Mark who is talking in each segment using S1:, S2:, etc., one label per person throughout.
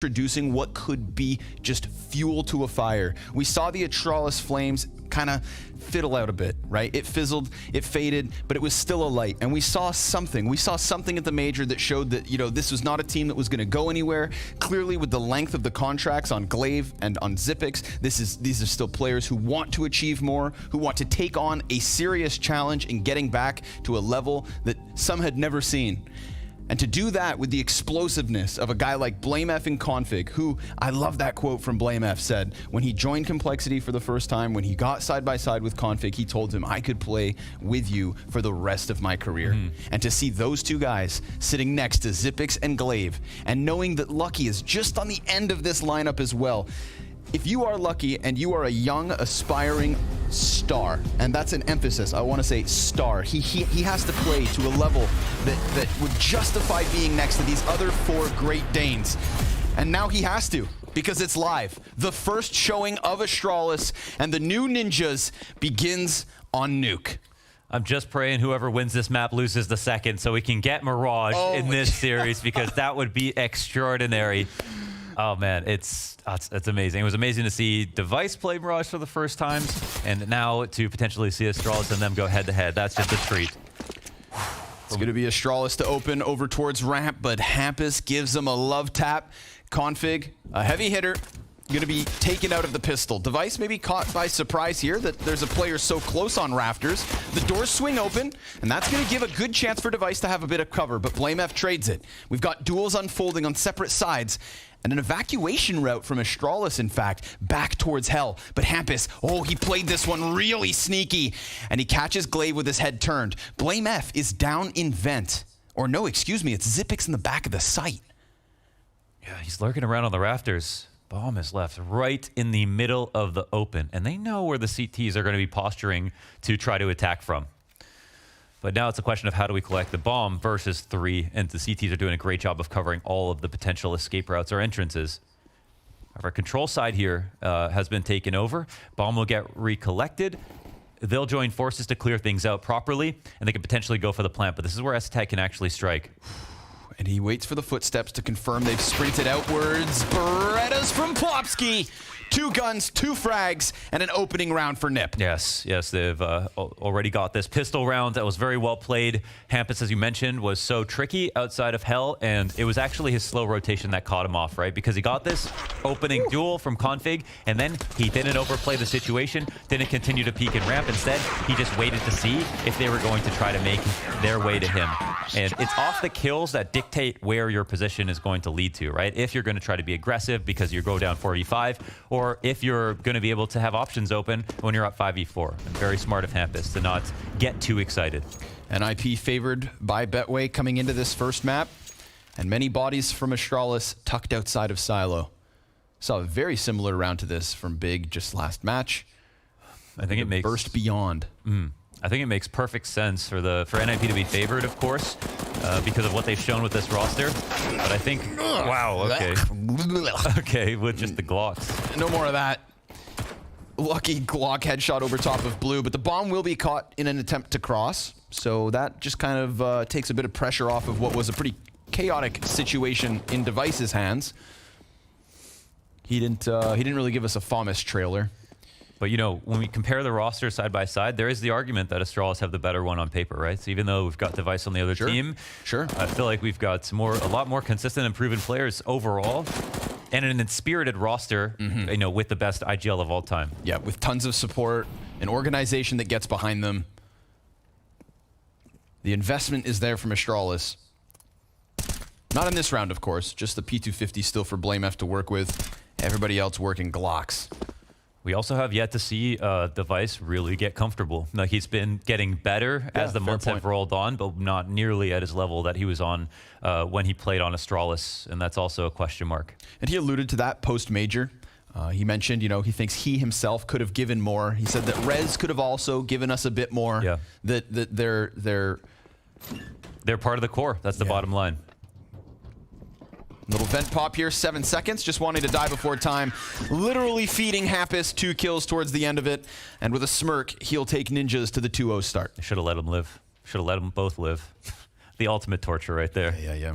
S1: introducing what could be just fuel to a fire. We saw the Astralis flames kind of fiddle out a bit, right? It fizzled, it faded, but it was still a light. And we saw something. We saw something at the major that showed that, this was not a team that was going to go anywhere. Clearly, with the length of the contracts on Glaive and on Xyp9x, these are still players who want to achieve more, who want to take on a serious challenge in getting back to a level that some had never seen. And to do that with the explosiveness of a guy like BlameF in Config, who, I love that quote from BlameF, said when he joined Complexity for the first time, when he got side by side with Config, he told him, I could play with you for the rest of my career. And to see those two guys sitting next to Xyp9x and Glaive, and knowing that Lucky is just on the end of this lineup as well. If you are Lucky and you are a young, aspiring star, and that's an emphasis, I want to say star, he has to play to a level that would justify being next to these other four Great Danes. And now he has to, because it's live. The first showing of Astralis and the new Ninjas begins on Nuke.
S2: I'm just praying whoever wins this map loses the second so we can get Mirage in this series, because that would be extraordinary. Oh man, it's amazing. It was amazing to see Device play Mirage for the first time, and now to potentially see Astralis and them go head-to-head. That's just a treat.
S1: It's going to be Astralis to open over towards ramp, but Hampus gives him a love tap. Config, a heavy hitter, going to be taken out of the pistol. Device may be caught by surprise here that there's a player so close on rafters. The doors swing open, and that's going to give a good chance for Device to have a bit of cover, but BlameF trades it. We've got duels unfolding on separate sides, and an evacuation route from Astralis, in fact, back towards Hell. But Hampus, he played this one really sneaky, and he catches Glaive with his head turned. BlameF is down in vent. Or no, excuse me, it's Xyp9x in the back of the site.
S2: Yeah, he's lurking around on the rafters. Bomb is left right in the middle of the open, and they know where the CTs are going to be posturing to try to attack from. But now it's a question of how do we collect the bomb versus 3, and the CTs are doing a great job of covering all of the potential escape routes or entrances. Our control side here has been taken over. Bomb will get recollected. They'll join forces to clear things out properly, and they can potentially go for the plant, but this is where S-Tech can actually strike.
S1: And he waits for the footsteps to confirm they've sprinted outwards. Berettas from Plopsky. 2 guns, 2 frags, and an opening round for Nip.
S2: Yes, they've already got this pistol round that was very well played. Hampus, as you mentioned, was so tricky outside of Hell, and it was actually his slow rotation that caught him off, right? Because he got this opening duel from Config, and then he didn't overplay the situation, didn't continue to peek and ramp. Instead, he just waited to see if they were going to try to make their way to him. And it's off the kills that dictate where your position is going to lead to, right? If you're going to try to be aggressive because you go down 4v5, or if you're going to be able to have options open when you're up 5v4. And very smart of Hampus to not get too excited.
S1: NIP favored by Betway coming into this first map, and many bodies from Astralis tucked outside of Silo. Saw a very similar round to this from Big just last match.
S2: I think it makes
S1: burst beyond.
S2: I think it makes perfect sense for NIP to be favored, of course, because of what they've shown with this roster. But I think, wow, okay. Okay, with just the Glocks.
S1: No more of that. Lucky Glock headshot over top of Blue, but the bomb will be caught in an attempt to cross. So that just kind of takes a bit of pressure off of what was a pretty chaotic situation in Device's hands. He didn't really give us a FOMIS trailer.
S2: But, when we compare the roster side by side, there is the argument that Astralis have the better one on paper, right? So even though we've got Device on the other team, I feel like we've got a lot more consistent and proven players overall, and an inspirited roster, with the best IGL of all time.
S1: Yeah, with tons of support, an organization that gets behind them. The investment is there from Astralis. Not in this round, of course. Just the P250 still for BlameF to work with. Everybody else working Glocks.
S2: We also have yet to see Device really get comfortable. Like, he's been getting better as the months have rolled on, but not nearly at his level that he was on when he played on Astralis, and that's also a question mark. And
S1: he alluded to that post-major. He mentioned, he thinks he himself could have given more. He said that Rez could have also given us a bit more.
S2: Yeah.
S1: That they're
S2: part of the core. That's the bottom line.
S1: Little vent pop here, 7 seconds. Just wanting to die before time. Literally feeding Hampus 2 kills towards the end of it. And with a smirk, he'll take Ninjas to the 2-0 start.
S2: Should have let him live. Should have let them both live. The ultimate torture right there.
S1: Yeah.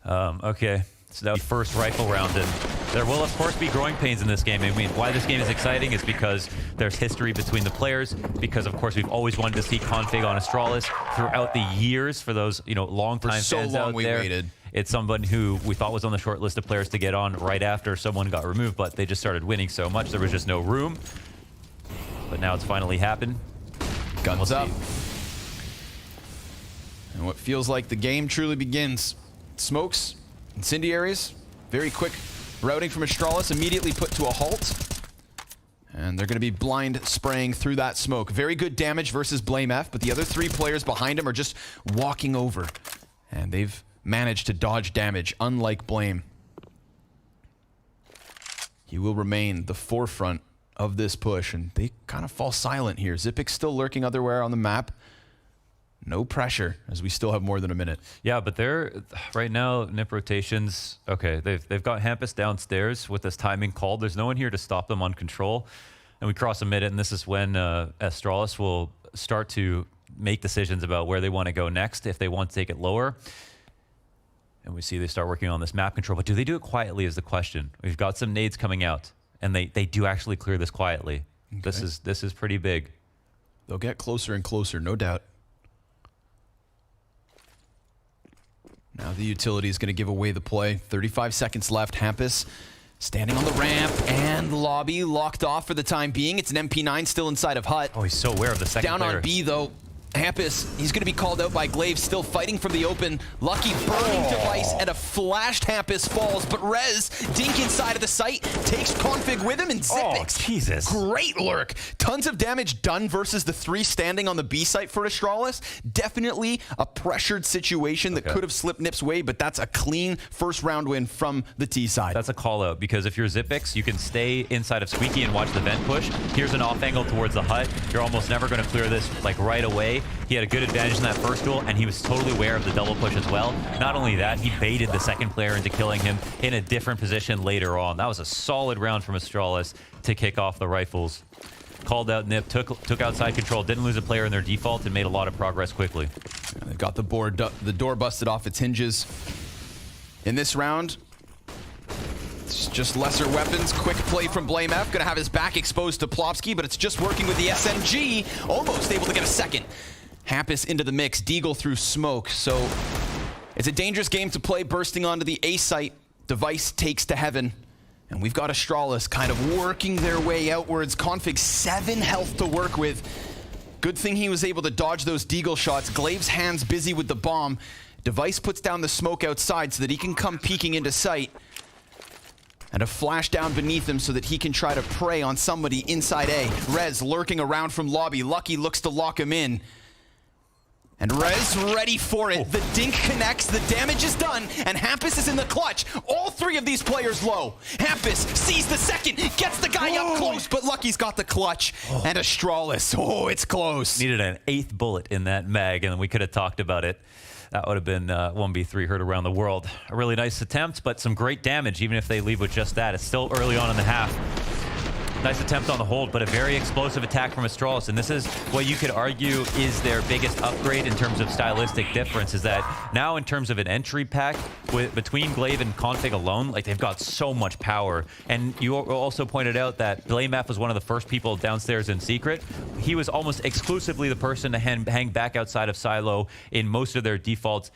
S2: Okay. So that was the first rifle round, and there will of course be growing pains in this game. I mean, why this game is exciting is because there's history between the players, because of course we've always wanted to see Config on Astralis throughout the years for those, you know, long-time fans out there.
S1: Waited.
S2: It's someone who we thought was on the short list of players to get on right after someone got removed, but they just started winning so much there was just no room. But now it's finally happened.
S1: Guns up. And what feels like the game truly begins. Smokes, incendiaries, very quick routing from Astralis, immediately put to a halt. And they're going to be blind spraying through that smoke. Very good damage versus Blame F, but the other 3 players behind him are just walking over. And they've managed to dodge damage, unlike Blame. He will remain the forefront of this push, and they kind of fall silent here. Zipic's still lurking otherwhere on the map. No pressure, as we still have more than a minute.
S2: Yeah, but they're right now, NIP rotations. Okay, they've got Hampus downstairs with this timing called. There's no one here to stop them on control. And we cross a minute, and this is when Astralis will start to make decisions about where they want to go next, if they want to take it lower. And we see they start working on this map control. But do they do it quietly is the question. We've got some nades coming out, and they do actually clear this quietly. Okay. This is pretty big.
S1: They'll get closer and closer, no doubt. Now the utility is going to give away the play. 35 seconds left. Hampus standing on the ramp, and lobby locked off for the time being. It's an MP9 still inside of Hut.
S2: Oh, he's so aware of the second
S1: Down
S2: player.
S1: on B, though. Hampus, he's going to be called out by Glaive, still fighting from the open. Lucky burning device, and a flashed Hampus falls, but Rez, Dink inside of the site, takes Config with him, and Zipix.
S2: Oh, Jesus.
S1: Great lurk. Tons of damage done versus the 3 standing on the B site for Astralis. Definitely a pressured situation that could have slipped NIP's way, but that's a clean first round win from the T side.
S2: That's a call out, because if you're Zipix, you can stay inside of Squeaky and watch the vent push. Here's an off angle towards the Hut. You're almost never going to clear this like right away. He had a good advantage in that first duel, and he was totally aware of the double push as well. Not only that, he baited the second player into killing him in a different position later on. That was a solid round from Astralis to kick off the rifles. Called out NIP, took outside control, didn't lose a player in their default, and made a lot of progress quickly.
S1: They've got the door busted off its hinges. In this round, it's just lesser weapons. Quick play from Blame F. Gonna have his back exposed to Plopsky, but it's just working with the SMG. Almost able to get a second. Hampus into the mix. Deagle through smoke. So it's a dangerous game to play, bursting onto the A site. Device takes to heaven. And we've got Astralis kind of working their way outwards. Config 7 health to work with. Good thing he was able to dodge those Deagle shots. Glaive's hands busy with the bomb. Device puts down the smoke outside so that he can come peeking into sight. And a flash down beneath him so that he can try to prey on somebody inside A. Rez lurking around from lobby. Lucky looks to lock him in. And Rez ready for it. The dink connects, the damage is done, and Hampus is in the clutch. All 3 of these players low. Hampus sees the second, gets the guy up close, but Lucky's got the clutch. And Astralis, it's close.
S2: Needed an 8th bullet in that mag, and we could have talked about it. That would have been 1v3 heard around the world. A really nice attempt, but some great damage, even if they leave with just that. It's still early on in the half. Nice attempt on the hold, but a very explosive attack from Astralis. And this is what you could argue is their biggest upgrade in terms of stylistic difference, is that now in terms of an entry pack between Glaive and Config alone, like they've got so much power. And you also pointed out that Blame F was one of the first people downstairs in secret. He was almost exclusively the person to hang back outside of Silo in most of their defaults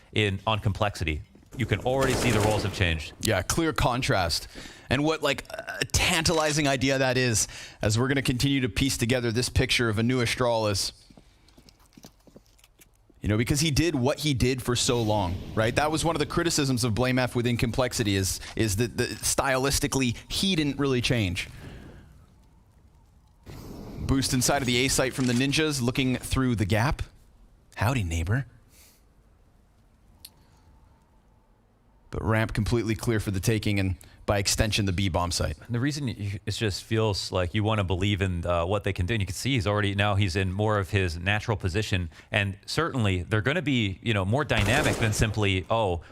S2: on complexity. You can already see the roles have changed.
S1: Yeah, clear contrast. And what like a tantalizing idea that is, as we're going to continue to piece together this picture of a new Astralis. You know, because he did what he did for so long, right? That was one of the criticisms of Blame F within complexity is that stylistically, he didn't really change. Boost inside of the A site from the ninjas, looking through the gap. Howdy, neighbor. But ramp completely clear for the taking, and by extension, the B bomb site.
S2: The reason it just feels like you want to believe in what they can do, and you can see he's in more of his natural position, and certainly they're going to be more dynamic than simply,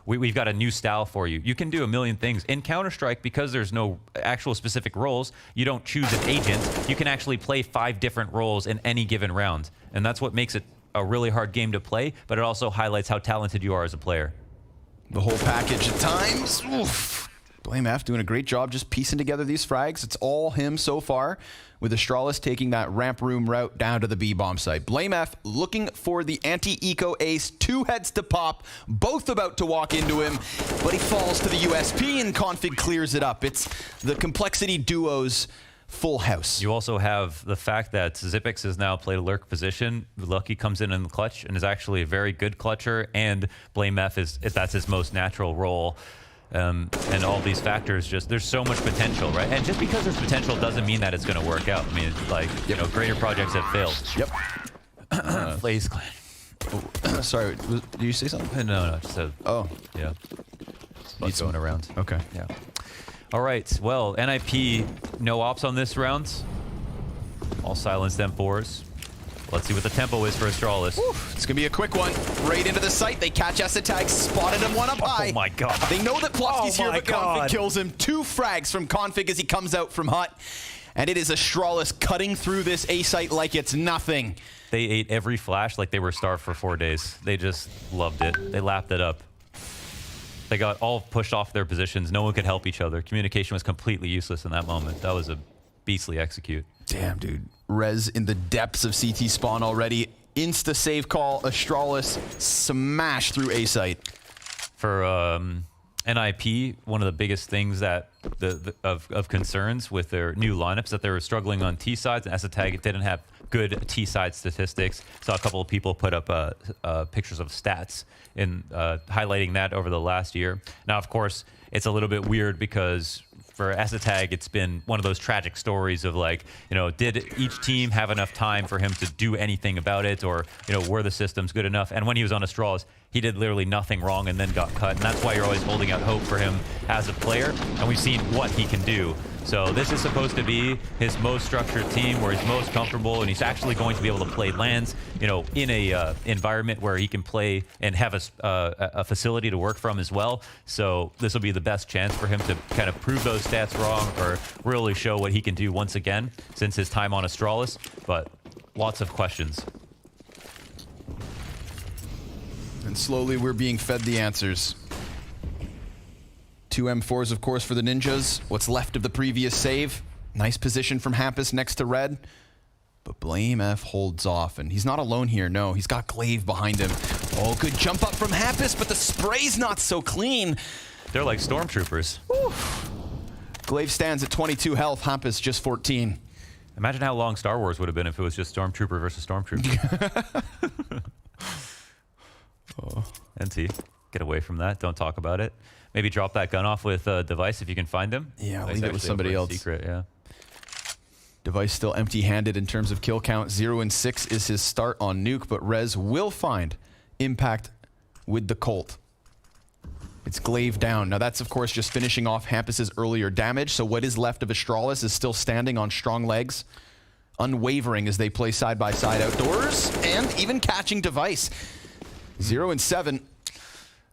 S2: we've got a new style for you. You can do a million things in Counter-Strike because there's no actual specific roles. You don't choose an agent. You can actually play 5 different roles in any given round, and that's what makes it a really hard game to play. But it also highlights how talented you are as a player.
S1: The whole package at times. Oof. Blame F doing a great job just piecing together these frags. It's all him so far, with Astralis taking that ramp room route down to the B-bomb site. Blame F looking for the anti-eco ace. 2 heads to pop, both about to walk into him, but he falls to the USP and Config clears it up. It's the complexity duos full house.
S2: You also have the fact that Zippix has now played a lurk position. Lucky comes in the clutch and is actually a very good clutcher, and Blame F that's his most natural role. And all these factors, just there's so much potential, right? And just because there's potential doesn't mean that it's going to work out. I mean, like, you know, greater projects have failed.
S1: Yep.
S2: Blaze Clan.
S1: Oh, sorry, did you say something?
S2: No, just a,
S1: Oh.
S2: yeah. What's going around?
S1: Okay.
S2: Yeah. All right. Well, NIP, no ops on this round. All silenced M4s. Let's see what the tempo is for Astralis.
S1: It's going to be a quick one. Right into the site. They catch Esatag, spotted him one up high.
S2: Oh my god.
S1: They know that Plofsky's here, but
S2: God.
S1: Config kills him. 2 frags from Config as he comes out from Hut. And it is Astralis cutting through this A site like it's nothing.
S2: They ate every flash like they were starved for 4 days. They just loved it. They lapped it up. They got all pushed off their positions. No one could help each other. Communication was completely useless in that moment. That was a beastly execute.
S1: Damn, dude. Rez in the depths of CT spawn already. Insta save call. Astralis smash through A site.
S2: For NIP, one of the biggest things that of concerns with their new lineups that they were struggling on T sides, and Esatag didn't have good T side statistics. Saw a couple of people put up pictures of stats in highlighting that over the last year. Now, of course, it's a little bit weird because for Esatag, it's been one of those tragic stories of, like, you know, did each team have enough time for him to do anything about it, or, you know, were the systems good enough? And when he was on Astralis, he did literally nothing wrong and then got cut. And that's why you're always holding out hope for him as a player. And we've seen what he can do. So this is supposed to be his most structured team, where he's most comfortable, and he's actually going to be able to play lands, you know, in a environment where he can play and have a facility to work from as well. So this will be the best chance for him to kind of prove those stats wrong, or really show what he can do once again since his time on Astralis. But lots of questions.
S1: And slowly we're being fed the answers. 2 M4s, of course, for the Ninjas. What's left of the previous save. Nice position from Hampus next to Red. But Blame F holds off, and he's not alone here, no. He's got Glaive behind him. Oh, good jump up from Hampus, but the spray's not so clean.
S2: They're like stormtroopers.
S1: Whew. Glaive stands at 22 health, Hampus just 14.
S2: Imagine how long Star Wars would have been if it was just Stormtrooper versus Stormtrooper.
S1: Oh.
S2: NT, get away from that. Don't talk about it. Maybe drop that gun off with Device if you can find him.
S1: Yeah,
S2: Device
S1: leave it with
S2: actually
S1: somebody
S2: over
S1: else.
S2: Secret, yeah.
S1: Device still empty-handed in terms of kill count. 0 and 6 is his start on Nuke, but Rez will find impact with the Colt. It's Glaive down. Now that's, of course, just finishing off Hampus's earlier damage, so what is left of Astralis is still standing on strong legs, unwavering as they play side by side outdoors, and even catching Device. 0 and 7.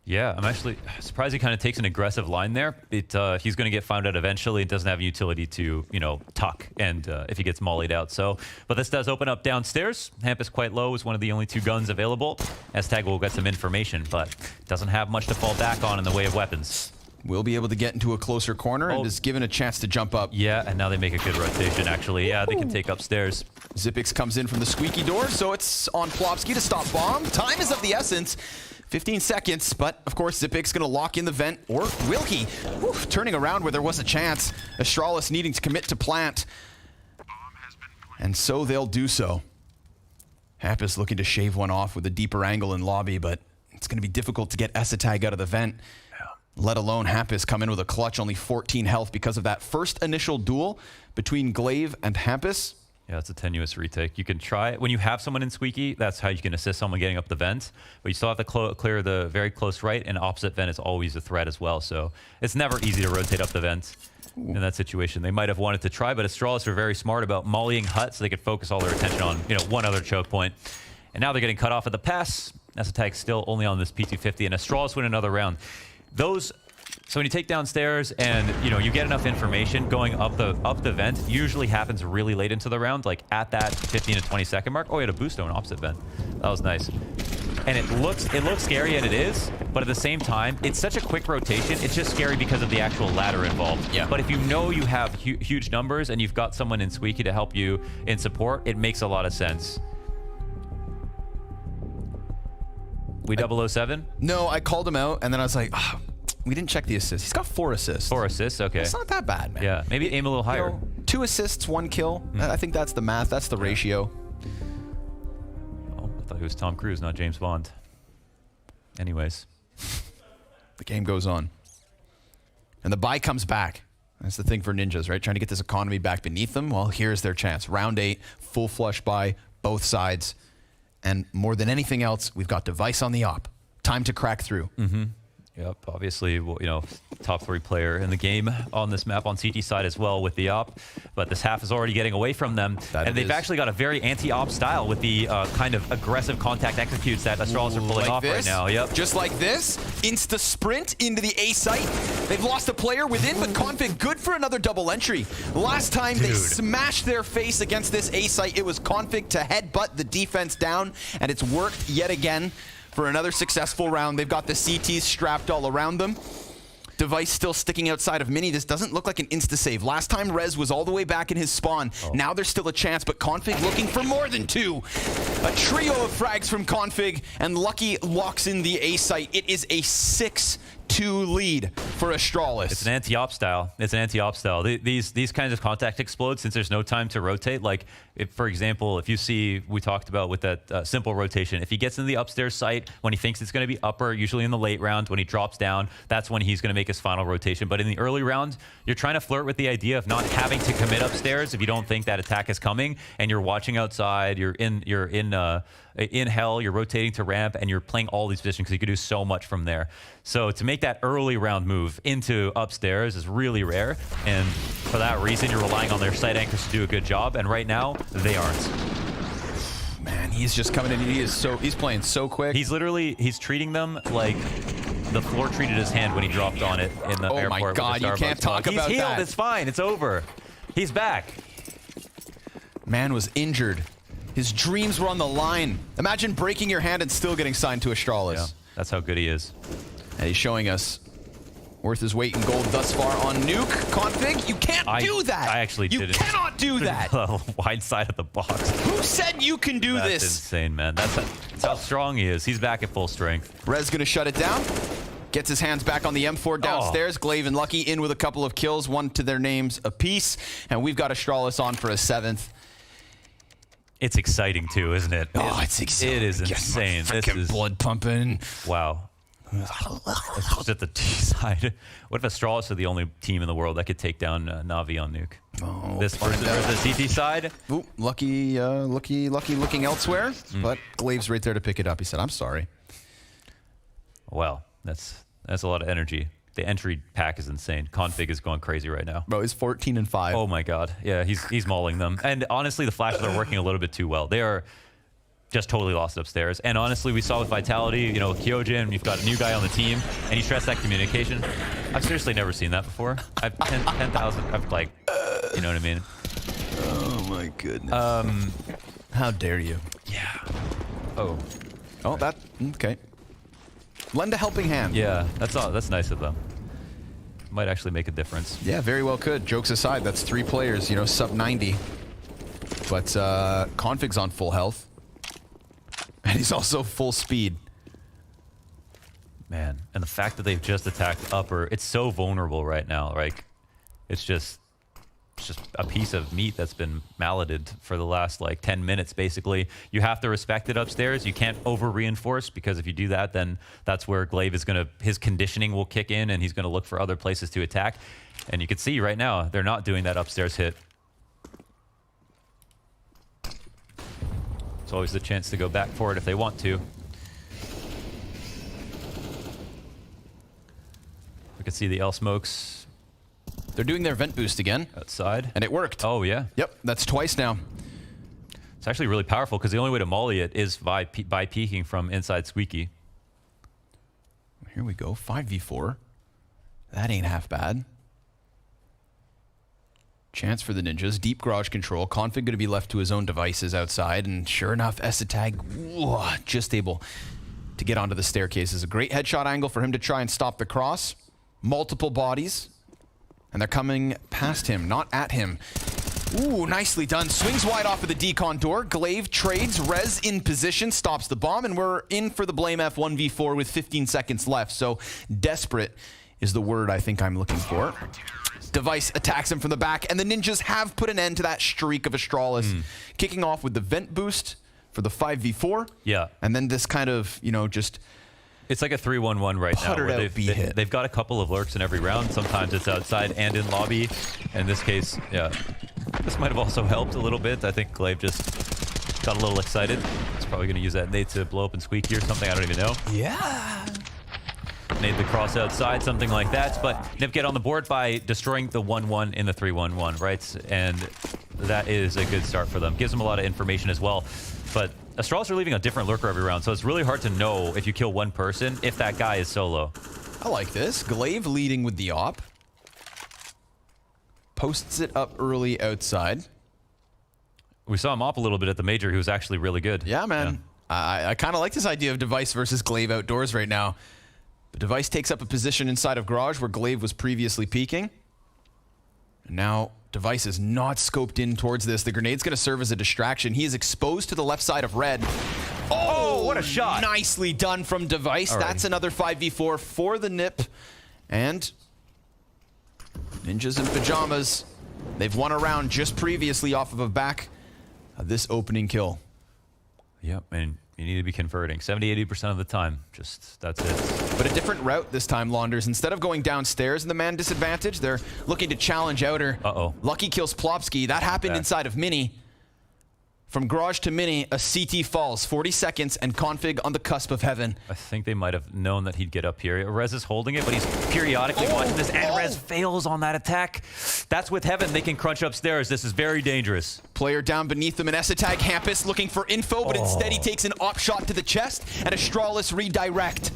S2: Yeah, I'm actually surprised he kind of takes an aggressive line there. He's going to get found out eventually. It doesn't have utility to, you know, tuck and if he gets mollied out. So, but this does open up downstairs. Hampus quite low is one of the only 2 guns available. Esatag will get some information, but doesn't have much to fall back on in the way of weapons.
S1: Will be able to get into a closer corner and is given a chance to jump up.
S2: Yeah, and now they make a good rotation, actually. Yeah, they can take upstairs.
S1: Zippix comes in from the squeaky door, so it's on Plofsky to stop bomb. Time is of the essence. 15 seconds, but of course Zippix going to lock in the vent, or will he? Whew, turning around where there was a chance. Astralis needing to commit to plant. And so they'll do so. Hampus looking to shave one off with a deeper angle in lobby, but it's going to be difficult to get Esatag out of the vent. Let alone Hampus come in with a clutch, only 14 health because of that first initial duel between Glaive and Hampus.
S2: Yeah, it's a tenuous retake. You can try it. When you have someone in squeaky, that's how you can assist someone getting up the vent. But you still have to clear the very close right, and opposite vent is always a threat as well. So it's never easy to rotate up the vent in that situation. They might have wanted to try, but Astralis are very smart about mollying Hut so they could focus all their attention on, you know, one other choke point. And now they're getting cut off at the pass. Esatag still only on this P250, and Astralis win another round. So when you take downstairs and, you know, you get enough information, going up the vent usually happens really late into the round, like at that 15 to 20 second mark. Oh, he had a boost on opposite vent. That was nice. And it looks scary, and it is, but at the same time, it's such a quick rotation. It's just scary because of the actual ladder involved.
S1: Yeah.
S2: But if you know you have huge numbers and you've got someone in Squeaky to help you in support, it makes a lot of sense. We 007?
S1: No, I called him out, and then I was like, oh, we didn't check the assists. He's got 4 assists.
S2: 4 assists, okay.
S1: It's not that bad, man.
S2: Yeah, maybe aim a little higher.
S1: 2 assists, 1 kill. I think that's the math. That's the ratio.
S2: Oh, I thought he was Tom Cruise, not James Bond. Anyways.
S1: The game goes on. And the buy comes back. That's the thing for ninjas, right? Trying to get this economy back beneath them. Well, here's their chance. Round 8, full flush buy, both sides. And more than anything else, we've got device on the op. Time to crack through.
S2: Yep, obviously, well, you know, top 3 player in the game on this map on CT side as well with the op, but this half is already getting away from them, and they've actually got a very anti-op style with the kind of aggressive contact executes that Astralis are pulling off right now. Yep.
S1: Just like this, insta sprint into the A site. They've lost a player within, but Config good for another double entry. Last time they smashed their face against this A site, it was Config to headbutt the defense down, and it's worked yet again. For another successful round. They've got the CTs strapped all around them. Device still sticking outside of Mini. This doesn't look like an insta-save. Last time Rez was all the way back in his spawn. Now there's still a chance, but Config looking for more than 2. A trio of frags from Config, and Lucky locks in the A site. It is a 6-2 lead for Astralis.
S2: It's an anti-op style. It's an anti-op style. These kinds of contact explode since there's no time to rotate. Like, if, for example, if you see, we talked about with that simple rotation, if he gets into the upstairs site when he thinks it's going to be upper, usually in the late round, when he drops down, that's when he's going to make his final rotation. But in the early round, you're trying to flirt with the idea of not having to commit upstairs if you don't think that attack is coming, and you're watching outside, you're in hell, you're rotating to ramp, and you're playing all these positions because you could do so much from there. So to make that early round move into upstairs is really rare, and for that reason, you're relying on their site anchors to do a good job, and right now, they aren't.
S1: Man, he's just coming in. He's playing so quick.
S2: He's treating them like the floor treated his hand when he dropped on it in the airport.
S1: Oh my God, you can't talk about that.
S2: He's healed, it's fine, it's over. He's back.
S1: Man was injured. His dreams were on the line. Imagine breaking your hand and still getting signed to Astralis.
S2: Yeah, that's how good he is.
S1: And he's showing us worth his weight in gold thus far on Nuke. Config, you can't do that.
S2: I actually didn't.
S1: You cannot do that.
S2: Wide side of the box.
S1: Who said you can do this?
S2: That's insane, man. That's how strong he is. He's back at full strength.
S1: Rez gonna shut it down. Gets his hands back on the M4 downstairs. Glaive and Lucky in with a couple of kills, 1 to their names apiece. And we've got Astralis on for a 7th.
S2: It's exciting too, isn't it?
S1: Oh, it's exciting.
S2: It is insane. This is
S1: blood pumping.
S2: Wow. Just at the T side. What if Astralis are the only team in the world that could take down Navi on Nuke?
S1: Oh,
S2: this versus the CT side.
S1: Ooh, Lucky looking elsewhere, but Glaive's right there to pick it up. He said, "I'm sorry."
S2: Well, that's a lot of energy. The entry pack is insane. Config is going crazy right now.
S1: Bro, he's 14-5.
S2: Oh my God. Yeah, he's mauling them. And honestly, the flashes are working a little bit too well. They are just totally lost upstairs. And honestly, we saw with Vitality, you know, Kyojin, you've got a new guy on the team, and he stressed that communication. I've seriously never seen that before. I've 10,000, I've like, you know what I mean?
S1: Oh my goodness. How dare you?
S2: Yeah.
S1: Oh, that, okay. Lend a helping hand.
S2: Yeah, that's nice of them. Might actually make a difference.
S1: Yeah, very well could. Jokes aside, that's 3 players, you know, sub 90. But Config's on full health. And he's also full speed.
S2: Man, and the fact that they've just attacked upper, it's so vulnerable right now. Like, it's just a piece of meat that's been malleted for the last like 10 minutes, basically. You have to respect it upstairs. You can't over-reinforce, because if you do that, then that's where Glaive is his conditioning will kick in, and he's gonna look for other places to attack. And you can see right now, they're not doing that upstairs hit. It's always the chance to go back for it if they want to. We can see the L smokes.
S1: They're doing their vent boost again.
S2: Outside.
S1: And it worked.
S2: Oh, yeah.
S1: Yep, that's twice now.
S2: It's actually really powerful, because the only way to molly it is by peeking from inside Squeaky.
S1: Here we go, 5v4. That ain't half bad. Chance for the ninjas. Deep garage control. Config going to be left to his own devices outside. And sure enough, S-Tag just able to get onto the staircases. A great headshot angle for him to try and stop the cross. Multiple bodies. And they're coming past him, not at him. Ooh, nicely done. Swings wide off of the decon door. Glaive trades, res in position, stops the bomb, and we're in for the Blame F 1v4 with 15 seconds left. So desperate is the word I think I'm looking for. Device attacks him from the back, and the Ninjas have put an end to that streak of Astralis. Kicking off with the vent boost for the 5v4.
S2: Yeah.
S1: And then this kind of, you know, just...
S2: It's like a 3-1-1 right now. Where they've got a couple of lurks in every round. Sometimes it's outside and in lobby. In this case, yeah. This might have also helped a little bit. I think Glaive just got a little excited. He's probably going to use that nade to blow up and squeaky or something. I don't even know.
S1: Yeah.
S2: Nade the cross outside, something like that. But Nip get on the board by destroying the 1-1 in the 3-1-1, right? And that is a good start for them. Gives them a lot of information as well. But Astralis are leaving a different lurker every round, so it's really hard to know if you kill one person if that guy is solo.
S1: I like this. Glaive leading with the op. Posts it up early outside.
S2: We saw him op a little bit at the major. He was actually really good.
S1: Yeah, man. Yeah. I kind of like this idea of Device versus Glaive outdoors right now. The Device takes up a position inside of Garage where Glaive was previously peeking. And now Device is not scoped in towards this. The grenade's going to serve as a distraction. He is exposed to the left side of red.
S2: Oh, what a shot.
S1: Nicely done from Device.
S2: Alrighty.
S1: That's another 5v4 for the Nip. And Ninjas in pajamas. They've won a round just previously off of a back of this opening kill.
S2: Yep, and you need to be converting 70-80% of the time. Just that's it.
S1: But a different route this time, Launders. Instead of going downstairs in the man disadvantage, they're looking to challenge outer. Lucky kills Plopsky. That happened inside of Mini. From Garage to Mini, a CT falls. 40 seconds and Config on the cusp of heaven.
S2: I think they might have known that he'd get up here. Rez is holding it, but he's periodically watching this, and Rez fails on that attack. That's with heaven. They can crunch upstairs. This is very dangerous.
S1: Player down beneath them, an Esatag Hampus looking for info, but instead he takes an op shot to the chest and Astralis redirect.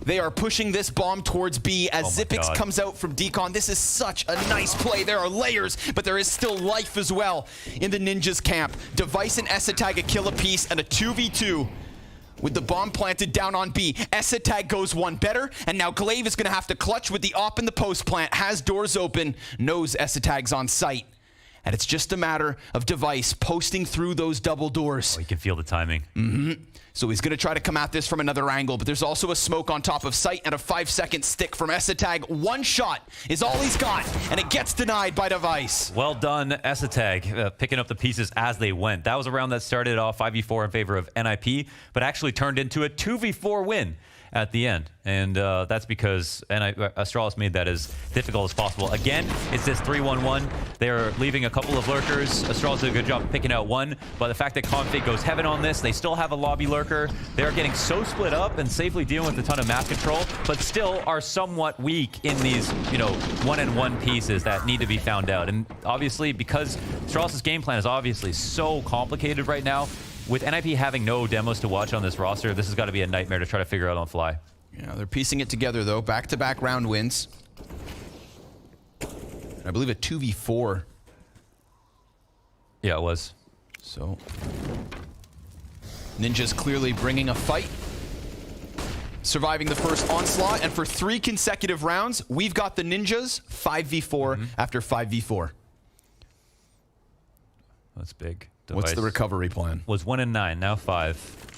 S1: They are pushing this bomb towards B as Zipix comes out from decon. This is such a nice play. There are layers, but there is still life as well in the Ninjas camp. Device and Esatag a kill apiece and a 2v2 with the bomb planted down on B. Esatag goes one better, and now Glaive is going to have to clutch with the op in the post plant. Has doors open, knows Esatag's on site. And it's just a matter of Device posting through those double doors.
S2: Oh, you can feel the timing.
S1: So he's going to try to come at this from another angle, but there's also a smoke on top of sight and a 5-second stick from Esatag. One shot is all he's got, and it gets denied by Device.
S2: Well done, Esatag, picking up the pieces as they went. That was a round that started off 5v4 in favor of NIP, but actually turned into a 2v4 win at the end. And that's because Astralis made that as difficult as possible. Again, it's this 3-1-1. They're leaving a couple of lurkers. Astralis did a good job picking out one, but the fact that Config goes heaven on this, they still have a lobby lurker. They're getting so split up and safely dealing with a ton of map control, but still are somewhat weak in these, you know, one-and-one pieces that need to be found out. And obviously, because Astralis' game plan is obviously so complicated right now, with NIP having no demos to watch on this roster, this has got to be a nightmare to try to figure out on the fly.
S1: Yeah, they're piecing it together, though. Back-to-back round wins. I believe a 2v4.
S2: Yeah, it was.
S1: So, Ninjas clearly bringing a fight. Surviving the first onslaught, and for 3 consecutive rounds, we've got the Ninjas 5v4 after 5v4.
S2: That's big.
S1: What's
S2: Device
S1: the recovery plan?
S2: was 1-9, now 5.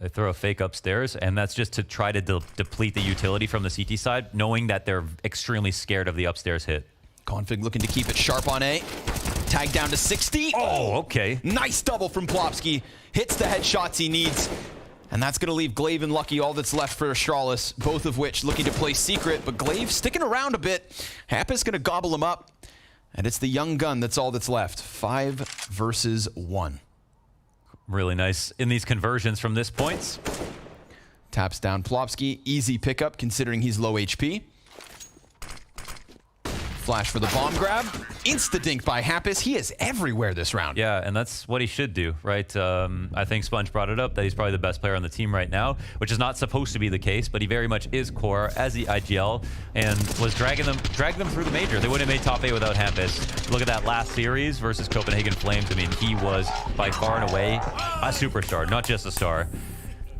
S2: They throw a fake upstairs, and that's just to try to deplete the utility from the CT side, knowing that they're extremely scared of the upstairs hit.
S1: Config looking to keep it sharp on A. Tag down to 60.
S2: Oh, okay.
S1: Nice double from Plopsky. Hits the headshots he needs. And that's going to leave Glaive and Lucky all that's left for Astralis, both of which looking to play secret, but Glaive sticking around a bit. Hampa's going to gobble him up. And it's the young gun that's all that's left. 5 versus 1.
S2: Really nice in these conversions from this point.
S1: Taps down Plopsky. Easy pickup considering he's low HP. flash for the bomb grab. Insta-dink by Hampus. He is everywhere this round.
S2: Yeah, and that's what he should do, right? I think Sponge brought it up that he's probably the best player on the team right now, which is not supposed to be the case, but he very much is core as the IGL and was dragging them through the major. They wouldn't have made top 8 without Hampus. Look at that last series versus Copenhagen Flames. I mean, he was by far and away a superstar, not just a star.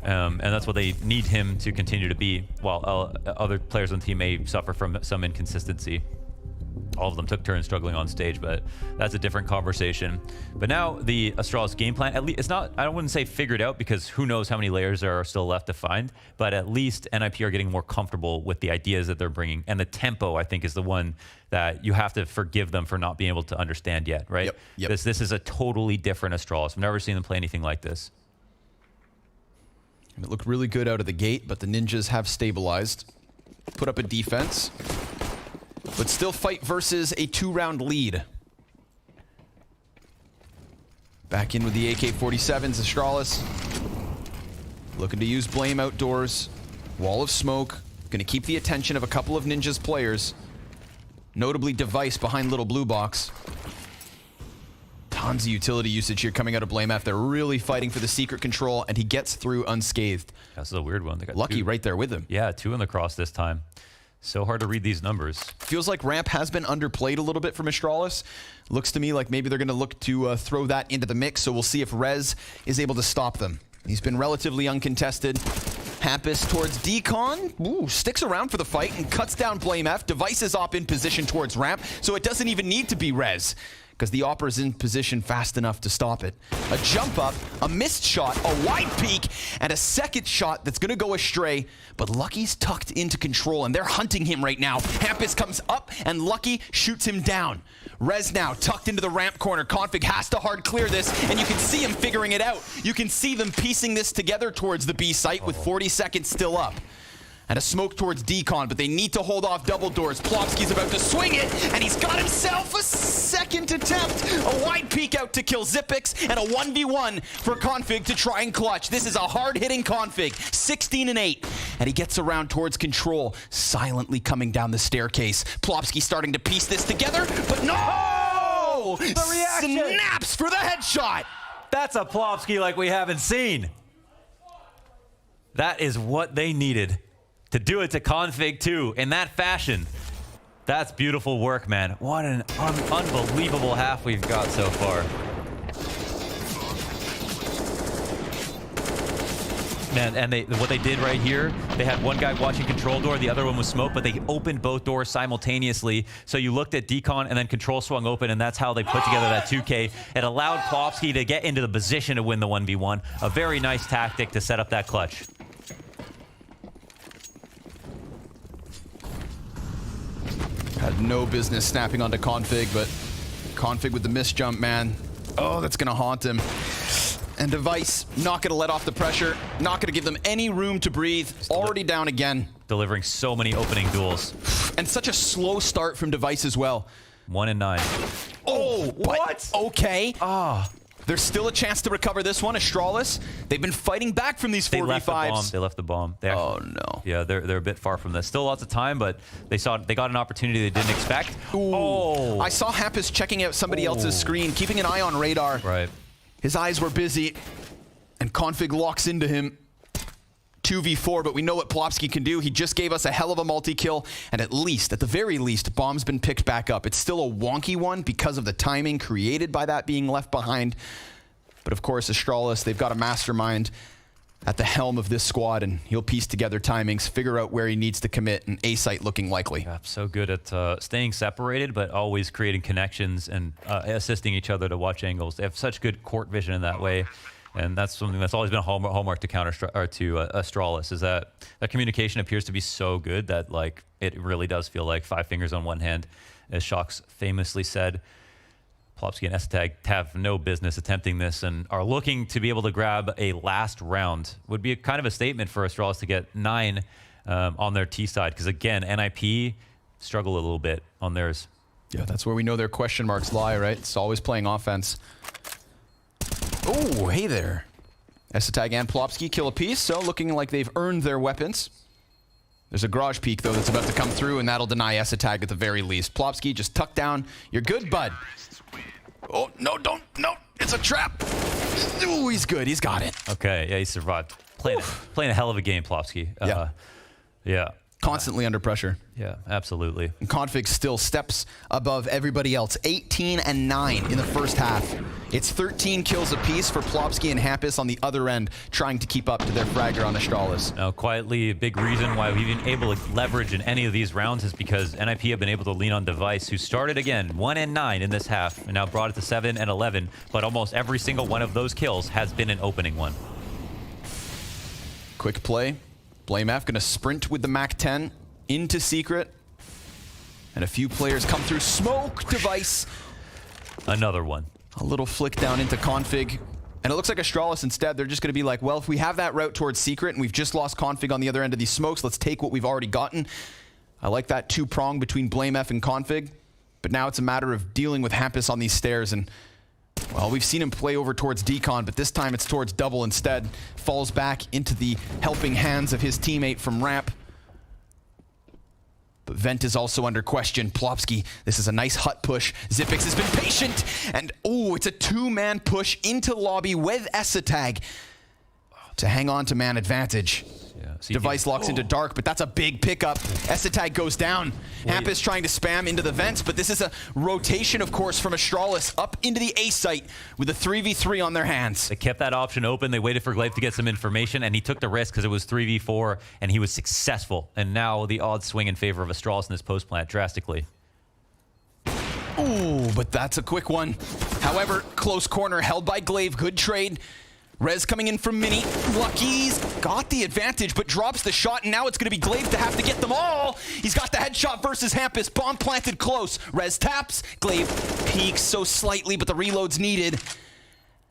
S2: And that's what they need him to continue to be, while other players on the team may suffer from some inconsistency. All of them took turns struggling on stage, but that's a different conversation. But now the Astralis game plan, at least it's not, I wouldn't say figured out, because who knows how many layers there are still left to find, but at least NIP are getting more comfortable with the ideas that they're bringing. And the tempo, I think, is the one that you have to forgive them for not being able to understand yet, right?
S1: Yep.
S2: This is a totally different Astralis. I've never seen them play anything like this.
S1: And it looked really good out of the gate, but the Ninjas have stabilized, put up a defense, but still fight versus a 2-round lead. Back in with the AK-47s, Astralis. Looking to use Blame outdoors. Wall of smoke. Gonna keep the attention of a couple of Ninjas players. Notably Device behind Little Blue Box. Tons of utility usage here coming out of Blame F. They're really fighting for the secret control, and he gets through unscathed.
S2: That's a weird one. They got
S1: Lucky
S2: two.
S1: right there with him.
S2: Yeah, 2 in the cross this time. So hard to read these numbers.
S1: Feels like ramp has been underplayed a little bit from Astralis. Looks to me like maybe they're going to look to throw that into the mix, so we'll see if Rez is able to stop them. He's been relatively uncontested. Hampus towards Decon. Ooh, sticks around for the fight and cuts down Blame F. Device is up in position towards ramp, so it doesn't even need to be Rez, because the Opera's in position fast enough to stop it. A jump up, a missed shot, a wide peek, and a second shot that's gonna go astray, but Lucky's tucked into control, and they're hunting him right now. Hampus comes up, and Lucky shoots him down. Rez now tucked into the ramp corner. Config has to hard clear this, and you can see him figuring it out. You can see them piecing this together towards the B site with 40 seconds still up. And a smoke towards Decon, but they need to hold off double doors. Plopsky's about to swing it, and he's got himself a second attempt. A wide peek out to kill Zipix, and a 1v1 for Config to try and clutch. This is a hard-hitting Config, 16-8. And he gets around towards control, silently coming down the staircase. Plopsky starting to piece this together, but no!
S2: The reaction!
S1: Snaps for the headshot!
S2: That's a Plopsky like we haven't seen. That is what they needed. To do it to Config too, in that fashion. That's beautiful work, man. What an unbelievable half we've got so far. Man, and what they did right here, they had one guy watching control door, the other one was smoke, but they opened both doors simultaneously. So you looked at Decon, and then control swung open, and that's how they put together that 2K. It allowed Plopsky to get into the position to win the 1v1. A very nice tactic to set up that clutch.
S1: Had no business snapping onto Config, but Config with the misjump, man. Oh, that's gonna haunt him. And Device not gonna let off the pressure, not gonna give them any room to breathe. Already down again.
S2: Delivering so many opening duels.
S1: And such a slow start from Device as well.
S2: 1 and 9.
S1: Oh,
S2: what?
S1: Okay. There's still a chance to recover this one. Astralis, they've been fighting back from these 4v5s.
S2: They left the bomb.
S1: Oh no.
S2: Yeah, they're a bit far from this. Still lots of time, but they got an opportunity they didn't expect.
S1: Ooh.
S2: Oh.
S1: I saw Hampus checking out somebody else's screen, keeping an eye on radar.
S2: Right.
S1: His eyes were busy, and Config locks into him. 2v4, but we know what Plopsky can do. He just gave us a hell of a multi-kill, and at the very least, bomb's been picked back up. It's still a wonky one because of the timing created by that being left behind. But of course, Astralis, they've got a mastermind at the helm of this squad, and he'll piece together timings, figure out where he needs to commit, and A-site looking likely.
S2: Yeah, so good at staying separated, but always creating connections and assisting each other to watch angles. They have such good court vision in that way. And that's something that's always been a hallmark to Astralis, is that communication appears to be so good that like it really does feel like 5 fingers on one hand, as Shox famously said. Plopsky and Estag have no business attempting this and are looking to be able to grab a last round. Would be kind of a statement for Astralis to get 9 on their T side, because again, NIP struggle a little bit on theirs.
S1: Yeah, that's where we know their question marks lie, right? It's always playing offense. Oh, hey there. Estag and Plopsky kill a piece, so looking like they've earned their weapons. There's a garage peek, though, that's about to come through, and that'll deny S-Tag at the very least. Plopsky, just tuck down. You're good, bud. Oh, no, don't. No, it's a trap. Ooh, he's good. He's got it.
S2: Okay, yeah, he survived. Playing a hell of a game, Plopsky. Yeah.
S1: Constantly under pressure.
S2: Yeah, absolutely.
S1: And Config still steps above everybody else. 18 and 9 in the first half. It's 13 kills apiece for Plopsky and Hampus on the other end, trying to keep up to their fragger on Astralis.
S2: Now, quietly, a big reason why we've been able to leverage in any of these rounds is because NIP have been able to lean on Device, who started again 1 and 9 in this half, and now brought it to 7 and 11. But almost every single one of those kills has been an opening one.
S1: Quick play. Blame F gonna sprint with the MAC-10 into Secret. And a few players come through. Smoke Device.
S2: Another one.
S1: A little flick down into Config. And it looks like Astralis instead, they're just gonna be like, well, if we have that route towards Secret and we've just lost Config on the other end of these smokes, let's take what we've already gotten. I like that two-prong between Blame F and Config. But now it's a matter of dealing with Hampus on these stairs. And well, we've seen him play over towards Decon, but this time it's towards Double instead. Falls back into the helping hands of his teammate from ramp. But Vent is also under question. Plopsky, this is a nice hut push. Zipix has been patient, and oh, it's a two-man push into lobby with S-Tag to hang on to man advantage.
S2: Yeah,
S1: Device locks into dark, but that's a big pickup. S-Tag goes down. Hampus trying to spam into the vents, but this is a rotation, of course, from Astralis up into the A site with a 3v3 on their hands.
S2: They kept that option open. They waited for Glaive to get some information, and he took the risk because it was 3v4, and he was successful. And now the odds swing in favor of Astralis in this post plant drastically.
S1: Ooh, but that's a quick one. However, close corner held by Glaive. Good trade. Rez coming in from Mini. Lucky's got the advantage, but drops the shot, and now it's going to be Glaive to have to get them all. He's got the headshot versus Hampus. Bomb planted close. Rez taps. Glaive peeks so slightly, but the reload's needed.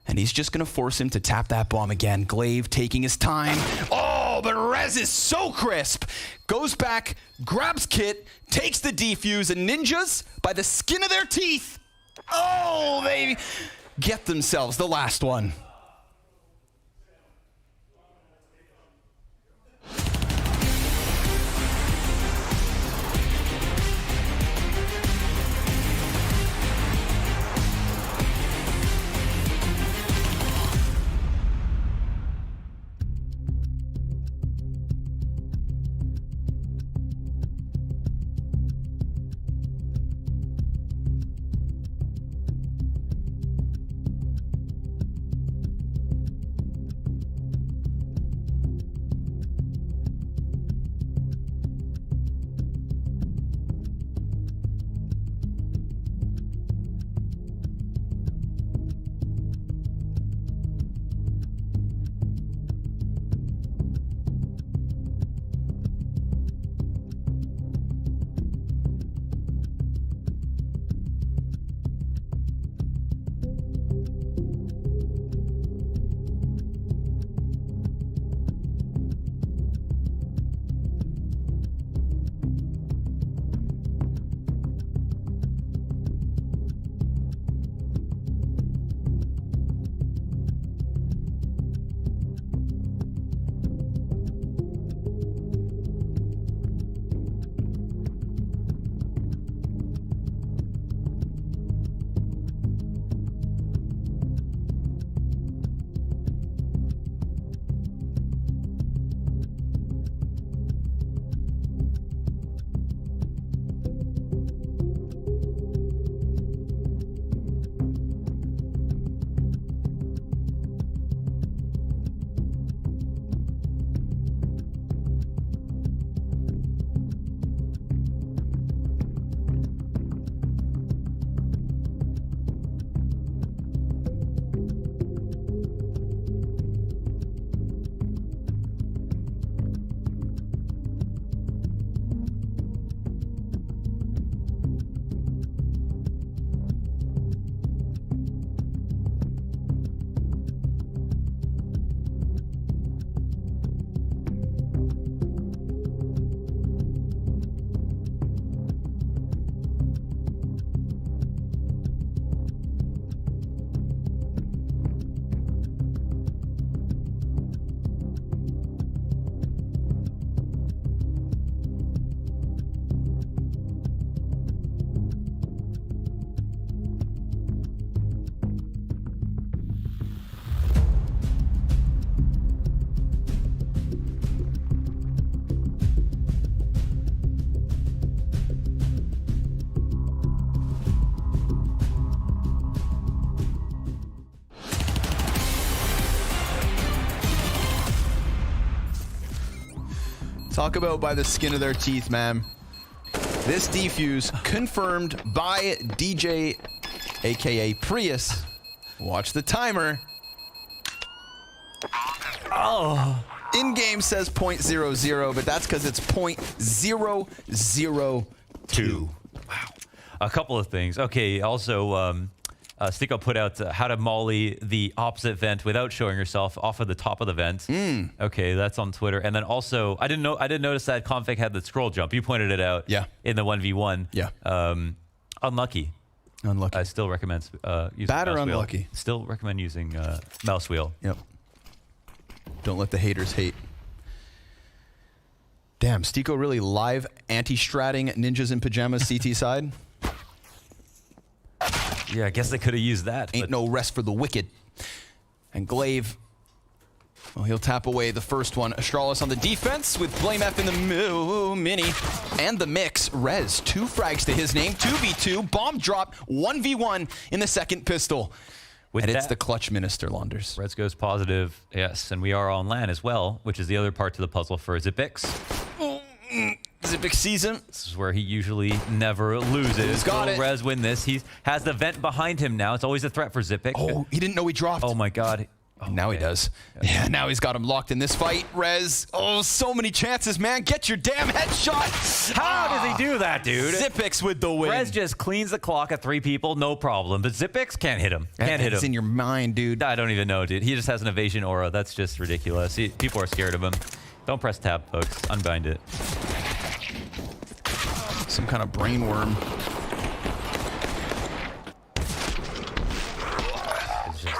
S1: And he's just going to force him to tap that bomb again. Glaive taking his time. Oh, but Rez is so crisp. Goes back, grabs Kit, takes the defuse, and Ninjas, by the skin of their teeth, oh, they get themselves the last one. Talk about by the skin of their teeth, man. This defuse confirmed by DJ, aka Prius. Watch the timer.
S2: Oh.
S1: In-game says 0.00, but that's because it's 0.002.
S2: Wow. A couple of things. Okay, also, Stico put out how to molly the opposite vent without showing yourself off of the top of the vent. Okay, that's on Twitter. And then also, I didn't notice that config had the scroll jump. You pointed it out.
S1: Yeah.
S2: In the 1v1.
S1: Yeah.
S2: Unlucky.
S1: Unlucky.
S2: I still recommend using
S1: Bad or
S2: mouse wheel.
S1: unlucky?
S2: Still recommend using mouse wheel.
S1: Yep. Don't let the haters hate. Damn, Stico really live anti-stratting ninjas in pajamas CT side?
S2: Yeah, I guess they could have used that.
S1: Ain't no rest for the wicked. And Glaive, well, he'll tap away the first one. Astralis on the defense with Blame F in the mini. And the mix. Rez, 2 frags to his name. 2v2. Bomb drop. 1v1 in the second pistol.
S2: With
S1: and
S2: that,
S1: it's the clutch minister, Launders.
S2: Reds goes positive. Yes, and we are on LAN as well, which is the other part to the puzzle for Zipix.
S1: Zipix season.
S2: This is where he usually never loses.
S1: He's got it.
S2: Rez win this. He has the vent behind him now. It's always a threat for Zipix.
S1: Oh, he didn't know he dropped.
S2: Oh my God. Oh,
S1: now he does. Yeah, now he's got him locked in this fight. Rez, oh, so many chances, man. Get your damn headshot.
S2: How does he do that, dude?
S1: Zipix with the win.
S2: Rez just cleans the clock at 3 people, no problem. But Zipix can't hit him. Can't hit him.
S1: It's in your mind, dude.
S2: I don't even know, dude. He just has an evasion aura. That's just ridiculous. People are scared of him. Don't press tab, folks. Unbind it.
S1: Some kind of brain worm.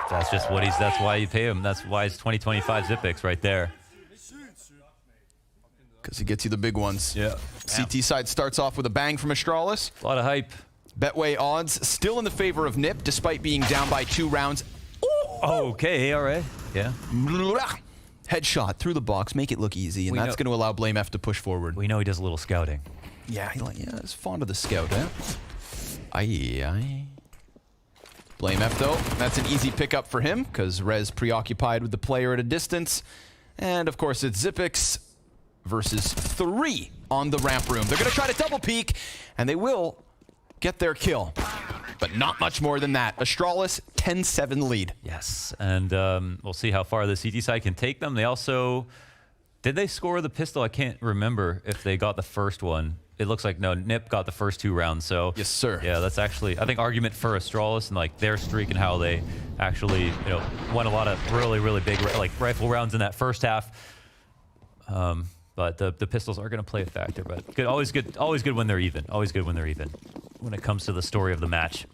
S2: That's just what that's why you pay him. That's why it's 2025 Zipix right there.
S1: Because he gets you the big ones.
S2: Yeah.
S1: CT side starts off with a bang from Astralis.
S2: A lot of hype.
S1: Betway odds still in the favor of Nip, despite being down by 2 rounds.
S2: Okay, all right. Yeah.
S1: Headshot through the box, make it look easy, and that's going to allow Blame F to push forward.
S2: We know he does a little scouting.
S1: Yeah, he's fond of the scout, eh? Aye. Blame F, though. That's an easy pickup for him, because Rez preoccupied with the player at a distance. And, of course, it's Zipix versus 3 on the ramp room. They're going to try to double peek, and they will get their kill. But not much more than that. Astralis, 10-7 lead.
S2: Yes, and we'll see how far the CT side can take them. They also... Did they score the pistol? I can't remember if they got the first one. It looks like, no, Nip got the first 2 rounds, so...
S1: Yes, sir.
S2: Yeah, that's actually, I think, argument for Astralis and, like, their streak and how they actually, won a lot of really, really big, like, rifle rounds in that first half. But the pistols are going to play a factor, but good, always good when they're even. Always good when they're even. When it comes to the story of the match.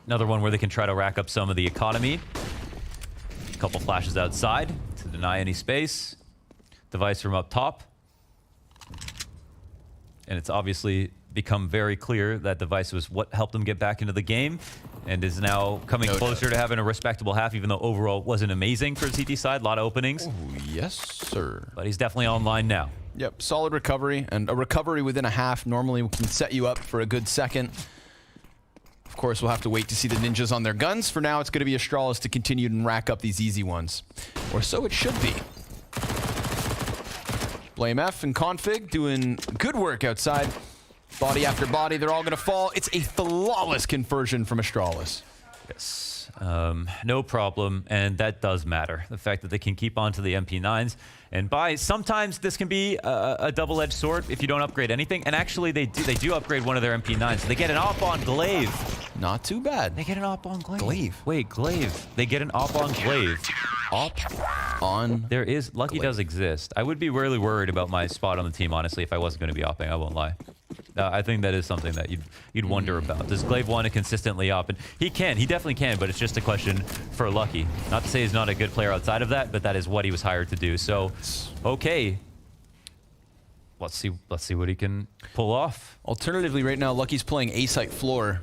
S2: Another one where they can try to rack up some of the economy. A couple flashes outside to deny any space. Device from up top. And it's obviously become very clear that Device was what helped them get back into the game and is now coming closer to having a respectable half, even though overall it wasn't amazing for CT side. A lot of openings.
S1: Oh, yes, sir.
S2: But he's definitely online now.
S1: Yep, solid recovery, and a recovery within a half normally can set you up for a good second. Of course, we'll have to wait to see the ninjas on their guns. For now, it's going to be Astralis to continue and rack up these easy ones. Or so it should be. Blame F and Config doing good work outside. Body after body, they're all going to fall. It's a flawless conversion from Astralis.
S2: Yes, no problem, and that does matter. The fact that they can keep on to the MP9s, and sometimes this can be a double-edged sword if you don't upgrade anything. And actually, they do upgrade one of their MP9s. They get an op on Glaive.
S1: Not too bad.
S2: They get an op on Glaive.
S1: Glaive.
S2: Wait, Glaive. They get an op on Glaive.
S1: Op on.
S2: There is Lucky does exist. I would be really worried about my spot on the team, honestly, if I wasn't going to be opping. I won't lie. I think that is something that you'd wonder about. Does Glaive want to consistently op? And he can. He definitely can, but it's just a question for Lucky. Not to say he's not a good player outside of that, but that is what he was hired to do. So, okay. Let's see what he can pull off.
S1: Alternatively, right now, Lucky's playing A-site floor.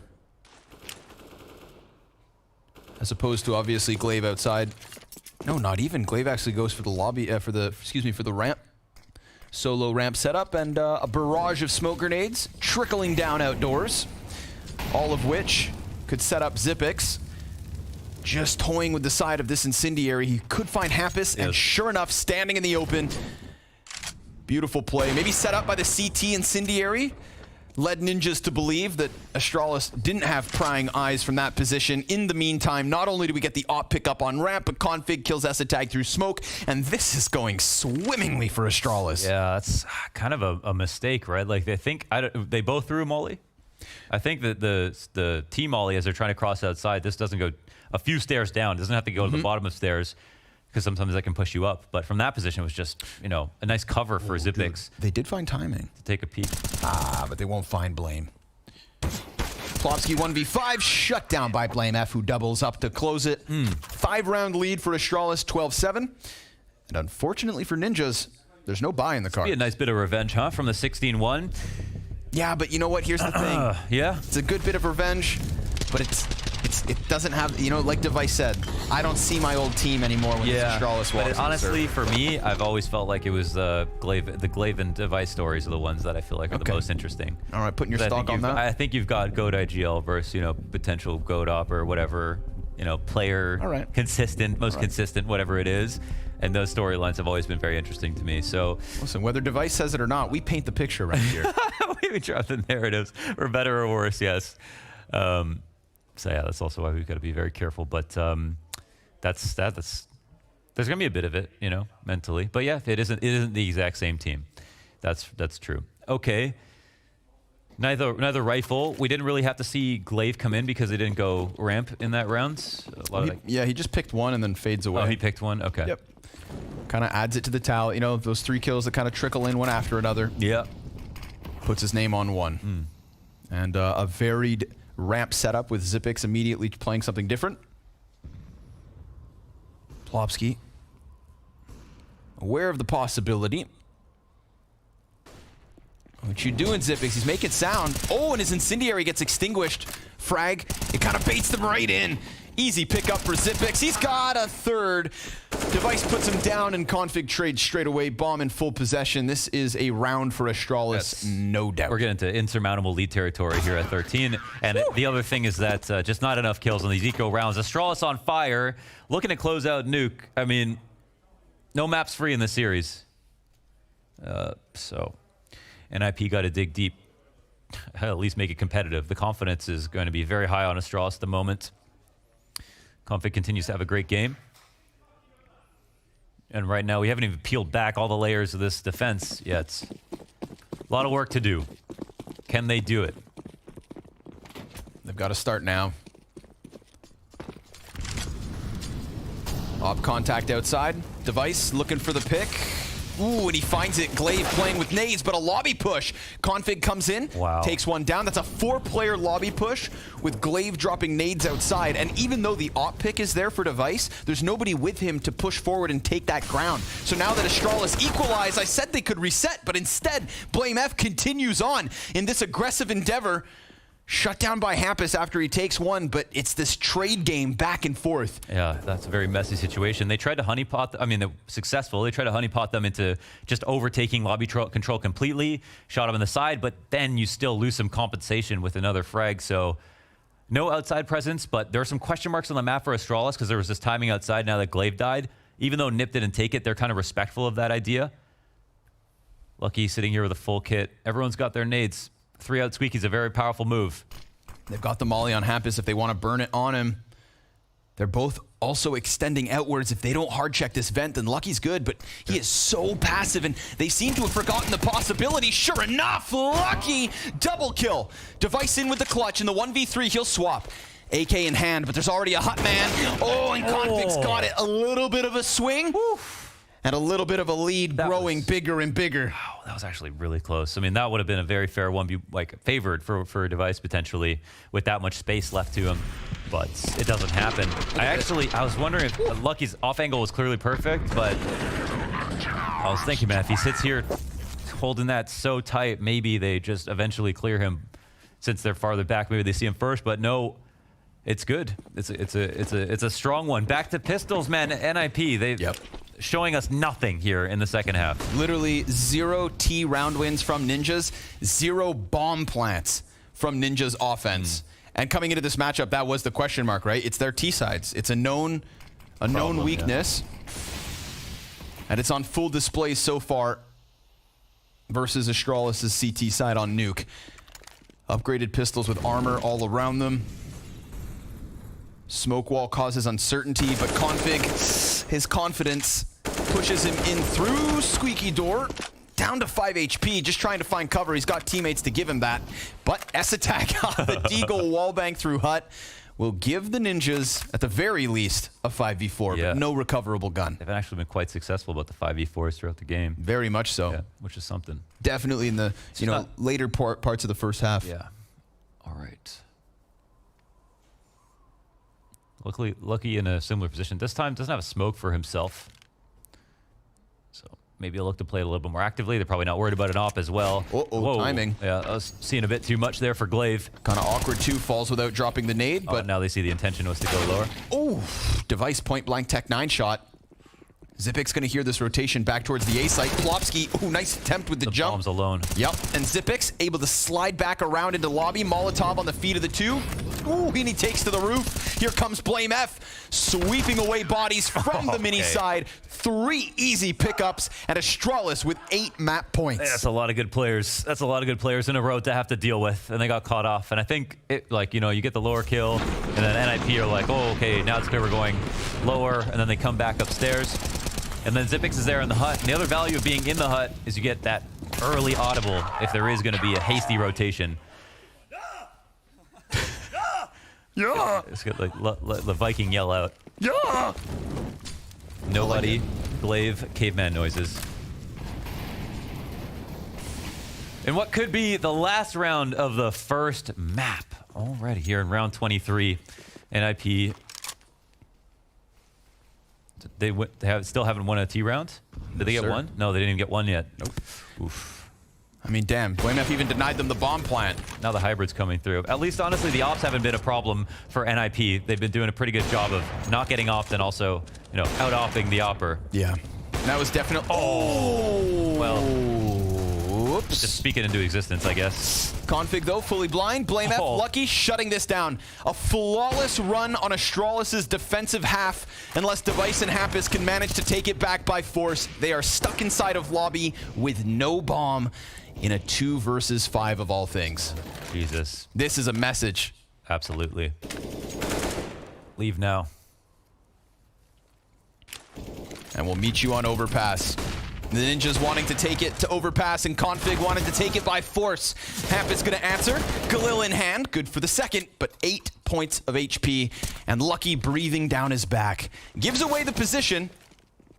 S1: As opposed to, obviously, Glaive outside. No, not even. Glaive actually goes for the lobby, for the ramp. Solo ramp setup and a barrage of smoke grenades trickling down outdoors. All of which could set up Zipix. Just toying with the side of this incendiary. He could find Hampus, and sure enough, standing in the open. Beautiful play. Maybe set up by the CT Incendiary. Led Ninjas to believe that Astralis didn't have prying eyes from that position. In the meantime, not only do we get the op pick up on ramp, but Config kills Esatag through smoke, and this is going swimmingly for Astralis.
S2: Yeah, that's kind of a mistake, right? Like they think they both threw a molly. I think that the T molly, as they're trying to cross outside, this doesn't go a few stairs down. It doesn't have to go to the bottom of stairs, because sometimes that can push you up. But from that position, it was just, you know, a nice cover for Zipix.
S1: They did find timing
S2: To take a peek.
S1: but they won't find Blame. Plopsky 1v5, shut down by Blame F, who doubles up to close it. 5-round lead for Astralis, 12-7. And unfortunately for Ninjas, there's no buy in the card.
S2: Be a nice bit of revenge, huh, from the 16-1.
S1: Yeah, but you know what? Here's the thing.
S2: Yeah?
S1: It's a good bit of revenge, but it doesn't have, you know, like Device said, I don't see my old team anymore when this Astralis walks.
S2: But honestly, for me, I've always felt like it was the Glaive and Device stories are the ones that I feel like are the most interesting.
S1: All right, putting your stock on that.
S2: I think you've got Goat IGL versus, you know, potential Goat Op or whatever, you know, player, consistent, most consistent, whatever it is. And those storylines have always been very interesting to me. So
S1: listen, whether Device says it or not, we paint the picture right here.
S2: we drop the narratives, for better or worse, yes. So yeah, that's also why we've got to be very careful. But that's there's gonna be a bit of it, you know, mentally. But yeah, it isn't the exact same team. That's true. Okay. Neither rifle. We didn't really have to see Glaive come in because they didn't go ramp in that round.
S1: Yeah, he just picked one and then fades away.
S2: Oh, he picked one. Okay.
S1: Yep. Kind of adds it to the tally. You know, those 3 kills that kind of trickle in one after another.
S2: Yeah.
S1: Puts his name on one. And a varied ramp setup with Zipix immediately playing something different. Plopsky, aware of the possibility. What you doing, Zipix? He's making sound. Oh, and his Incendiary gets extinguished. Frag, it kind of baits them right in. Easy pickup for Zipix. He's got a third. Device puts him down and Config trades straight away. Bomb in full possession. This is a round for Astralis, no doubt.
S2: We're getting into insurmountable lead territory here at 13. And the other thing is that just not enough kills on these eco rounds. Astralis on fire, looking to close out Nuke. I mean, no maps free in this series. So NIP got to dig deep, at least make it competitive. The confidence is going to be very high on Astralis at the moment. Config continues to have a great game. And right now, we haven't even peeled back all the layers of this defense yet. A lot of work to do. Can they do it?
S1: They've got to start now. Op contact outside. Device looking for the pick. Ooh, and he finds it. Glaive playing with nades, but a lobby push. Config comes in, takes one down. That's a 4-player lobby push with Glaive dropping nades outside. And even though the op pick is there for Device, there's nobody with him to push forward and take that ground. So now that Astralis equalized, I said they could reset, but instead, Blame F continues on in this aggressive endeavor. Shut down by Hampus after he takes one, but it's this trade game back and forth.
S2: Yeah, that's a very messy situation. They tried to honeypot, I mean, they're successful. They tried to honeypot them into just overtaking lobby control completely, shot them in the side, but then you still lose some compensation with another frag. So no outside presence, but there are some question marks on the map for Astralis because there was this timing outside now that Glaive died. Even though Nip didn't take it, they're kind of respectful of that idea. Lucky sitting here with a full kit. Everyone's got their nades. 3-out Squeaky's a very powerful move.
S1: They've got the molly on Hampus if they want to burn it on him. They're both also extending outwards. If they don't hard check this vent, then Lucky's good, but he is so passive, and they seem to have forgotten the possibility. Sure enough, Lucky double kill. Device in with the clutch, in the 1v3, he'll swap. AK in hand, but there's already a hot man. Oh, and Config's got it. A little bit of a swing. And a little bit of a lead growing bigger and bigger.
S2: Wow, that was actually really close. I mean, that would have been a very fair one, like favored for a Device potentially with that much space left to him, but it doesn't happen. I was wondering if Lucky's off angle was clearly perfect, but I was thinking, man, if he sits here holding that so tight, maybe they just eventually clear him since they're farther back. Maybe they see him first, but no. It's good. It's a strong one. Back to pistols, man. NIP. They've showing us nothing here in the second half.
S1: Literally 0 T round wins from Ninjas, 0 bomb plants from Ninjas offense. And coming into this matchup, that was the question mark, right? It's their T sides. It's a known weakness. And it's on full display so far. versus Astralis' CT side on Nuke. Upgraded pistols with armor all around them. Smoke wall causes uncertainty, but Config, his confidence pushes him in through squeaky door, down to 5 HP, just trying to find cover. He's got teammates to give him that, but S-Attack off the Deagle wallbang through hut will give the Ninjas, at the very least, a 5v4, but no recoverable gun.
S2: They've actually been quite successful about the 5v4s throughout the game.
S1: Very much so.
S2: Yeah, which is something.
S1: Definitely in the later parts of the first half.
S2: Yeah. All right. Lucky in a similar position. This time doesn't have a smoke for himself. So maybe he'll look to play it a little bit more actively. They're probably not worried about an op as well.
S1: Uh-oh, timing.
S2: Yeah, I was seeing a bit too much there for Glaive.
S1: Kind of awkward too, falls without dropping the nade, but
S2: now they see the intention was to go lower.
S1: Oh, device point blank Tech 9 shot. Zipik's going to hear this rotation back towards the A site. Plopsky, oh, nice attempt with the jump.
S2: Bombs alone.
S1: Yep, and Zipix able to slide back around into lobby. Molotov on the feet of the two. Ooh, and he takes to the roof. Here comes Blame F, sweeping away bodies from the mini side. 3 easy pickups, and Astralis with 8 map points.
S2: That's a lot of good players. That's a lot of good players in a row to have to deal with, and they got caught off. And I think, you get the lower kill, and then NIP are like, oh, okay, now it's clear we're going lower, and then they come back upstairs. And then Zipix is there in the hut. And the other value of being in the hut is you get that early audible if there is going to be a hasty rotation.
S1: Yeah.
S2: It's got let the Viking yell out.
S1: Yeah.
S2: Nobody. Glaive caveman noises. And what could be the last round of the first map already here in round 23. NIP. They still haven't won a T round? Did they get one? No, they didn't even get one yet.
S1: Nope.
S2: Oof.
S1: I mean, damn. BlameF even denied them the bomb plant.
S2: Now the hybrid's coming through. At least, honestly, the ops haven't been a problem for NIP. They've been doing a pretty good job of not getting off and also, out-opping the opper.
S1: Yeah. That was definitely... Oh!
S2: Well...
S1: Whoops.
S2: Just speak it into existence, I guess.
S1: Config, though, fully blind. Blame F, Lucky, shutting this down. A flawless run on Astralis' defensive half. Unless Device and Hampus can manage to take it back by force, they are stuck inside of lobby with no bomb in a 2 versus 5 of all things.
S2: Jesus.
S1: This is a message.
S2: Absolutely. Leave now.
S1: And we'll meet you on overpass. The Ninjas wanting to take it to overpass, and Config wanting to take it by force. Hampus gonna answer. Galil in hand, good for the second, but 8 points of HP, and Lucky breathing down his back. Gives away the position.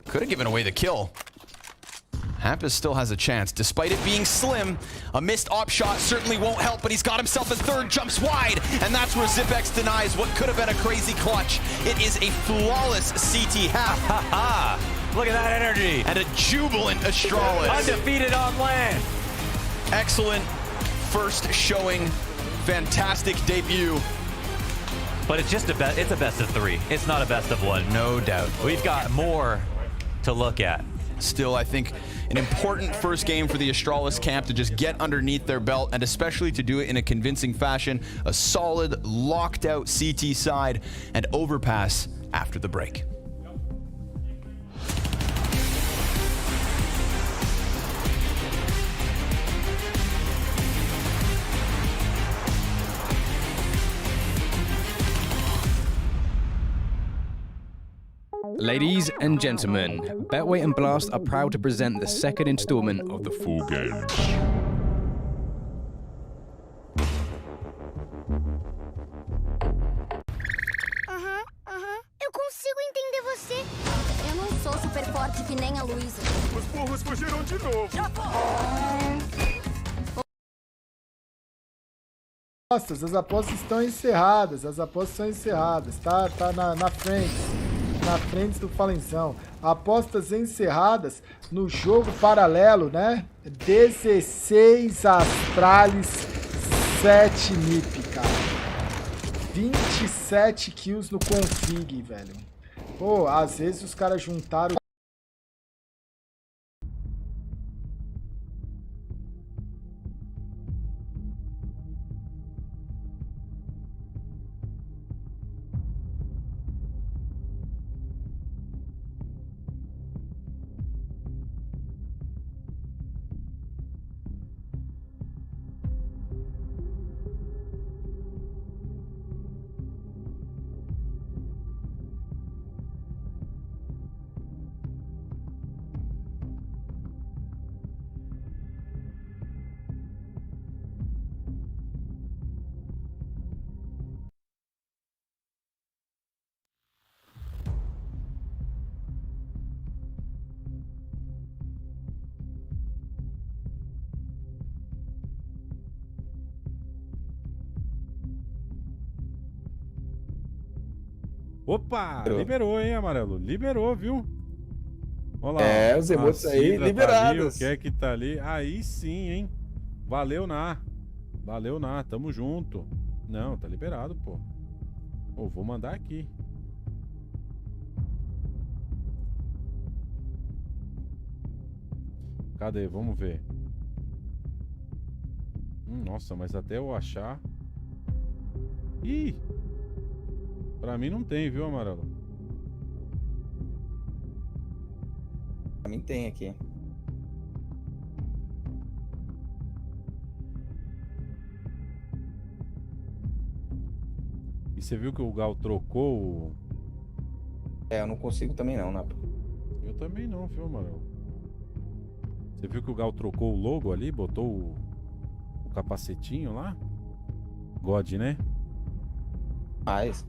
S1: Could have given away the kill. Hampus still has a chance, despite it being slim. A missed op shot certainly won't help, but he's got himself a third, jumps wide, and that's where Zipex denies what could have been a crazy clutch. It is a flawless CT half.
S2: Ha ha! Look at that energy.
S1: And a jubilant Astralis.
S2: Undefeated on land.
S1: Excellent first showing. Fantastic debut.
S2: But it's just it's a best of 3. It's not a best of 1.
S1: No doubt.
S2: We've got more to look at.
S1: Still, I think an important first game for the Astralis camp to just get underneath their belt, and especially to do it in a convincing fashion. A solid, locked out CT side and overpass after the break.
S3: Ladies and gentlemen, Betway and Blast are proud to present the second installment of the Full Game.
S4: Eu consigo entender você. Eu não sou super forte que nem a Luísa.
S5: Os burros fugiram de novo.
S6: As apostas estão encerradas, tá na frente do Falenzão. Apostas encerradas no jogo paralelo, né? 16 Astralis, 7 NIP, cara. 27 kills no config, velho. Pô, às vezes os caras juntaram...
S7: Opa, liberou, hein, Amarelo? Liberou, viu? Olha lá.
S8: É, os emotes aí
S7: Cidra
S8: liberados.
S7: Tá ali, o que é que tá ali? Aí sim, hein? Valeu, Valeu, tamo junto. Não, tá liberado, pô. Pô, vou mandar aqui. Cadê? Vamos ver. Nossa, mas até eu achar... Ih! Pra mim não tem, viu, Amarelo?
S8: Pra mim tem aqui.
S7: E você viu que o Gal trocou o...
S8: É, eu não consigo também não, Napa.
S7: Eu também não, viu, Amarelo? Você viu que o Gal trocou o logo ali? Botou o capacetinho lá? God, né?
S8: Mas...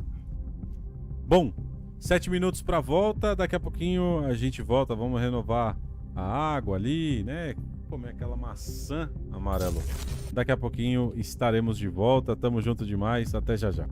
S7: Bom, 7 minutos pra volta. Daqui a pouquinho a gente volta. Vamos renovar a água ali, né? Comer aquela maçã, Amarelo. Daqui a pouquinho estaremos de volta. Tamo junto demais. Até já já.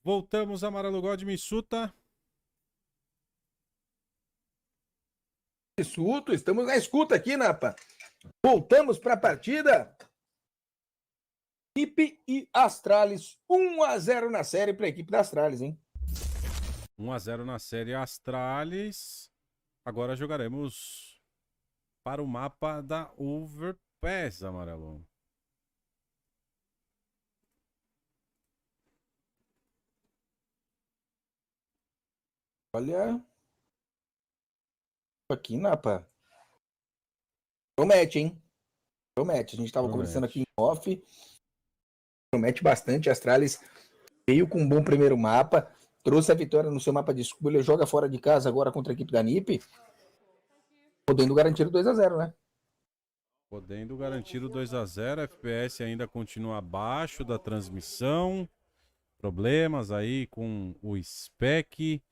S7: Voltamos, Amarelo God, Missuta.
S8: Escuto, estamos na escuta aqui, Napa. Voltamos para a partida. Equipe e Astralis, 1-0 na série para a equipe da Astralis, hein?
S7: 1-0 na série Astralis. Agora jogaremos para o mapa da Overpass, Amarelo.
S8: Olha. Aqui, Napa. Promete, hein? Promete. A gente estava conversando aqui em off. Promete bastante. A Astralis veio com um bom primeiro mapa. Trouxe a vitória no seu mapa de escolha. Joga fora de casa agora contra a equipe da NiP. Podendo garantir o 2-0, né?
S7: Podendo garantir o 2-0. FPS ainda continua abaixo da transmissão. Problemas aí com o spec.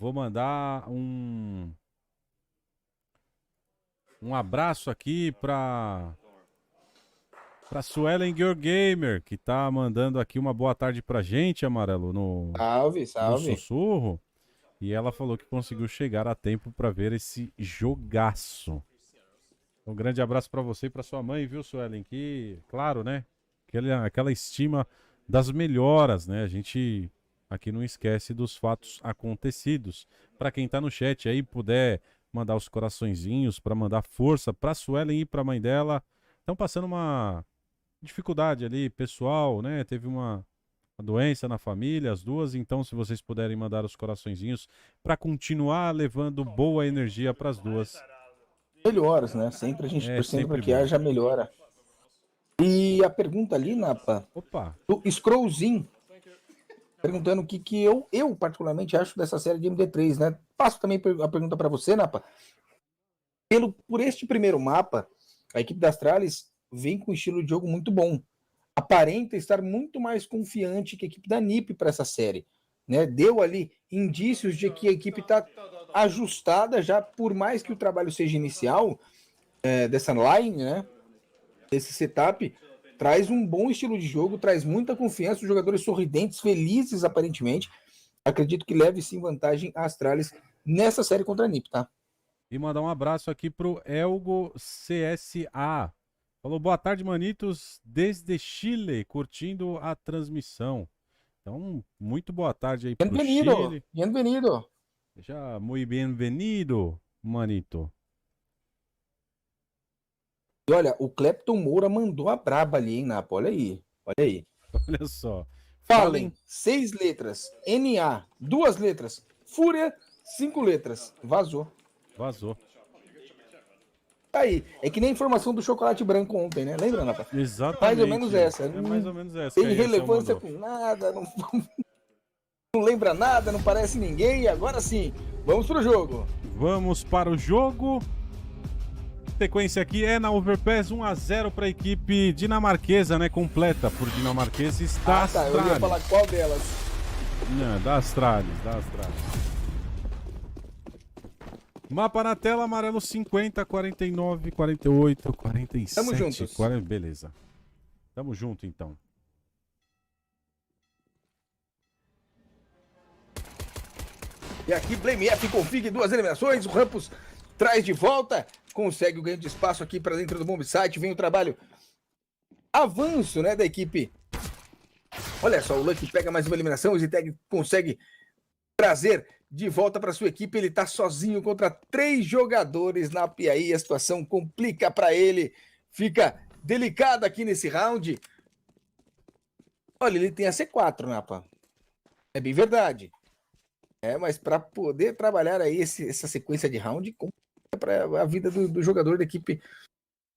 S7: Vou mandar um abraço aqui para Suelen Girl Gamer, que tá mandando aqui uma boa tarde pra gente, Amarelo, no sussurro. E ela falou que conseguiu chegar a tempo para ver esse jogaço. Um grande abraço para você e para sua mãe, viu, Suelen? Que, claro, né? Aquela estima das melhoras, né? A gente aqui não esquece dos fatos acontecidos. Para quem tá no chat aí, puder mandar os coraçõezinhos para mandar força para Suelen e para a mãe dela. Estão passando uma dificuldade ali, pessoal, né? Teve uma doença na família, as duas. Então, se vocês puderem mandar os coraçõezinhos para continuar levando boa energia para as duas.
S8: Melhoras, né? Sempre a gente torcendo para que
S7: bom.
S8: haja melhora. E a pergunta ali, Napa,
S7: Opa.
S8: do Scrollzinho, perguntando o que eu particularmente acho dessa série de MD3, né? Passo também a pergunta para você, Napa. Por este primeiro mapa, a equipe da Astralis vem com um estilo de jogo muito bom. Aparenta estar muito mais confiante que a equipe da NiP para essa série, né? Deu ali indícios de que a equipe está ajustada já, por mais que o trabalho seja inicial dessa line, né? Desse setup, traz um bom estilo de jogo, traz muita confiança, os jogadores sorridentes, felizes aparentemente. Acredito que leve sim vantagem a Astralis nessa série contra a NiP, tá?
S7: E mandar um abraço aqui pro Elgo CSA. Falou, boa tarde, manitos, desde Chile, curtindo a transmissão. Então, muito boa tarde aí pro Chile.
S8: Bienvenido.
S7: Já muito bem-vindo, manito.
S8: E olha, o Clepton Moura mandou a braba ali, hein, Napa? Olha aí, olha aí.
S7: Olha só.
S8: Fallen, 6 letras. NA, 2 letras. Fúria, 5 letras. Vazou.
S7: Vazou.
S8: Tá aí. É que nem a informação do chocolate branco ontem, né? Lembra, Napa?
S7: Exatamente.
S8: Mais ou menos essa.
S7: É mais ou menos essa.
S8: Tem relevância com nada, não lembra nada, não parece ninguém. E agora sim, vamos pro jogo.
S7: Vamos para o jogo. Sequência aqui é na Overpass 1-0 para a equipe dinamarquesa, né? Completa por dinamarquesa está
S8: tá. Eu ia falar qual delas.
S7: Não, da Astralis. Mapa na tela, amarelo 50, 49, 48, 47.
S8: Tamo juntos.
S7: 40, beleza. Tamo junto, então.
S8: E aqui, Blame F config 2 eliminações. O Rampus traz de volta. Consegue o ganho de espaço aqui para dentro do bomb site. Vem o trabalho. Avanço, né, da equipe. Olha só, o Lucky pega mais uma eliminação. O Ziteg consegue trazer de volta para sua equipe. Ele tá sozinho contra 3 jogadores na API. A situação complica para ele. Fica delicado aqui nesse round. Olha, ele tem a C4, Napa. É bem verdade. Mas para poder trabalhar aí essa sequência de round, para a vida do jogador da equipe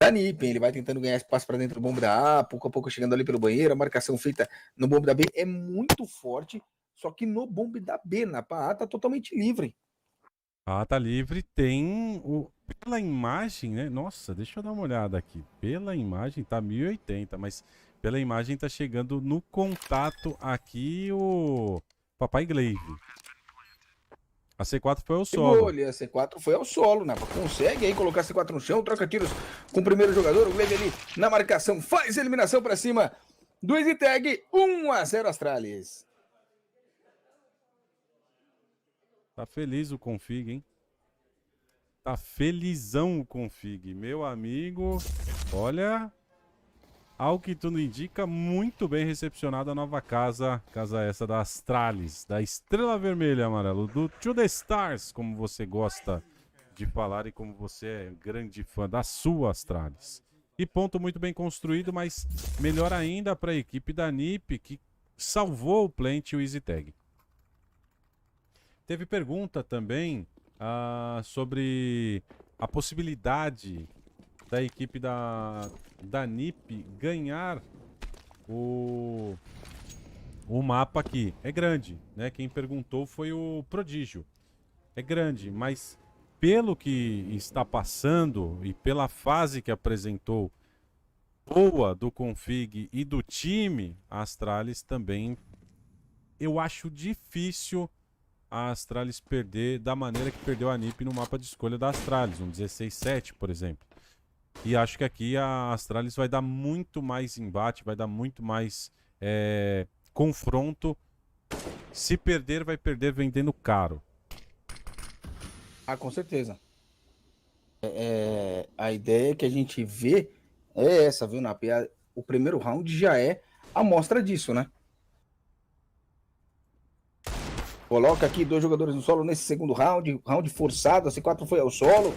S8: da NiP. Ele vai tentando ganhar espaço para dentro do bombe da A, pouco a pouco chegando ali pelo banheiro. A marcação feita no bombe da B é muito forte. Só que no bombe da B, na A tá totalmente livre.
S7: A tá livre, tem pela imagem, né? Nossa, deixa eu dar uma olhada aqui. Pela imagem tá 1080, mas pela imagem tá chegando no contato aqui o Papai Glaive. A C4 foi ao solo.
S8: Olha, a C4 foi ao solo, né? Consegue aí colocar a C4 no chão, troca tiros com o primeiro jogador. O Glaive ali na marcação faz eliminação para cima do Easy Tag. 1-0 Astralis.
S7: Tá feliz o config, hein? Tá felizão o config. Meu amigo, olha, ao que tudo indica, muito bem recepcionada a nova casa. Casa essa da Astralis, da Estrela Vermelha, amarelo, do To The Stars, como você gosta de falar e como você é grande fã da sua Astralis. E ponto muito bem construído, mas melhor ainda para a equipe da NiP, que salvou o plant e o Easy Tag. Teve pergunta também sobre a possibilidade da equipe da NiP ganhar o mapa aqui. É grande, né? Quem perguntou foi o Prodígio. É grande, mas pelo que está passando e pela fase que apresentou boa do config e do time, a Astralis também, eu acho difícil a Astralis perder da maneira que perdeu a NiP no mapa de escolha da Astralis, um 16-7, por exemplo. E acho que aqui a Astralis vai dar muito mais embate, vai dar muito mais confronto. Se perder, vai perder vendendo caro.
S8: Ah, com certeza. A ideia que a gente vê é essa, viu, Nap? O primeiro round já é a mostra disso, né? Coloca aqui 2 jogadores no solo nesse segundo round forçado, a C4 foi ao solo,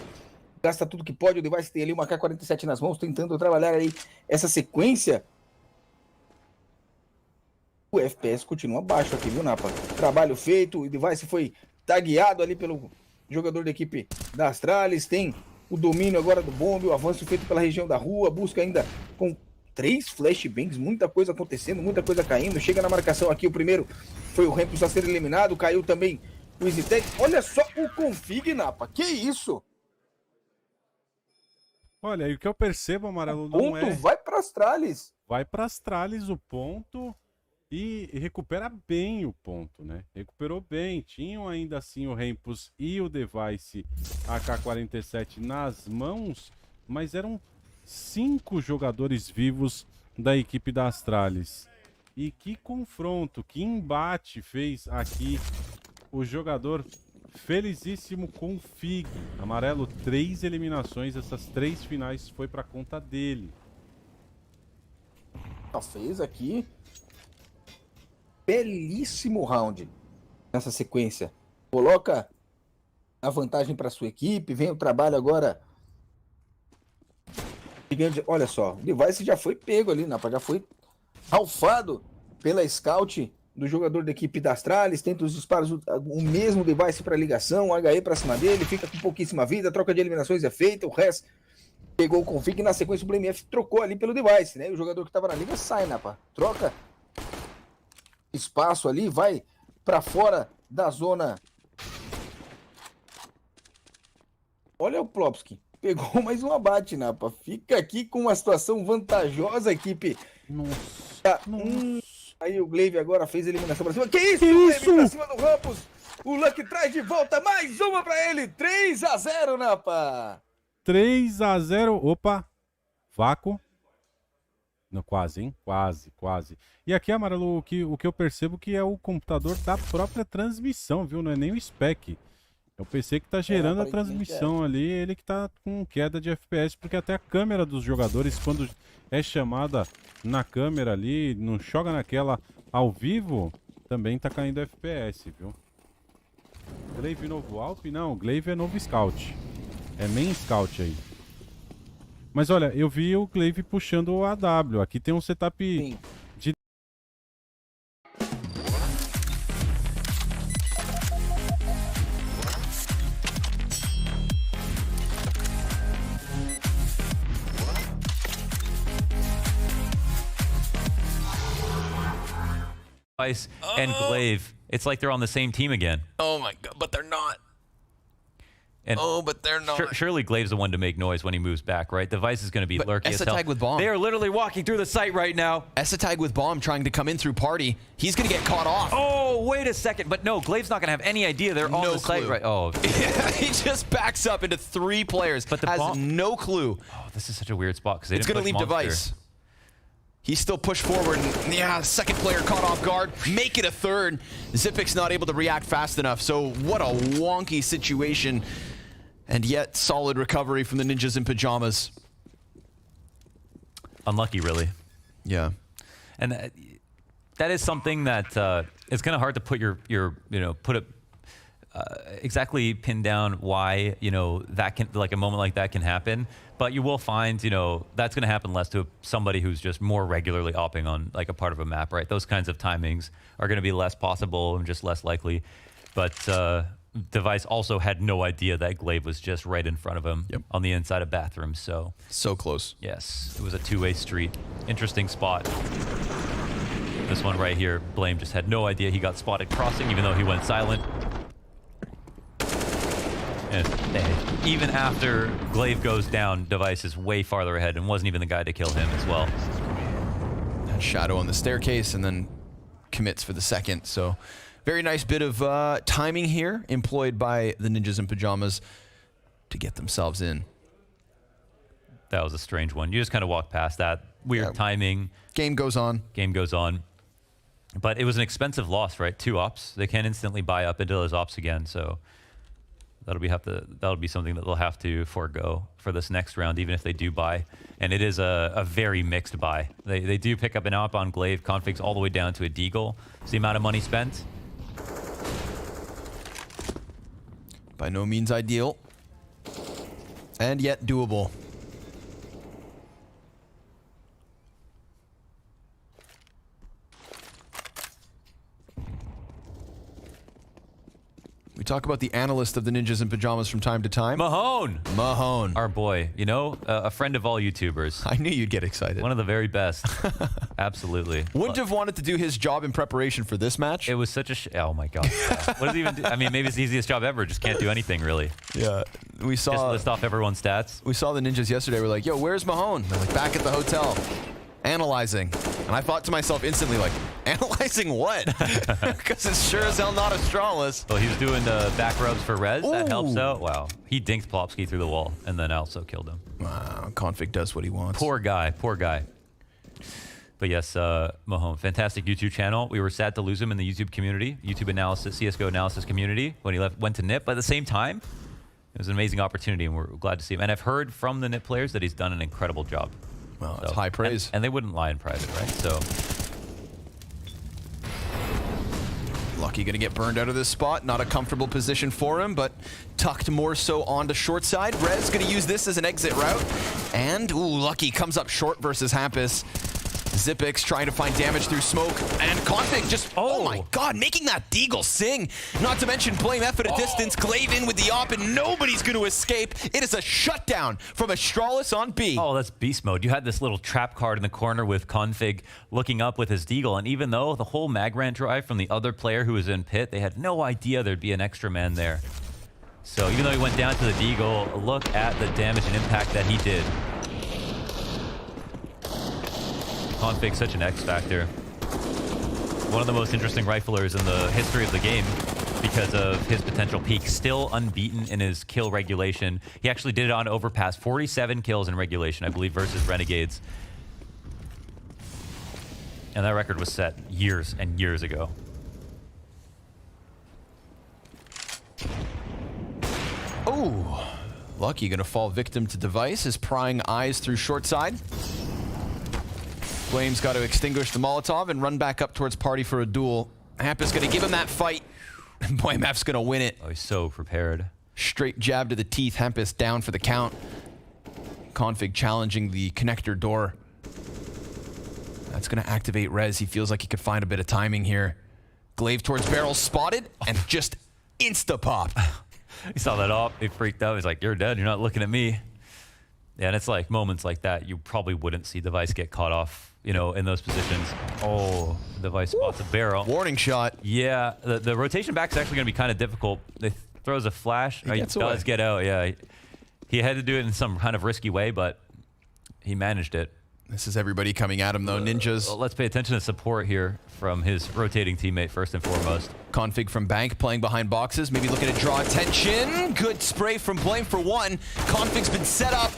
S8: gasta tudo que pode, o Device tem ali uma K-47 nas mãos, tentando trabalhar aí essa sequência. O FPS continua baixo aqui, viu, Napa? Trabalho feito, o Device foi tagueado ali pelo jogador da equipe da Astralis, tem o domínio agora do bombe, o avanço feito pela região da rua, busca ainda com 3 flashbangs, muita coisa acontecendo, muita coisa caindo, chega na marcação aqui, o primeiro foi o Rampus a ser eliminado, caiu também o EasyTech. Olha só o config, Napa, que isso?
S7: Olha, e o que eu percebo, amarelo,
S8: Ponto
S7: não é...
S8: vai para Astralis.
S7: Vai para Astralis o ponto e recupera bem o ponto, né? Recuperou bem, tinham ainda assim o Rampus e o Device AK-47 nas mãos, mas eram 5 jogadores vivos da equipe da Astralis. E que confronto, que embate fez aqui o jogador felicíssimo config. Amarelo, 3 eliminações, essas 3 finais foi para conta dele.
S8: Fez aqui belíssimo round nessa sequência. Coloca a vantagem para sua equipe, vem o trabalho agora. Olha só, o Device já foi pego ali, Napa, já foi alfado pela scout do jogador da equipe da Astralis, tenta os disparos, o mesmo Device para ligação, o HE para cima dele, fica com pouquíssima vida, a troca de eliminações é feita, o resto pegou o config e na sequência o Blame F trocou ali pelo Device, né? O jogador que estava na liga sai, Napa, troca espaço ali, vai para fora da zona. Olha o Plopski. Pegou mais um abate, Napa. Fica aqui com uma situação vantajosa, equipe.
S7: Nossa.
S8: Aí o Glaive agora fez a eliminação pra cima. Que isso? Glaive pra cima do Rampus. O Luck traz de volta mais uma pra ele. 3-0, Napa.
S7: 3-0. Opa. Vácuo. Não, quase, hein? Quase. E aqui, amarelo, o que eu percebo que é o computador da própria transmissão, viu? Não é nem o spec. É o PC que tá gerando a transmissão ali, ele que tá com queda de FPS, porque até a câmera dos jogadores, quando é chamada na câmera ali, não joga naquela ao vivo, também tá caindo FPS, viu? Glaive novo Alp? Não, Glaive é novo Scout. É main Scout aí. Mas olha, eu vi o Glaive puxando o AW. Aqui tem um setup
S8: Sim.
S7: de...
S2: Device and Glaive. It's like they're on the same team again.
S1: Oh my god, but they're not.
S2: And
S1: but they're not.
S2: surely Glaive's the one to make noise when he moves back, right? Device is going to be lurking as hell.
S1: Tag with bomb.
S2: They are literally walking through the site right now.
S1: Tag with bomb trying to come in through party. He's going to get caught off.
S2: Oh, wait a second. But no, Glaive's not going to have any idea they're on the site right. Oh,
S1: he just backs up into 3 players, but has no clue.
S2: Oh, this is such a weird spot because
S1: It's going to leave Device. He still pushed forward. And yeah, the second player caught off guard. Make it a third. Zipic's not able to react fast enough. So what a wonky situation. And yet, solid recovery from the Ninjas in Pajamas.
S2: Unlucky, really.
S1: Yeah.
S2: And that is something that it's kind of hard to put put it exactly pin down why, that can, like a moment like that can happen. But you will find, that's going to happen less to somebody who's just more regularly opping on like a part of a map, right? Those kinds of timings are going to be less possible and just less likely. But Device also had no idea that Glaive was just right in front of him on the inside of bathroom. So
S1: close.
S2: Yes, it was a two-way street. Interesting spot. This one right here, Blame just had no idea he got spotted crossing, even though he went silent. And even after Glaive goes down, Device is way farther ahead and wasn't even the guy to kill him as well.
S1: Had Shadow on the staircase and then commits for the second. So very nice bit of timing here employed by the Ninjas in Pajamas to get themselves in.
S2: That was a strange one. You just kind of walk past that. Weird timing.
S1: Game goes on.
S2: Game goes on. But it was an expensive loss, right? 2 ops. They can't instantly buy up into those ops again, so that'll be something that they'll have to forego for this next round, even if they do buy. And it is a very mixed buy. They do pick up an op on Glaive. Configs all the way down to a Deagle. It's the amount of money spent.
S1: By no means ideal. And yet doable. We talk about the analyst of the Ninjas in Pajamas from time to time.
S2: Mahone. Our boy. A friend of all YouTubers.
S1: I knew you'd get excited.
S2: One of the very best. Absolutely.
S1: Wouldn't have wanted to do his job in preparation for this match.
S2: It was such a oh my god. Yeah. What does he even do? I mean, maybe it's the easiest job ever. Just can't do anything really.
S1: Yeah. We saw.
S2: Just list off everyone's stats.
S1: We saw the Ninjas yesterday. We're like, yo, where's Mahone? They're like, back at the hotel. Analyzing. And I thought to myself instantly, like, analyzing what? Because it's sure as hell not Astralis.
S2: Well, he was doing back rubs for Rez. Ooh. That helps out. Wow. He dinked Plopsky through the wall and then also killed him.
S1: Wow. Config does what he wants.
S2: Poor guy. Poor guy. But yes, Mahone, fantastic YouTube channel. We were sad to lose him in the YouTube community, YouTube analysis, CSGO analysis community when he went to NIP. But at the same time, it was an amazing opportunity and we're glad to see him. And I've heard from the NIP players that he's done an incredible job.
S1: Well, that's high praise.
S2: And they wouldn't lie in private, right? So
S1: Lucky gonna get burned out of this spot. Not a comfortable position for him, but tucked more so onto short side. Rez gonna use this as an exit route. And, ooh, Lucky comes up short versus Hampus. Zipix trying to find damage through smoke. And Config just, oh my god, making that Deagle sing. Not to mention Blame F at a distance. Glaive in with the op, and nobody's going to escape. It is a shutdown from Astralis on B.
S2: Oh, that's beast mode. You had this little trap card in the corner with Config looking up with his Deagle, and even though the whole Magrant drive from the other player who was in pit, they had no idea there'd be an extra man there. So even though he went down to the Deagle, look at the damage and impact that he did. Config's such an X factor. One of the most interesting riflers in the history of the game because of his potential peak. Still unbeaten in his kill regulation. He actually did it on Overpass. 47 kills in regulation, I believe, versus Renegades. And that record was set years and years ago.
S1: Oh, Lucky gonna fall victim to Device. His prying eyes through short side. Flame's got to extinguish the Molotov and run back up towards Party for a duel. Hampus gonna give him that fight. Boy, Map's gonna win it.
S2: Oh, he's so prepared.
S1: Straight jab to the teeth. Hampus down for the count. Config challenging the connector door. That's gonna activate Rez. He feels like he could find a bit of timing here. Glaive towards barrel spotted and just insta-pop.
S2: He saw that off. He freaked out. He's like, you're dead. You're not looking at me. Yeah, and it's like moments like that, you probably wouldn't see Device get caught off, in those positions. Oh, Device spots a barrel.
S1: Warning shot.
S2: Yeah, the rotation back is actually going to be kind of difficult. They throws a flash. He does get out, yeah. He had to do it in some kind of risky way, but he managed it.
S1: This is everybody coming at him, though. Ninjas.
S2: Let's pay attention to support here from his rotating teammate, first and foremost.
S1: Config from Bank playing behind boxes, maybe looking to draw attention. Good spray from Blame for one. Config's been set up.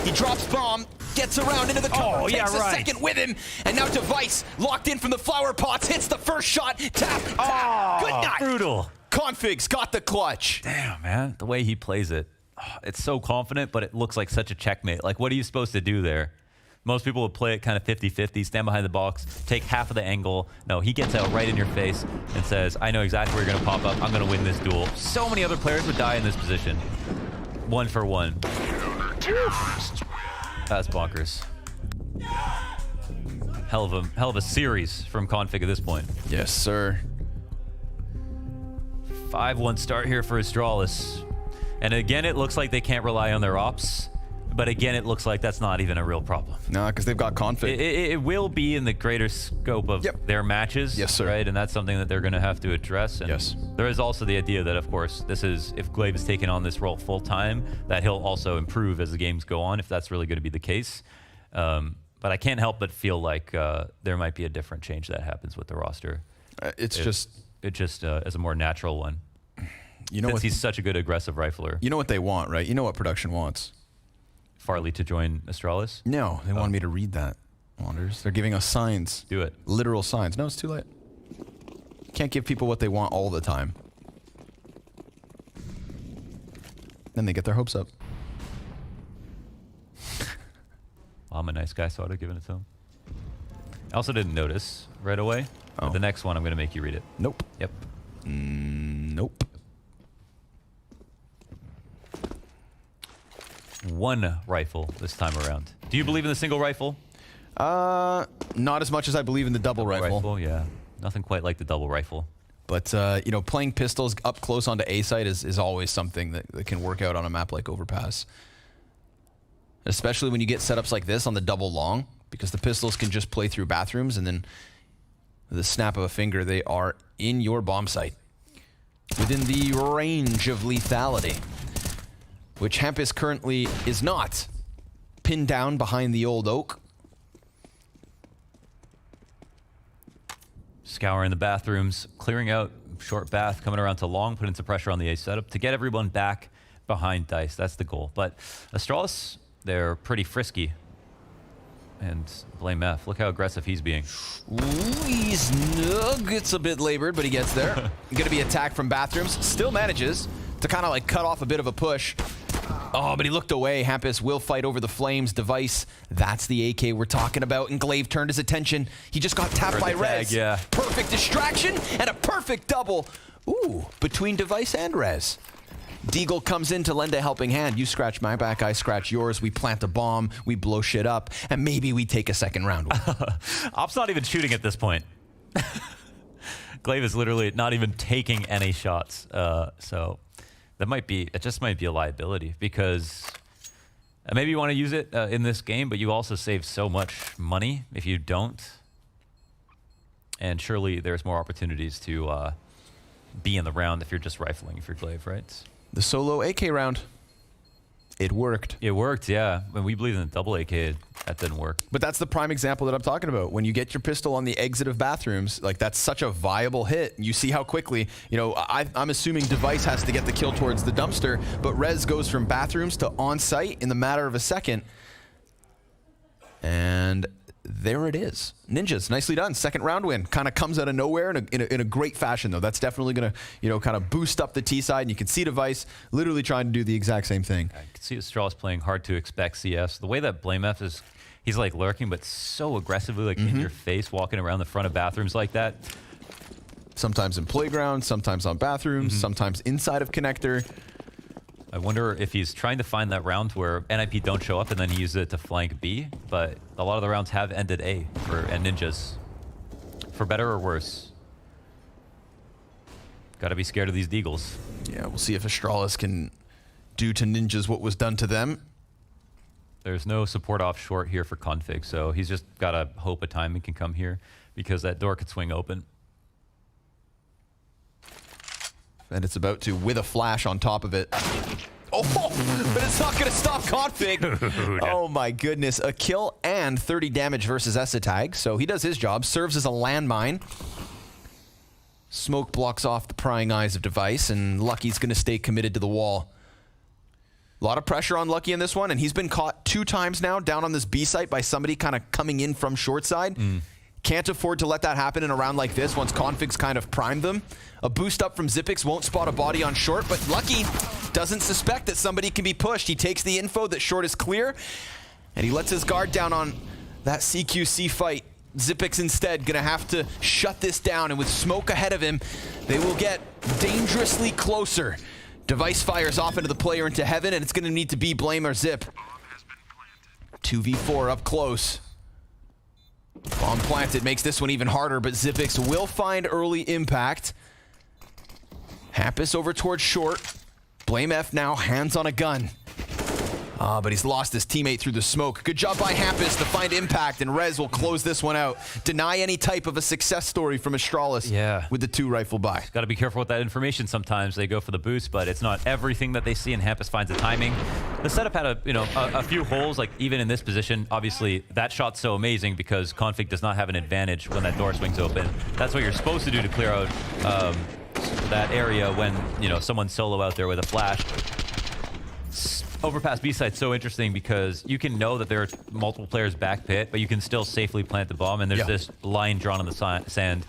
S1: He drops bomb, gets around into the cover,
S2: Oh, yeah,
S1: takes a
S2: right.
S1: second with him, and now Device locked in from the flower pots, hits the first shot, tap. Good night.
S2: Brutal.
S1: Config's got the clutch.
S2: Damn, man. The way he plays it, it's so confident, but it looks like such a checkmate. Like, what are you supposed to do there? Most people would play it kind of 50-50, stand behind the box, take half of the angle. No, he gets out right in your face and says, I know exactly where you're going to pop up. I'm going to win this duel. So many other players would die in this position. 1 for 1. That's bonkers. Hell of a series from Config at this point.
S1: Yes, sir.
S2: 5-1 start here for Astralis. And again, it looks like they can't rely on their ops. But again, it looks like that's not even a real problem.
S1: No, because they've got Config.
S2: It will be in the greater scope of their matches.
S1: Yes, sir.
S2: Right? And that's something that they're going to have to address. And
S1: Yes.
S2: there is also the idea that, of course, this is, if Glaive is taking on this role full time, that he'll also improve as the games go on, if that's really going to be the case. But I can't help but feel like there might be a different change that happens with the roster.
S1: It's just...
S2: It just is a more natural one.
S1: You know
S2: Since
S1: what?
S2: he's such a good aggressive rifler.
S1: You know what they want, right? You know what production wants.
S2: Farley to join Astralis?
S1: No, they wanted me to read that, Wanders. They're giving us signs.
S2: Do it.
S1: Literal signs. No, it's too late. Can't give people what they want all the time. Then they get their hopes up.
S2: Well, I'm a nice guy, so I'd have given it to him. I also didn't notice right away.
S1: Oh.
S2: The next one, I'm going to make you read it.
S1: Nope.
S2: Yep.
S1: Nope.
S2: 1 rifle this time around. Do you believe in the single rifle?
S1: Not as much as I believe in the double rifle.
S2: Yeah. Nothing quite like the double rifle.
S1: But, you know, playing pistols up close onto A site is always something that can work out on a map like Overpass. Especially when you get setups like this on the double long, because the pistols can just play through bathrooms, and then with the snap of a finger, they are in your bomb site. Within the range of lethality, which Hampus currently is not. Pinned down behind the old oak.
S2: Scouring the bathrooms, clearing out short bath, coming around to long, putting some pressure on the A setup to get everyone back behind Dice. That's the goal. But Astralis, they're pretty frisky. And blame F. Look how aggressive he's being.
S1: Ooh, he's nug. It's a bit labored, but he gets there. Gonna be attacked from bathrooms. Still manages to kind of like cut off a bit of a push. Oh, but he looked away. Hampus will fight over the flames. Device, that's the AK we're talking about. And Glaive turned his attention. He just got tapped by Rez.
S2: Yeah.
S1: Perfect distraction and a perfect double. Ooh, between Device and Rez. Deagle comes in to lend a helping hand. You scratch my back, I scratch yours. We plant a bomb, we blow shit up, and maybe we take a second round.
S2: Op's not even shooting at this point. Glaive is literally not even taking any shots. So that might be, it just might be a liability, because maybe you want to use it in this game, but you also save so much money if you don't. And surely there's more opportunities to be in the round if you're just rifling, if you're Glaive, right?
S1: The solo AK round. It worked.
S2: It worked, yeah. When we believe in the double AK, that didn't work.
S1: But that's the prime example that I'm talking about. When you get your pistol on the exit of bathrooms, like that's such a viable hit. You see how quickly, you know, I'm assuming Device has to get the kill towards the dumpster, but Rez goes from bathrooms to on-site in the matter of a second. And there it is. Ninjas, nicely done. Second round win. Kind of comes out of nowhere in a great fashion, though. That's definitely going to, you know, kind of boost up the T side. And you can see Device literally trying to do the exact same thing.
S2: I can see Astralis playing hard to expect CS. The way that Blame F is, he's like lurking, but so aggressively, like in your face, walking around the front of bathrooms like that.
S1: Sometimes in playgrounds, sometimes on bathrooms, sometimes inside of connector.
S2: I wonder if he's trying to find that round where NIP don't show up and then he uses it to flank B, but a lot of the rounds have ended A and Ninjas. For better or worse. Gotta be scared of these Deagles.
S1: Yeah, we'll see if Astralis can do to Ninjas what was done to them.
S2: There's no support off short here for Config, so he's just gotta hope a timing can come here because that door could swing open.
S1: And it's about to, with a flash on top of it. Oh, but it's not going to stop Config. Oh my goodness. A kill and 30 damage versus Esatag. So he does his job, serves as a landmine. Smoke blocks off the prying eyes of Device, and Lucky's going to stay committed to the wall. A lot of pressure on Lucky in this one, and he's been caught 2 times now down on this B site by somebody kind of coming in from short side. Can't afford to let that happen in a round like this once Config's kind of primed them. A boost up from Zipix won't spot a body on short, but Lucky doesn't suspect that somebody can be pushed. He takes the info that short is clear, and he lets his guard down on that CQC fight. Zipix instead gonna have to shut this down, and with smoke ahead of him, they will get dangerously closer. Device fires off into the player into heaven, and it's gonna need to be Blame or Zip. 2v4 up close. Bomb planted makes this one even harder, but Zipix will find early impact. Hampus over towards short. Blame F now, hands on a gun. But he's lost his teammate through the smoke. Good job by Hampus to find impact, and Rez will close this one out. Deny any type of a success story from Astralis with the 2 rifle buy.
S2: Got to be careful with that information sometimes. They go for the boost, but it's not everything that they see, and Hampus finds the timing. The setup had a few holes, like even in this position. Obviously, that shot's so amazing because Config does not have an advantage when that door swings open. That's what you're supposed to do to clear out that area when, someone's solo out there with a flash. Overpass B site's so interesting because you can know that there are multiple players back pit, but you can still safely plant the bomb, and there's this line drawn on the sand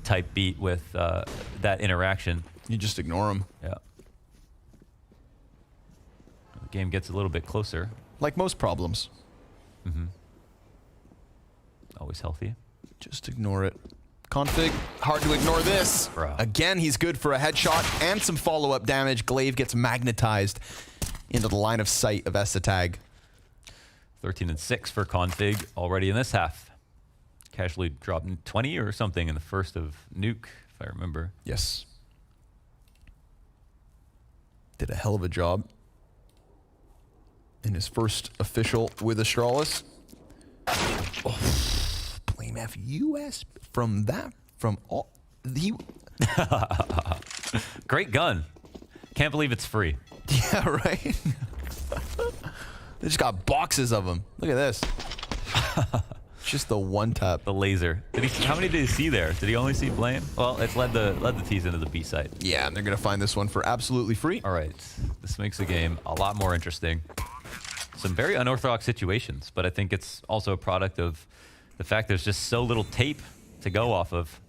S2: type beat with that interaction.
S1: You just ignore them.
S2: Yeah. The game gets a little bit closer.
S1: Like most problems.
S2: Always healthy.
S1: Just ignore it. Config, hard to ignore this.
S2: Bro.
S1: Again, he's good for a headshot and some follow-up damage. Glaive gets magnetized into the line of sight of Esatag.
S2: 13-6 for Config already in this half. Casually dropped 20 or something in the first of Nuke, if I remember.
S1: Yes. Did a hell of a job in his first official with Astralis. Blame F US from all the
S2: Great gun. Can't believe it's free.
S1: Yeah, right. They just got boxes of them. Look at this. Just the one tap.
S2: The laser. How many did he see there? Did he only see Blame? Well, it's led the T's into the B site.
S1: Yeah, and they're gonna find this one for absolutely free.
S2: All right, this makes the game a lot more interesting. Some very unorthodox situations, but I think it's also a product of the fact there's just so little tape to go off of.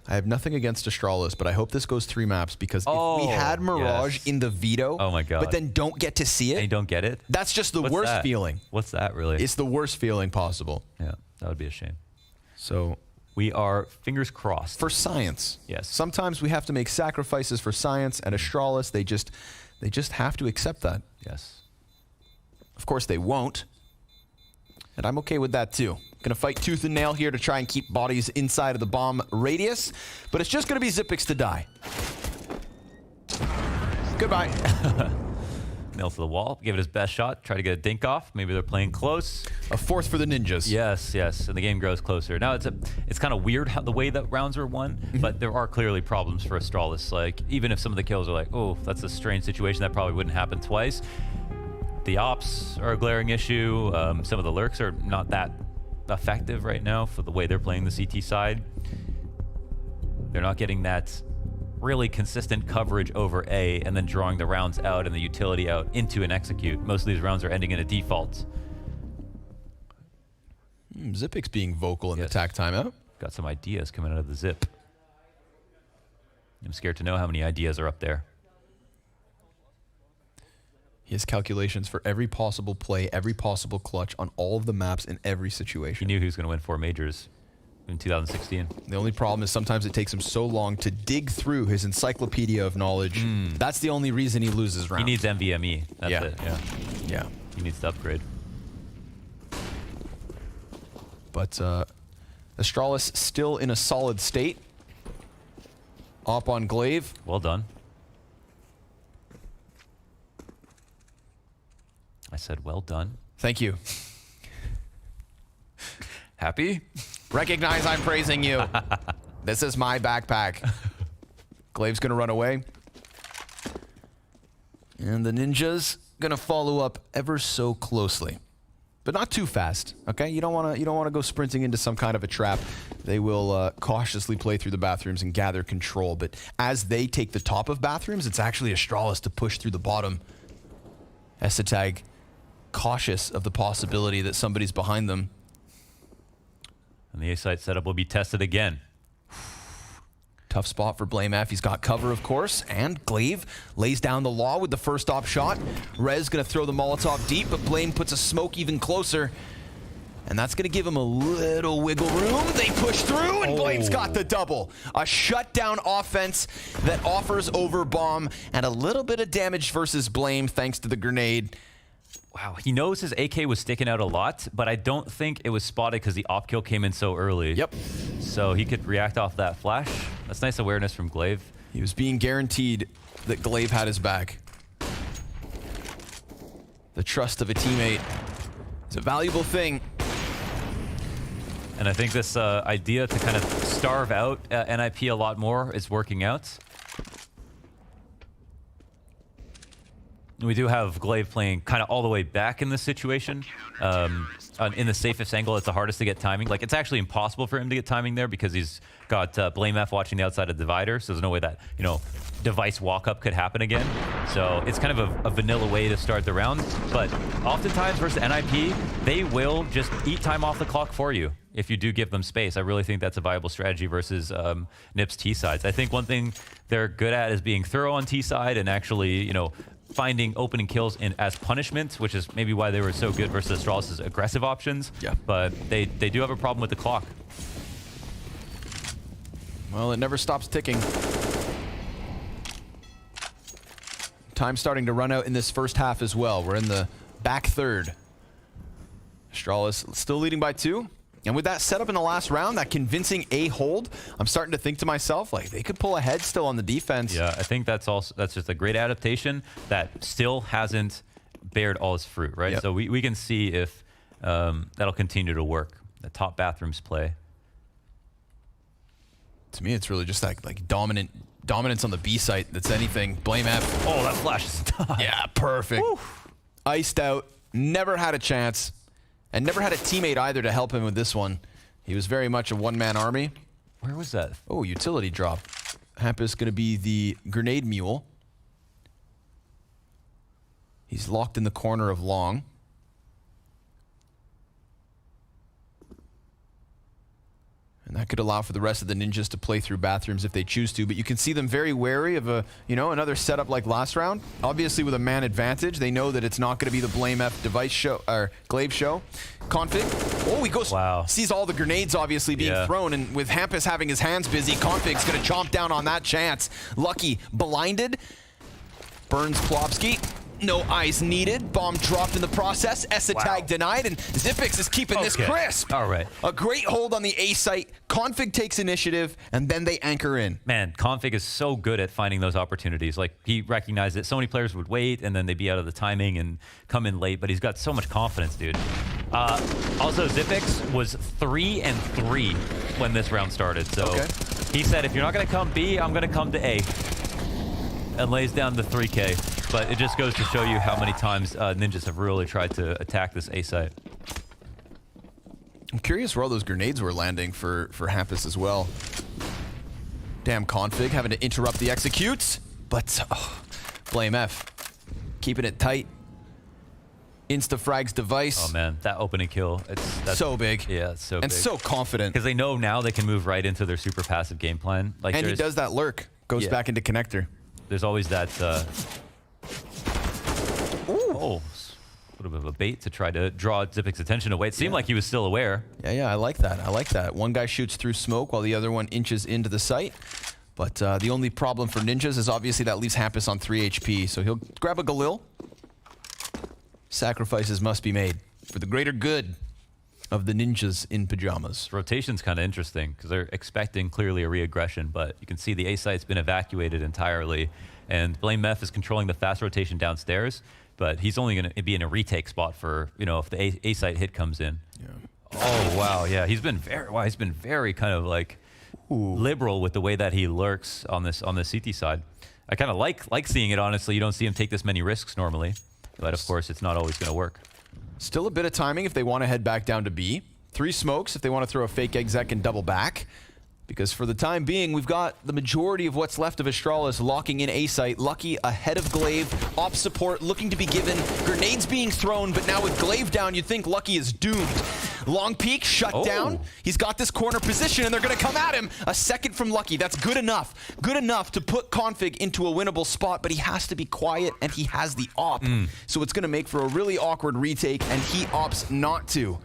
S1: I have nothing against Astralis, but I hope this goes 3 maps because if we had Mirage in the veto,
S2: oh my God,
S1: but then don't get to see it,
S2: and you don't get it,
S1: that's just the worst feeling.
S2: What's that really?
S1: It's the worst feeling possible.
S2: Yeah, that would be a shame.
S1: So
S2: we are fingers crossed
S1: for science.
S2: Yes.
S1: Sometimes we have to make sacrifices for science, and Astralis, they just have to accept that.
S2: Yes.
S1: Of course they won't, and I'm okay with that too. Gonna fight tooth and nail here to try and keep bodies inside of the bomb radius, but it's just gonna be Zipix to die. Goodbye.
S2: Nail to the wall, give it his best shot, try to get a dink off. Maybe they're playing close.
S1: A 4th for the ninjas.
S2: Yes, yes, and the game grows closer. Now it's kind of weird how the way that rounds are won, but there are clearly problems for Astralis. Like, even if some of the kills are like, oh, that's a strange situation, that probably wouldn't happen twice. The ops are a glaring issue. Some of the lurks are not that effective right now for the way they're playing the CT side. They're not getting that really consistent coverage over A and then drawing the rounds out and the utility out into an execute. Most of these rounds are ending in a default.
S1: Zipix being vocal in the TAC timeout.
S2: Got some ideas coming out of the Zip. I'm scared to know how many ideas are up there.
S1: He has calculations for every possible play, every possible clutch on all of the maps in every situation.
S2: He knew he was going to win 4 majors in 2016.
S1: The only problem is sometimes it takes him so long to dig through his encyclopedia of knowledge. That's the only reason he loses rounds.
S2: He needs MVME. That's
S1: yeah.
S2: it. Yeah.
S1: Yeah.
S2: He needs to upgrade.
S1: But Astralis still in a solid state. Op on Glaive.
S2: Well done. I said, well done.
S1: Thank you.
S2: Happy?
S1: Recognize I'm praising you. This is my backpack. Glaive's gonna run away. And the ninjas gonna follow up ever so closely. But not too fast, okay? You don't wanna go sprinting into some kind of a trap. They will cautiously play through the bathrooms and gather control. But as they take the top of bathrooms, it's actually Astralis to push through the bottom. Essetag cautious of the possibility that somebody's behind them.
S2: And the A-site setup will be tested again.
S1: Tough spot for Blame F. He's got cover, of course, and Glaive lays down the law with the first op shot. Rez gonna throw the Molotov deep, but Blame puts a smoke even closer. And that's gonna give him a little wiggle room. They push through, and Blame's got the double. A shutdown offense that offers overbomb and a little bit of damage versus Blame thanks to the grenade.
S2: Wow, he knows his AK was sticking out a lot, but I don't think it was spotted because the op kill came in so early.
S1: Yep.
S2: So he could react off that flash. That's nice awareness from Glaive.
S1: He was being guaranteed that Glaive had his back. The trust of a teammate is a valuable thing.
S2: And I think this idea to kind of starve out NIP a lot more is working out. We do have Glaive playing kind of all the way back in this situation. In the safest angle, it's the hardest to get timing. Like, it's actually impossible for him to get timing there because he's got Blame F watching the outside of Divider, so there's no way that, you know, device walk-up could happen again. So it's kind of a vanilla way to start the round. But oftentimes versus NIP, they will just eat time off the clock for you if you do give them space. I really think that's a viable strategy versus NIP's T-sides. I think one thing they're good at is being thorough on T-side and actually, you know, finding opening kills in as punishment, which is maybe why they were so good versus Astralis' aggressive options.
S1: Yeah.
S2: But they do have a problem with the clock.
S1: Well, it never stops ticking. Time starting to run out in this first half as well. We're in the back third. Astralis still leading by 2. And with that setup in the last round, that convincing A hold, I'm starting to think to myself, like, they could pull ahead still on the defense.
S2: Yeah, I think that's just a great adaptation that still hasn't bared all its fruit, right?
S1: Yep.
S2: So we can see if that'll continue to work. The top bathrooms play.
S1: To me, it's really just that, like, dominance on the B site that's anything. Blame F.
S2: Oh, that flash is tough.
S1: Yeah, perfect. Woo. Iced out, never had a chance. And never had a teammate either to help him with this one. He was very much a one-man army.
S2: Where was that?
S1: Oh, utility drop. Hampus going to be the grenade mule. He's locked in the corner of long. And that could allow for the rest of the ninjas to play through bathrooms if they choose to, but you can see them very wary of another setup like last round. Obviously with a man advantage, they know that it's not going to be the Blame F device show or Glaive show. Config. Oh, he goes,
S2: wow.
S1: Sees all the grenades obviously being thrown, and with Hampus having his hands busy, Config's going to chomp down on that chance. Lucky blinded. Burns Plopsky. No eyes needed. Bomb dropped in the process. Essetag denied, and Zipix is keeping this crisp.
S2: All right.
S1: A great hold on the A site. Config takes initiative, and then they anchor in.
S2: Man, Config is so good at finding those opportunities. Like, he recognized that so many players would wait, and then they'd be out of the timing and come in late, but he's got so much confidence, dude. Also, Zipix was 3-3 when this round started, so he said, if you're not going to come B, I'm going to come to A. And lays down the 3K. But it just goes to show you how many times ninjas have really tried to attack this A site.
S1: I'm curious where all those grenades were landing for Hampus as well. Damn Config having to interrupt the executes. But Blame F keeping it tight. Insta-frag's device.
S2: Oh man, that opening kill. That's
S1: so big.
S2: Yeah, it's so big.
S1: And so confident.
S2: Because they know now they can move right into their super passive game plan. Like,
S1: and he does that lurk. Goes back into connector.
S2: There's always that... Oh, a little bit of a bait to try to draw Zipic's attention away. It seemed like he was still aware.
S1: Yeah, I like that. I like that. One guy shoots through smoke while the other one inches into the site. But the only problem for ninjas is obviously that leaves Hampus on 3 HP. So he'll grab a Galil. Sacrifices must be made for the greater good of the ninjas in pajamas.
S2: Rotation's kind of interesting because they're expecting clearly a re-aggression, but you can see the A site's been evacuated entirely, and Blame F is controlling the fast rotation downstairs, but he's only going to be in a retake spot for, you know, if the A site hit comes in.
S1: Yeah.
S2: Oh wow, yeah, he's been very kind of like liberal with the way that he lurks on this CT side. I kind of like seeing it, honestly. You don't see him take this many risks normally, but of course it's not always going to work.
S1: Still a bit of timing if they want to head back down to B. 3 smokes if they want to throw a fake exec and double back. Because for the time being, we've got the majority of what's left of Astralis locking in A site. Lucky ahead of Glaive, op support looking to be given, grenades being thrown, but now with Glaive down, you'd think Lucky is doomed. Long peek, shut down. He's got this corner position, and they're going to come at him. A second from Lucky. That's good enough. Good enough to put Config into a winnable spot, but he has to be quiet, and he has the op. So it's going to make for a really awkward retake, and he opts not to.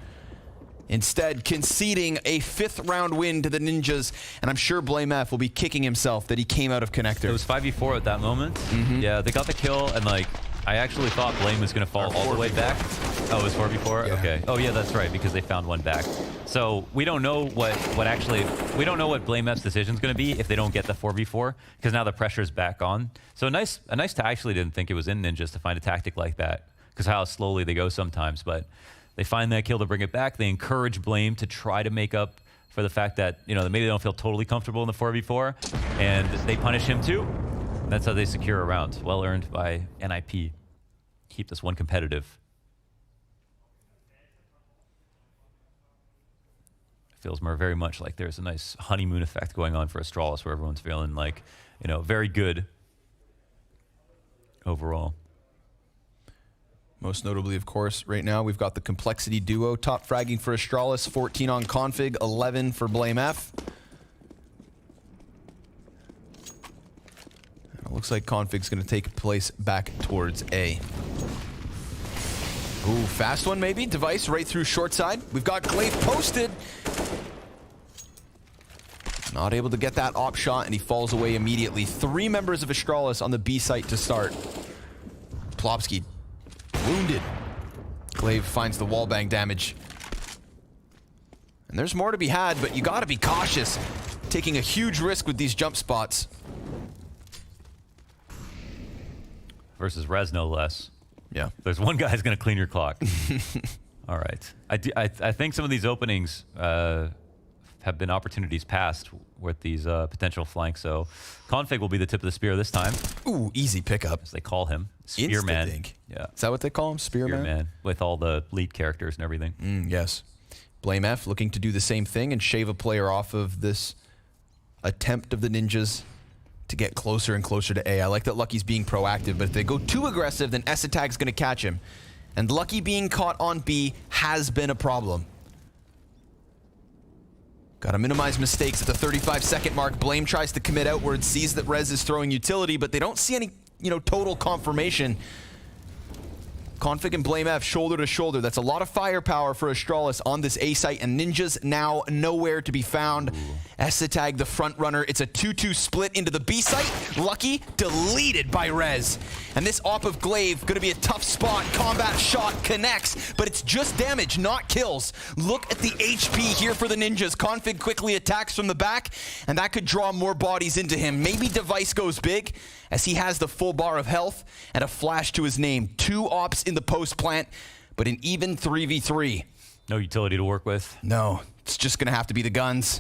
S1: Instead, conceding a 5th round win to the Ninjas, and I'm sure Blame F will be kicking himself that he came out of Connector.
S2: It was 5v4 at that moment. Yeah, they got the kill, and like, I actually thought Blame was going to fall all the way back. Oh, it was 4v4?
S1: Yeah.
S2: Okay. Oh yeah, that's right, because they found one back. So we don't know we don't know what Blame F's decision is going to be if they don't get the 4v4, because now the pressure's back on. So a nice to actually didn't think it was in Ninjas to find a tactic like that, because how slowly they go sometimes, but they find that kill to bring it back. They encourage Blame to try to make up for the fact that, you know, maybe they don't feel totally comfortable in the 4v4, and they punish him too. That's how they secure a round. Well earned by NIP. Keep this one competitive. Feels more very much like there's a nice honeymoon effect going on for Astralis, where everyone's feeling like, you know, very good overall.
S1: Most notably, of course, right now, we've got the Complexity duo top fragging for Astralis, 14 on Config, 11 for Blame F. It looks like Config's going to take place back towards A. Ooh, fast one maybe. Device right through short side. We've got Glaive posted. Not able to get that op shot, and he falls away immediately. 3 members of Astralis on the B site to start. Plopsky wounded. Glaive finds the wallbang damage. And there's more to be had, but you gotta be cautious. Taking a huge risk with these jump spots.
S2: Versus Rez, no less.
S1: Yeah.
S2: There's one guy who's going to clean your clock. All right. I think some of these openings have been opportunities past with these potential flanks, so Config will be the tip of the spear this time.
S1: Ooh, easy pickup.
S2: As they call him. Spearman.
S1: Insta-dink.
S2: Yeah.
S1: Is that what they call him? Spearman?
S2: Spearman, with all the lead characters and everything.
S1: Yes. Blame F looking to do the same thing and shave a player off of this attempt of the Ninjas to get closer and closer to A. I like that Lucky's being proactive, but if they go too aggressive, then Esatag's going to catch him. And Lucky being caught on B has been a problem. Got to minimize mistakes at the 35-second mark. Blame tries to commit outwards, sees that Rez is throwing utility, but they don't see any, total confirmation. Config and Blame F shoulder to shoulder. That's a lot of firepower for Astralis on this A site, and Ninjas now nowhere to be found. Esatag, the front runner. It's a 2-2 split into the B site. Lucky deleted by Rez. And this op of Glaive going to be a tough spot. Combat shot connects, but it's just damage, not kills. Look at the HP here for the Ninjas. Config quickly attacks from the back, and that could draw more bodies into him. Maybe Device goes big, as he has the full bar of health and a flash to his name. 2 ops in the post plant, but an even 3v3.
S2: No utility to work with.
S1: No, it's just gonna have to be the guns.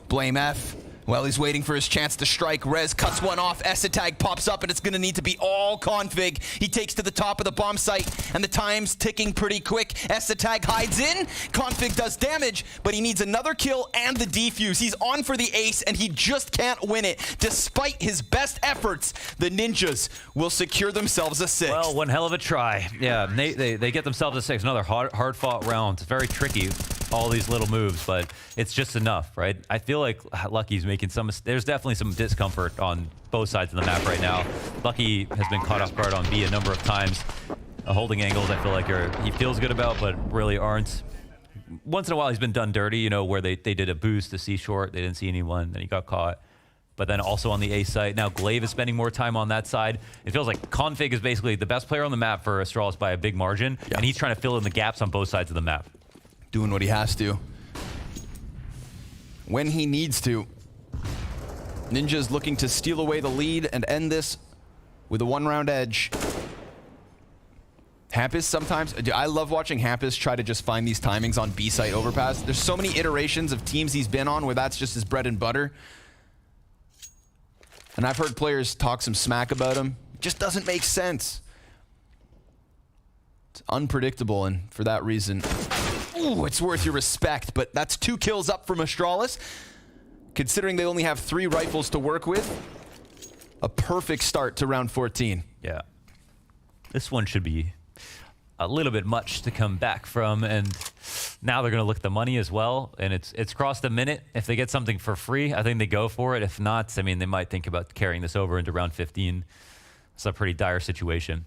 S1: Blame F. Well, he's waiting for his chance to strike. Rez cuts one off. Esatag pops up, and it's gonna need to be all Config. He takes to the top of the bomb site, and the time's ticking pretty quick. Esatag hides in. Config does damage, but he needs another kill and the defuse. He's on for the ace, and he just can't win it. Despite his best efforts, the Ninjas will secure themselves a 6.
S2: Well, one hell of a try. Yeah, they get themselves a 6. Another hard-fought round. It's very tricky, all these little moves, but it's just enough, right? I feel like Lucky's making there's definitely some discomfort on both sides of the map right now. Lucky has been caught off guard on B a number of times. Holding angles, I feel like he feels good about, but really aren't. Once in a while, he's been done dirty, where they did a boost to C short. They didn't see anyone, then he got caught. But then also on the A site. Now Glaive is spending more time on that side. It feels like Config is basically the best player on the map for Astralis by a big margin, and he's trying to fill in the gaps on both sides of the map.
S1: Doing what he has to. When he needs to. Ninja's looking to steal away the lead and end this with a 1-round edge. Hampus sometimes, I love watching Hampus try to just find these timings on B-site overpass. There's so many iterations of teams he's been on where that's just his bread and butter. And I've heard players talk some smack about him. It just doesn't make sense. It's unpredictable, and for that reason, ooh, it's worth your respect. But that's 2 kills up from Astralis. considering they only have 3 rifles to work with, a perfect start to round 14.
S2: Yeah. This one should be a little bit much to come back from, and now they're going to look at the money as well, and it's crossed a minute. If they get something for free, I think they go for it. If not, I mean, they might think about carrying this over into round 15. It's a pretty dire situation.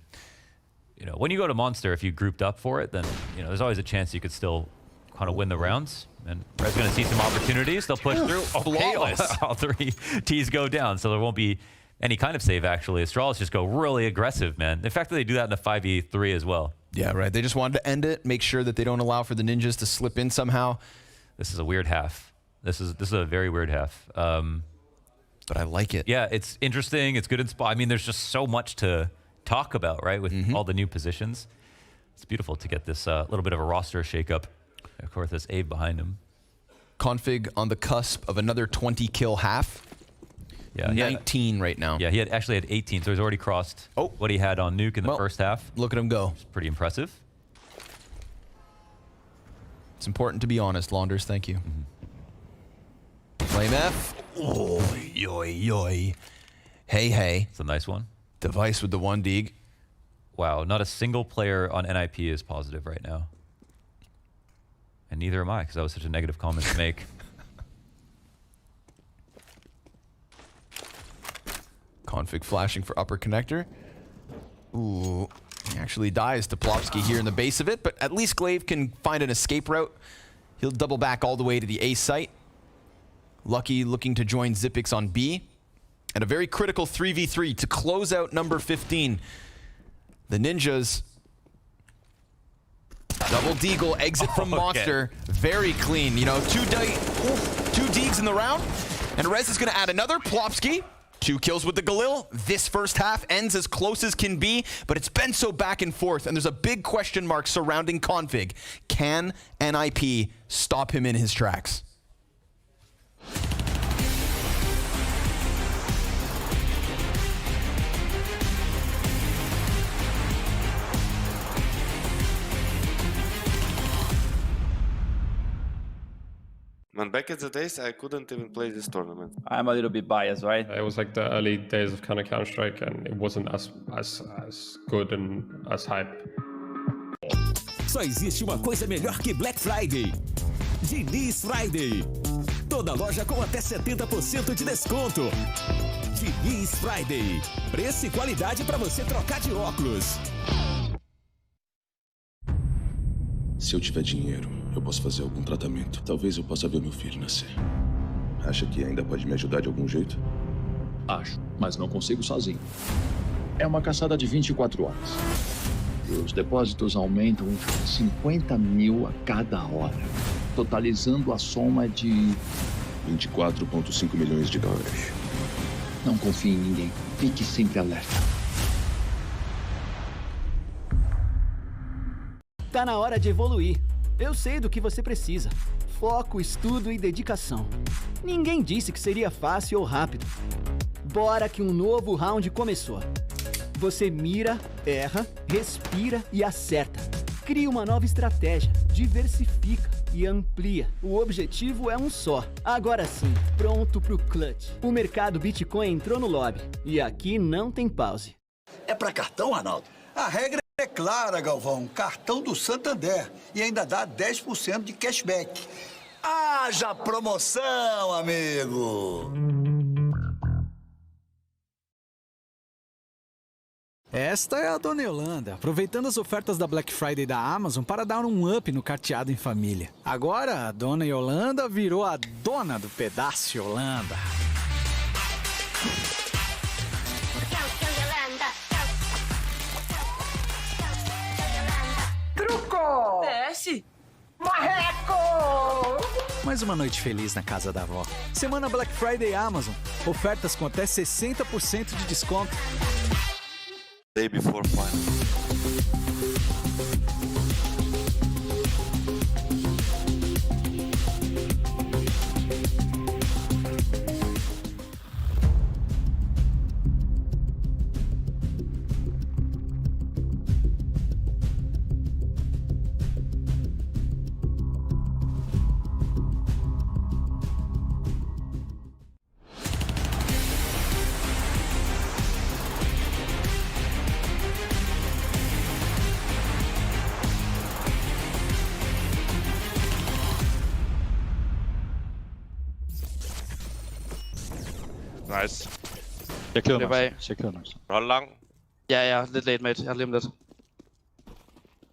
S2: You know, when you go to Monster, if you grouped up for it, then, you know, there's always a chance you could still kind of win the rounds. And Red's going to see some opportunities. They'll push through. Okay, all 3 T's go down, so there won't be any kind of save, actually. Astralis just go really aggressive, man. The fact that they do that in a 5v3 as well.
S1: Yeah, right. They just wanted to end it, make sure that they don't allow for the ninjas to slip in somehow.
S2: This is a weird half. This is a very weird half.
S1: But I like it.
S2: Yeah, it's interesting. It's good in spot. I mean, there's just so much to talk about, right, with all the new positions. It's beautiful to get this little bit of a roster shakeup. Of course, there's Abe behind him.
S1: Config on the cusp of another 20-kill half.
S2: Yeah,
S1: 19 right now.
S2: Yeah, he actually had 18, so he's already crossed what he had on Nuke in the first half.
S1: Look at him go.
S2: It's pretty impressive.
S1: It's important to be honest, Launders. Thank you. Flame F. Oh, yoy, yoy. Hey.
S2: It's a nice one.
S1: Device with the 1 dig.
S2: Wow, not a single player on NIP is positive right now. And neither am I, because that was such a negative comment to make.
S1: Config flashing for upper connector. Ooh, he actually dies to Plopsky here in the base of it, but at least Glaive can find an escape route. He'll double back all the way to the A site. Lucky looking to join Zipix on B. And a very critical 3v3 to close out number 15. The Ninjas. Double deagle, exit from Monster. Very clean. You know, 2 digs in the round. And Rez is going to add another. Plopsky. 2 kills with the Galil. This first half ends as close as can be, but it's been so back and forth, and there's a big question mark surrounding Config. Can NIP stop him in his tracks?
S9: Man, back in the days, I couldn't even play this tournament.
S10: I'm a little bit biased, right?
S5: It was like the early days of kind of Counter-Strike, and it wasn't as good and as hype.
S11: Só existe uma coisa melhor que Black Friday. Diniz Friday. Toda loja com até 70% de desconto. Diniz Friday. Preço e qualidade para você trocar de óculos.
S12: Se eu tiver dinheiro, eu posso fazer algum tratamento. Talvez eu possa ver meu filho nascer. Acha que ainda pode me ajudar de algum jeito?
S13: Acho, mas não consigo sozinho. É uma caçada de 24 horas. Os depósitos aumentam 50 mil a cada hora, totalizando a soma de
S12: 24,5 milhões de dólares.
S13: Não confie em ninguém. Fique sempre alerta.
S14: Tá na hora de evoluir. Eu sei do que você precisa. Foco, estudo e dedicação. Ninguém disse que seria fácil ou rápido. Bora que um novo round começou. Você mira, erra, respira e acerta. Cria uma nova estratégia, diversifica e amplia. O objetivo é um só. Agora sim, pronto pro clutch. O mercado Bitcoin entrou no lobby. E aqui não tem pause.
S15: É pra cartão, Arnaldo? A regra é clara, Galvão. Cartão do Santander. E ainda dá 10% de cashback. Haja promoção, amigo!
S16: Esta é a Dona Yolanda, aproveitando as ofertas da Black Friday da Amazon para dar um up no carteado em família. Agora, a Dona Yolanda virou a dona do pedaço Yolanda.
S17: Truco! Desce! Marreco!
S16: Mais uma noite feliz na casa da avó. Semana Black Friday Amazon. Ofertas com até 60% de desconto.
S9: Day before final. Nice.
S13: Jeg kører
S10: Løber af.
S13: nok. Jeg kører nok.
S9: Hold lang.
S10: Ja, lidt late, mate. Jeg har lige om lidt.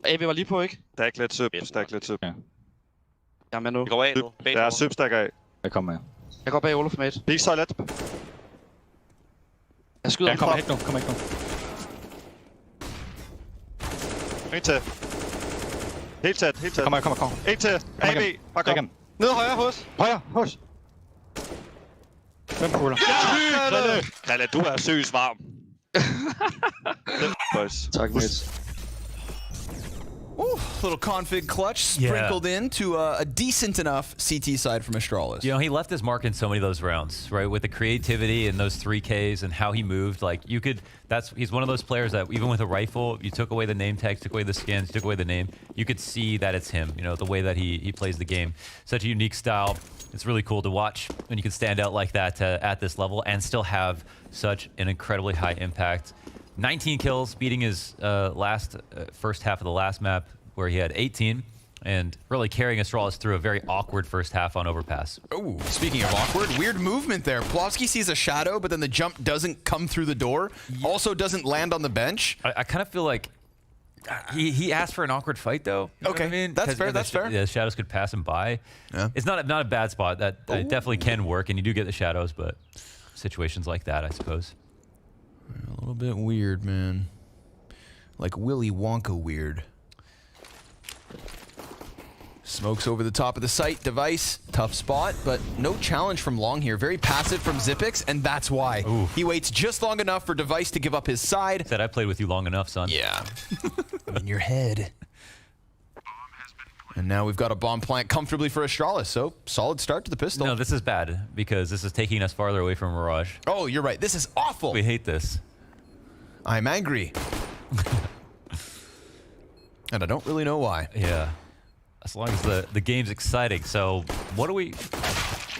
S10: AB var lige på, ikke?
S9: Stak lidt søb. Stak lidt søb.
S13: Ja.
S10: Jeg er med nu.
S9: Vi går af nu. Der er søb stak af.
S13: Jeg kommer med.
S10: Jeg går bag Olaf, mate.
S9: Peak så let.
S10: Jeg skyder
S13: Jeg kommer ikke nu. Kommer ikke nu.
S9: En til. Helt tæt. Helt tæt.
S13: Kommer.
S9: En til. AB. Bare kom. Ned højre hos.
S13: Højre hos. Hvem puller?
S9: Ja, Grille, du er seriøst varm. Boys.
S13: Tak, mate.
S1: Ooh, little config clutch sprinkled into a decent enough CT side from Astralis.
S2: You know, he left his mark in so many of those rounds, right? With the creativity and those 3Ks and how he moved, like you could, he's one of those players that even with a rifle, you took away the name tags, took away the skins, took away the name, you could see that it's him, you know, the way that he plays the game. Such a unique style. It's really cool to watch when you can stand out like that at this level and still have such an incredibly high impact. 19 kills, beating his first half of the last map where he had 18, and really carrying Astralis through a very awkward first half on overpass.
S1: Oh, speaking of awkward, weird movement there. Plovsky sees a shadow, but then the jump doesn't come through the door. Also doesn't land on the bench.
S2: I kind of feel like he asked for an awkward fight, though. You know what I mean?
S1: That's fair. That's fair.
S2: The shadows could pass him by.
S1: Yeah.
S2: It's not a bad spot. That definitely can work, and you do get the shadows, but situations like that, I suppose.
S1: A little bit weird, man. Like Willy Wonka weird. Smokes over the top of the site. Device, tough spot, but no challenge from Long here. Very passive from Xyp9x, and that's why.
S2: Ooh.
S1: He waits just long enough for Device to give up his side.
S2: Said I played with you long enough, son.
S1: Yeah. In your head. And now we've got a bomb plant comfortably for Astralis, so solid start to the pistol.
S2: No, this is bad, because this is taking us farther away from Mirage.
S1: Oh, you're right. This is awful.
S2: We hate this.
S1: I'm angry. And I don't really know why.
S2: Yeah. As long as the game's exciting. So, what do we...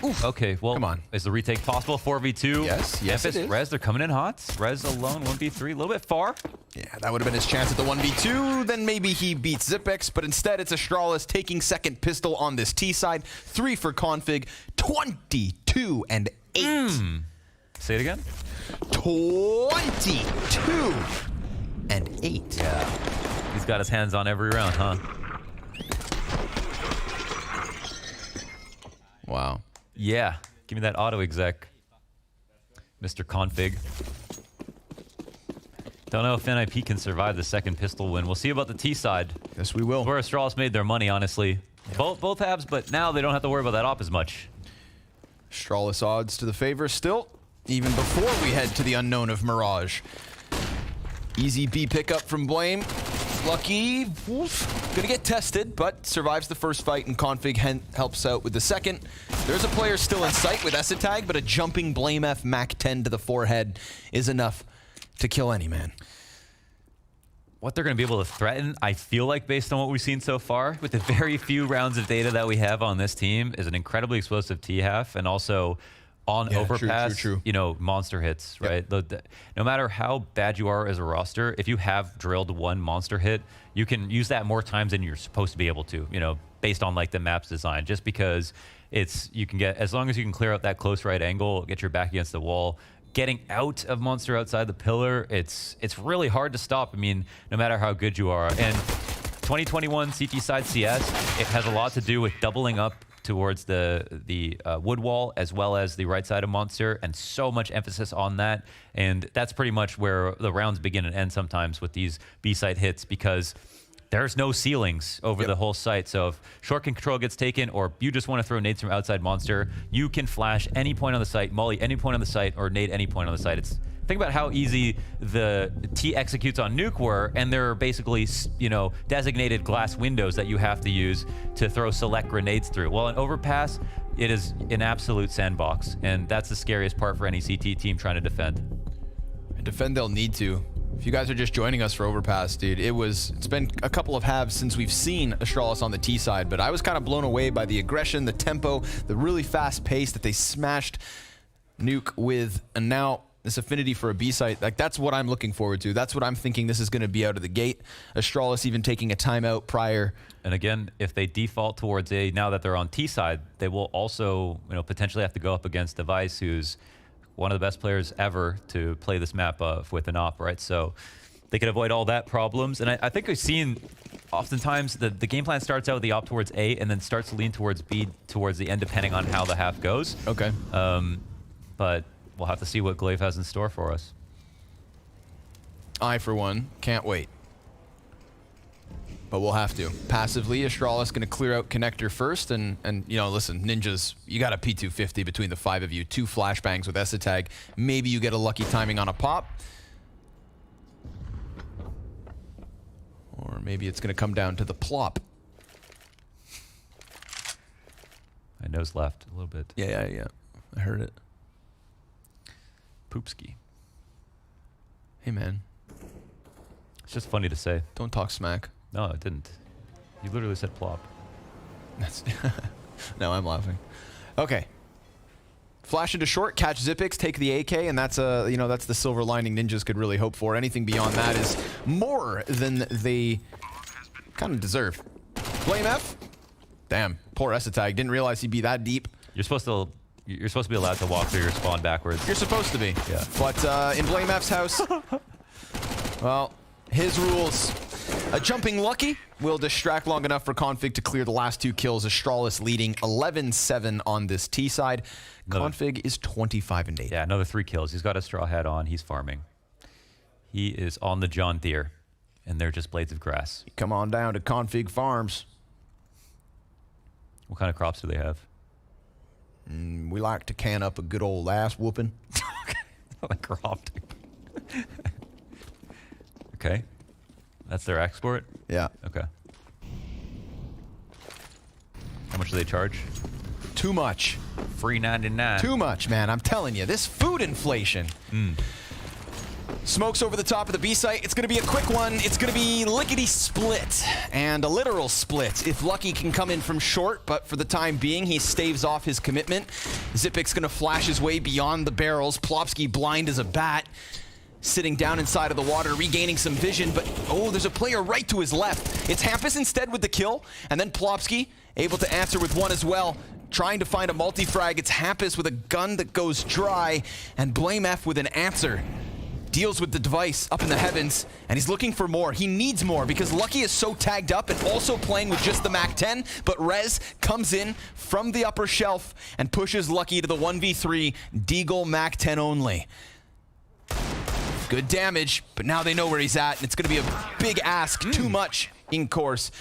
S2: Oof. Okay, well,
S1: come on.
S2: Is the retake possible? 4v2?
S1: Yes, it is.
S2: Rez, they're coming in hot. Rez alone, 1v3, a little bit far.
S1: Yeah, that would have been his chance at the 1v2. Then maybe he beats Xyp9x, but instead it's Astralis taking second pistol on this T side. 3 for config, 22 and 8.
S2: Say it again?
S1: 22 and 8.
S2: Yeah. He's got his hands on every round, huh?
S1: Wow.
S2: Yeah. Give me that auto exec, Mr. Config. Don't know if NIP can survive the second pistol win. We'll see about the T side.
S1: Yes, we will.
S2: Where Astralis made their money, honestly. Yep. Both halves, but now they don't have to worry about that op as much.
S1: Astralis odds to the favor still, even before we head to the unknown of Mirage. Easy B pickup from Blame. Lucky, gonna get tested, but survives the first fight, and Config helps out with the second. There's a player still in sight with Esatag, but a jumping Blame F Mac 10 to the forehead is enough to kill any man.
S2: What they're going to be able to threaten, I feel like, based on what we've seen so far, with the very few rounds of data that we have on this team, is an incredibly explosive T-half, and also on overpass,
S1: true.
S2: you know, monster hits, right? No matter how bad you are as a roster, if you have drilled one monster hit, you can use that more times than you're supposed to be able to, you know, based on like the map's design, just because you can get, as long as you can clear out that close right angle, get your back against the wall, getting out of monster outside the pillar, it's really hard to stop. I mean, no matter how good you are. And 2021 CT side CS, it has a lot to do with doubling up towards the wood wall as well as the right side of monster, and so much emphasis on that. And that's pretty much where the rounds begin and end sometimes with these B-side hits, because there's no ceilings over the whole site. So if short control gets taken, or you just want to throw nades from outside monster, you can flash any point on the site, molly any point on the site, or nade any point on the site. Think about how easy the T executes on nuke were, and there are basically, you know, designated glass windows that you have to use to throw select grenades through. Well, in overpass, it is an absolute sandbox, and that's the scariest part for any CT team trying to defend.
S1: And defend, they'll need to. If you guys are just joining us for Overpass, dude, it's been a couple of halves since we've seen Astralis on the T side, but I was kind of blown away by the aggression, the tempo, the really fast pace that they smashed Nuke with, and now this affinity for a B site. Like, that's what I'm looking forward to. That's what I'm thinking this is going to be out of the gate. Astralis even taking a timeout prior.
S2: And again, if they default towards A, now that they're on T side, they will also, you know, potentially have to go up against Device, who's one of the best players ever to play this map with an op, right? So they could avoid all that problems. And I think we've seen oftentimes the game plan starts out with the op towards A and then starts to lean towards B towards the end, depending on how the half goes.
S1: Okay.
S2: But we'll have to see what Glaive has in store for us.
S1: I, for one, can't wait. But we'll have to. Passively, Astralis going to clear out connector first, and you know, listen, Ninjas, you got a P250 between the 5 of you, 2 flashbangs with Esatag. Maybe you get a lucky timing on a pop. Or maybe it's going to come down to the plop.
S2: My nose left a little bit.
S1: Yeah. I heard it.
S2: Poopski.
S1: Hey, man.
S2: It's just funny to say.
S1: Don't talk smack.
S2: No, it didn't. You literally said plop.
S1: That's no, I'm laughing. Okay. Flash into short, catch Zipix, take the AK, and that's you know, that's the silver lining Ninjas could really hope for. Anything beyond that is more than they kind of deserve. Blame F. Damn, poor Esatag. Didn't realize he'd be that deep.
S2: You're supposed to be allowed to walk through your spawn backwards.
S1: You're supposed to be.
S2: Yeah.
S1: But in Blame F's house, well, his rules. A jumping Lucky will distract long enough for Config to clear the last 2 kills. Astralis leading 11-7 on this T side. Config is 25-8.
S2: Yeah, another 3 kills. He's got a straw hat on. He's farming. He is on the John Deere, and they're just blades of grass.
S1: Come on down to Config Farms.
S2: What kind of crops do they have?
S1: We like to can up a good old ass whooping.
S2: Like crop. Okay. That's their export?
S1: Yeah.
S2: Okay. How much do they charge?
S1: Too much.
S2: Free 99.
S1: Too much, man. I'm telling you, this food inflation. Smokes over the top of the B site. It's going to be a quick one. It's going to be lickety split and a literal split if Lucky can come in from short, but for the time being, he staves off his commitment. Zipic's going to flash his way beyond the barrels. Plopsky blind as a bat. Sitting down inside of the water, regaining some vision, but oh, there's a player right to his left. It's Hampus instead with the kill, and then Plopsky able to answer with one as well. Trying to find a multi-frag. It's Hampus with a gun that goes dry, and Blame F with an answer. Deals with the device up in the heavens, and he's looking for more. He needs more because Lucky is so tagged up and also playing with just the MAC-10, but Rez comes in from the upper shelf and pushes Lucky to the 1v3, Deagle MAC-10 only. Good damage, but now they know where he's at, and it's going to be a big ask, too much in course.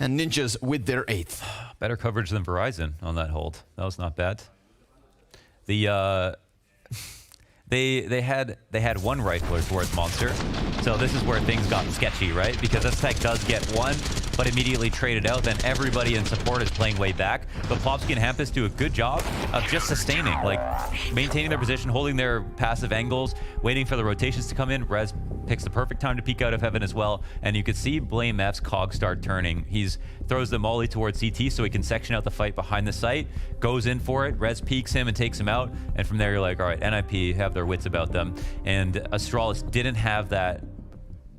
S1: And Ninjas with their 8th.
S2: Better coverage than Verizon on that hold. That was not bad. The they had one rifler towards Monster, so this is where things got sketchy, right? Because Aztec does get one, but immediately traded out. Then everybody in support is playing way back. But Plopsky and Hampus do a good job of just sustaining, like maintaining their position, holding their passive angles, waiting for the rotations to come in. Rez picks the perfect time to peek out of heaven as well, and you could see Blame F's cog start turning. He's throws the molly towards CT so he can section out the fight behind the site, goes in for it, Rez peeks him and takes him out, and from there you're like, all right, NIP have their wits about them, and Astralis didn't have that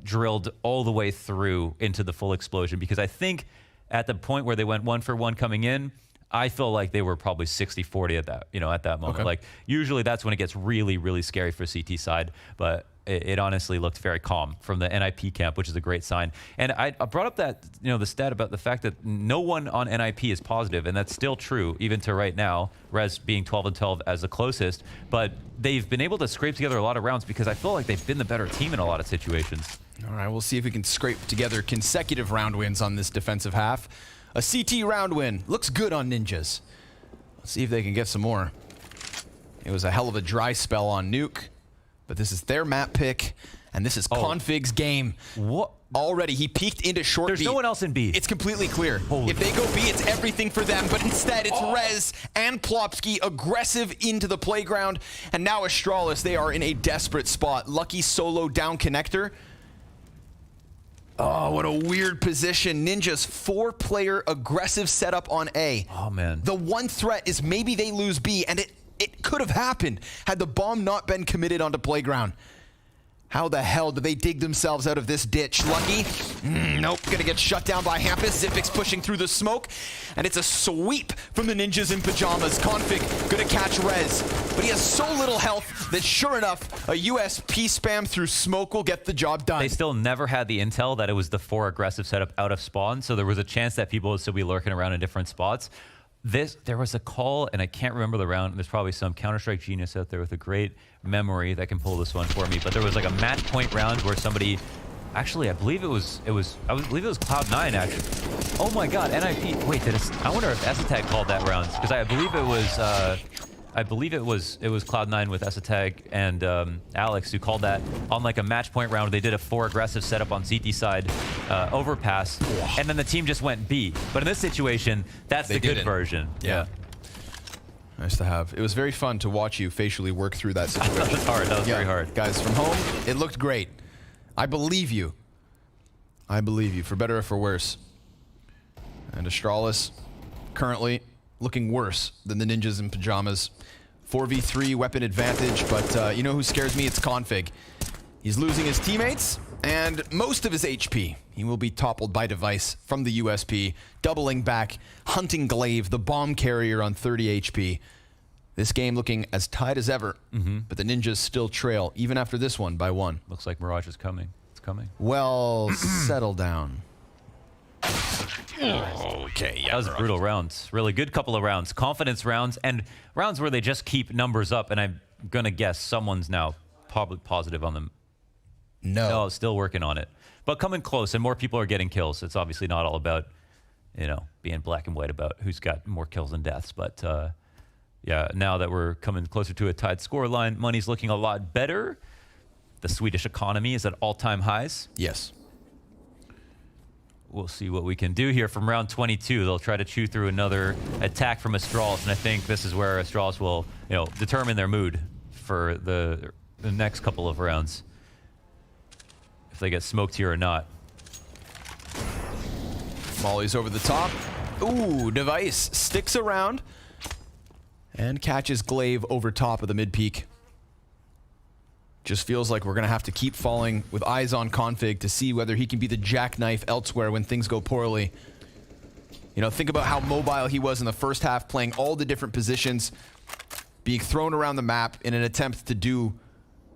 S2: drilled all the way through into the full explosion, because I think at the point where they went 1 for 1 coming in, I feel like they were probably 60-40 at that, at that moment.
S1: Okay.
S2: Like usually that's when it gets really, really scary for CT side, but it honestly looked very calm from the NIP camp, which is a great sign. And I brought up that, the stat about the fact that no one on NIP is positive, and that's still true even to right now, Rez being 12-12 as the closest, but they've been able to scrape together a lot of rounds because I feel like they've been the better team in a lot of situations.
S1: All right, we'll see if we can scrape together consecutive round wins on this defensive half. A CT round win. Looks good on Ninjas. Let's see if they can get some more. It was a hell of a dry spell on Nuke, but this is their map pick, and this is Config's game.
S2: What?
S1: Already, he peeked into short
S2: There's
S1: B.
S2: no one else in B.
S1: It's completely clear. If they go B, it's everything for them, but instead it's Rez and Plopsky aggressive into the playground, and now Astralis, they are in a desperate spot. Lucky solo down connector. Oh, what a weird position. Ninja's 4-player aggressive setup on A.
S2: Oh, man.
S1: The one threat is maybe they lose B, and it could have happened had the bomb not been committed onto playground. How the hell do they dig themselves out of this ditch? Lucky? Nope, gonna get shut down by Hampus. Zipix pushing through the smoke, and it's a sweep from the ninjas in pajamas. Config gonna catch Rez, but he has so little health that sure enough, a USP spam through smoke will get the job done.
S2: They still never had the intel that it was the 4 aggressive setup out of spawn, so there was a chance that people would still be lurking around in different spots. There was a call, and I can't remember the round. There's probably some Counter-Strike genius out there with a great memory that can pull this one for me. But there was like a match point round where somebody, actually, I believe it was Cloud9 actually. Oh my God, NIP. Wait, I wonder if Esatag called that round because I believe it was Cloud9 with Esatag and Alex who called that on like a match point round. They did a 4 aggressive setup on CT side overpass, and then the team just went B. But in this situation, that's the good version.
S1: Yeah. Nice to have. It was very fun to watch you facially work through that situation.
S2: That was hard. That was very hard.
S1: Guys, from home, it looked great. I believe you. I believe you, for better or for worse. And Astralis, currently looking worse than the ninjas in pajamas. 4v3 weapon advantage, but you know who scares me? It's Config. He's losing his teammates and most of his HP. He will be toppled by Device from the USP, doubling back, hunting Glaive, the bomb carrier on 30 HP. This game looking as tight as ever, but the ninjas still trail, even after this one, by 1.
S2: Looks like Mirage is coming. It's coming.
S1: Well, settle down. Okay, yeah.
S2: That was brutal rounds. Really good couple of rounds. Confidence rounds and rounds where they just keep numbers up, and I'm going to guess someone's now probably positive on them. No, still working on it. But coming close, and more people are getting kills. It's obviously not all about, you know, being black and white about who's got more kills than deaths. But, yeah, now that we're coming closer to a tied score line, money's looking a lot better. The Swedish economy is at all-time highs.
S1: Yes.
S2: We'll see what we can do here from round 22. They'll try to chew through another attack from Astralis, and I think this is where Astralis will, you know, determine their mood for the next couple of rounds. If they get smoked here or not.
S1: Molly's over the top. Ooh, Device sticks around and catches Glaive over top of the mid-peak. Just feels like we're going to have to keep falling with eyes on Config to see whether he can be the jackknife elsewhere when things go poorly. You know, think about how mobile he was in the first half, playing all the different positions, being thrown around the map in an attempt to do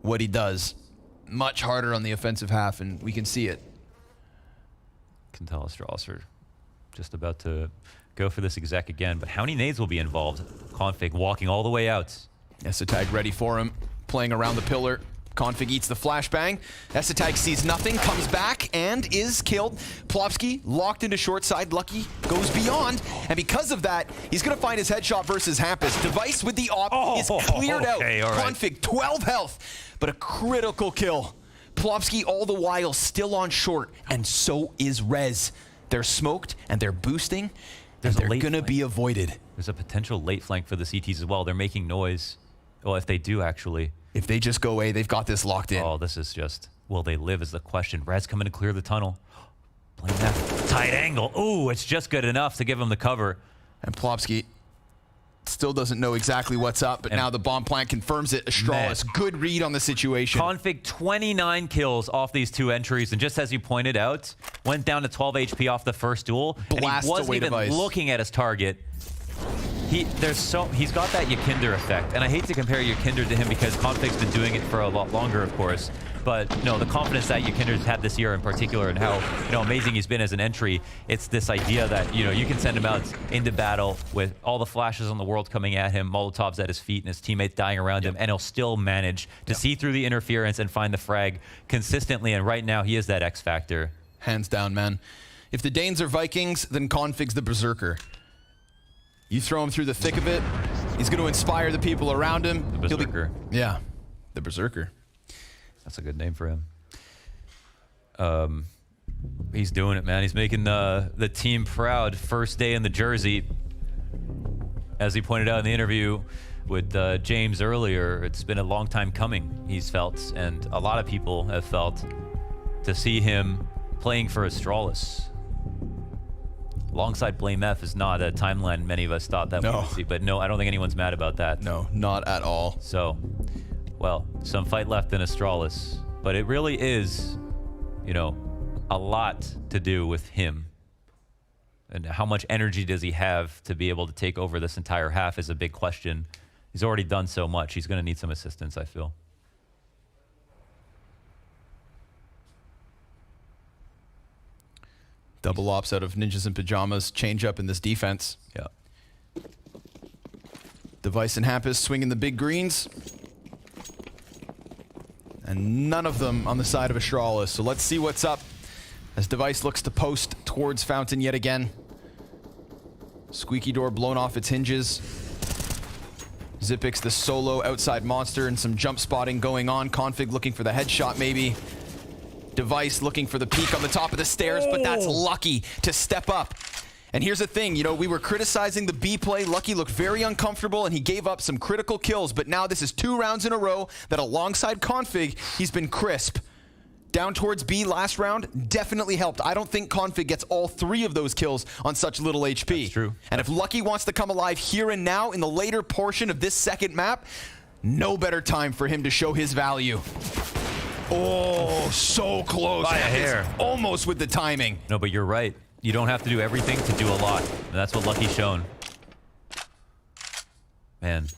S1: what he does. Much harder on the offensive half, and we can see it.
S2: Can tell Astralis are just about to go for this exec again, but how many nades will be involved? Config walking all the way out.
S1: Esatag ready for him, playing around the pillar. Config eats the flashbang. Esatag sees nothing, comes back, and is killed. Plopsky locked into short side. Lucky goes beyond, and because of that, he's going to find his headshot versus Hampus. Device with the op is cleared out. Config, 12 health, but a critical kill. Plopsky all the while still on short, and so is Rez. They're smoked, and they're boosting, and they're going to be avoided.
S2: There's a potential late flank for the CTs as well. They're making noise. Well, if they do, actually.
S1: If they just go away, they've got this locked in.
S2: Oh, this is just, will they live is the question. Rez coming to clear the tunnel. Blame that. Tight angle. Ooh, it's just good enough to give him the cover.
S1: And Plopsky still doesn't know exactly what's up, but now the bomb plant confirms it. Astralis, good read on the situation.
S2: Config 29 kills off these 2 entries, and just as you pointed out, went down to 12 HP off the first duel.
S1: Blast
S2: and he wasn't
S1: away
S2: even
S1: Device.
S2: looking at his target. He's got that Yakinder effect, and I hate to compare Yakinder to him because Config's been doing it for a lot longer, of course. But no, the confidence that Yakinder's had this year in particular, and how amazing he's been as an entry. It's this idea that you can send him out into battle with all the flashes in the world coming at him, Molotovs at his feet, and his teammates dying around him, and he'll still manage to see through the interference and find the frag consistently. And right now, he is that X factor.
S1: Hands down, man. If the Danes are Vikings, then Config's the Berserker. You throw him through the thick of it, he's going to inspire the people around him.
S2: The Berserker.
S1: Yeah, the Berserker.
S2: That's a good name for him. He's doing it, man. He's making the team proud. First day in the jersey. As he pointed out in the interview with James earlier, it's been a long time coming, he's felt, and a lot of people have felt, to see him playing for Astralis. Alongside Blame F is not a timeline many of us thought that we would see, but no, I don't think anyone's mad about that.
S1: No, not at all.
S2: So, well, some fight left in Astralis. But it really is, you know, a lot to do with him. And how much energy does he have to be able to take over this entire half is a big question. He's already done so much. He's going to need some assistance, I feel.
S1: Double ops out of Ninjas in Pajamas. Change up in this defense.
S2: Yeah.
S1: Device and Hampus swinging the big greens. And none of them on the side of Astralis. So let's see what's up as Device looks to post towards Fountain yet again. Squeaky door blown off its hinges. Zipix the solo outside monster and some jump spotting going on. Config looking for the headshot maybe. Device looking for the peek on the top of the stairs, but that's Lucky to step up. And here's the thing, you know, we were criticizing the B play. Lucky looked very uncomfortable and he gave up some critical kills, but now this is 2 rounds in a row that alongside Config, he's been crisp. Down towards B last round definitely helped. I don't think Config gets all 3 of those kills on such little HP.
S2: That's true.
S1: And if Lucky wants to come alive here and now in the later portion of this second map, no better time for him to show his value. Oh, so close.
S2: By a hair.
S1: Almost with the timing.
S2: No, but you're right. You don't have to do everything to do a lot. And that's what Lucky's shown. Man.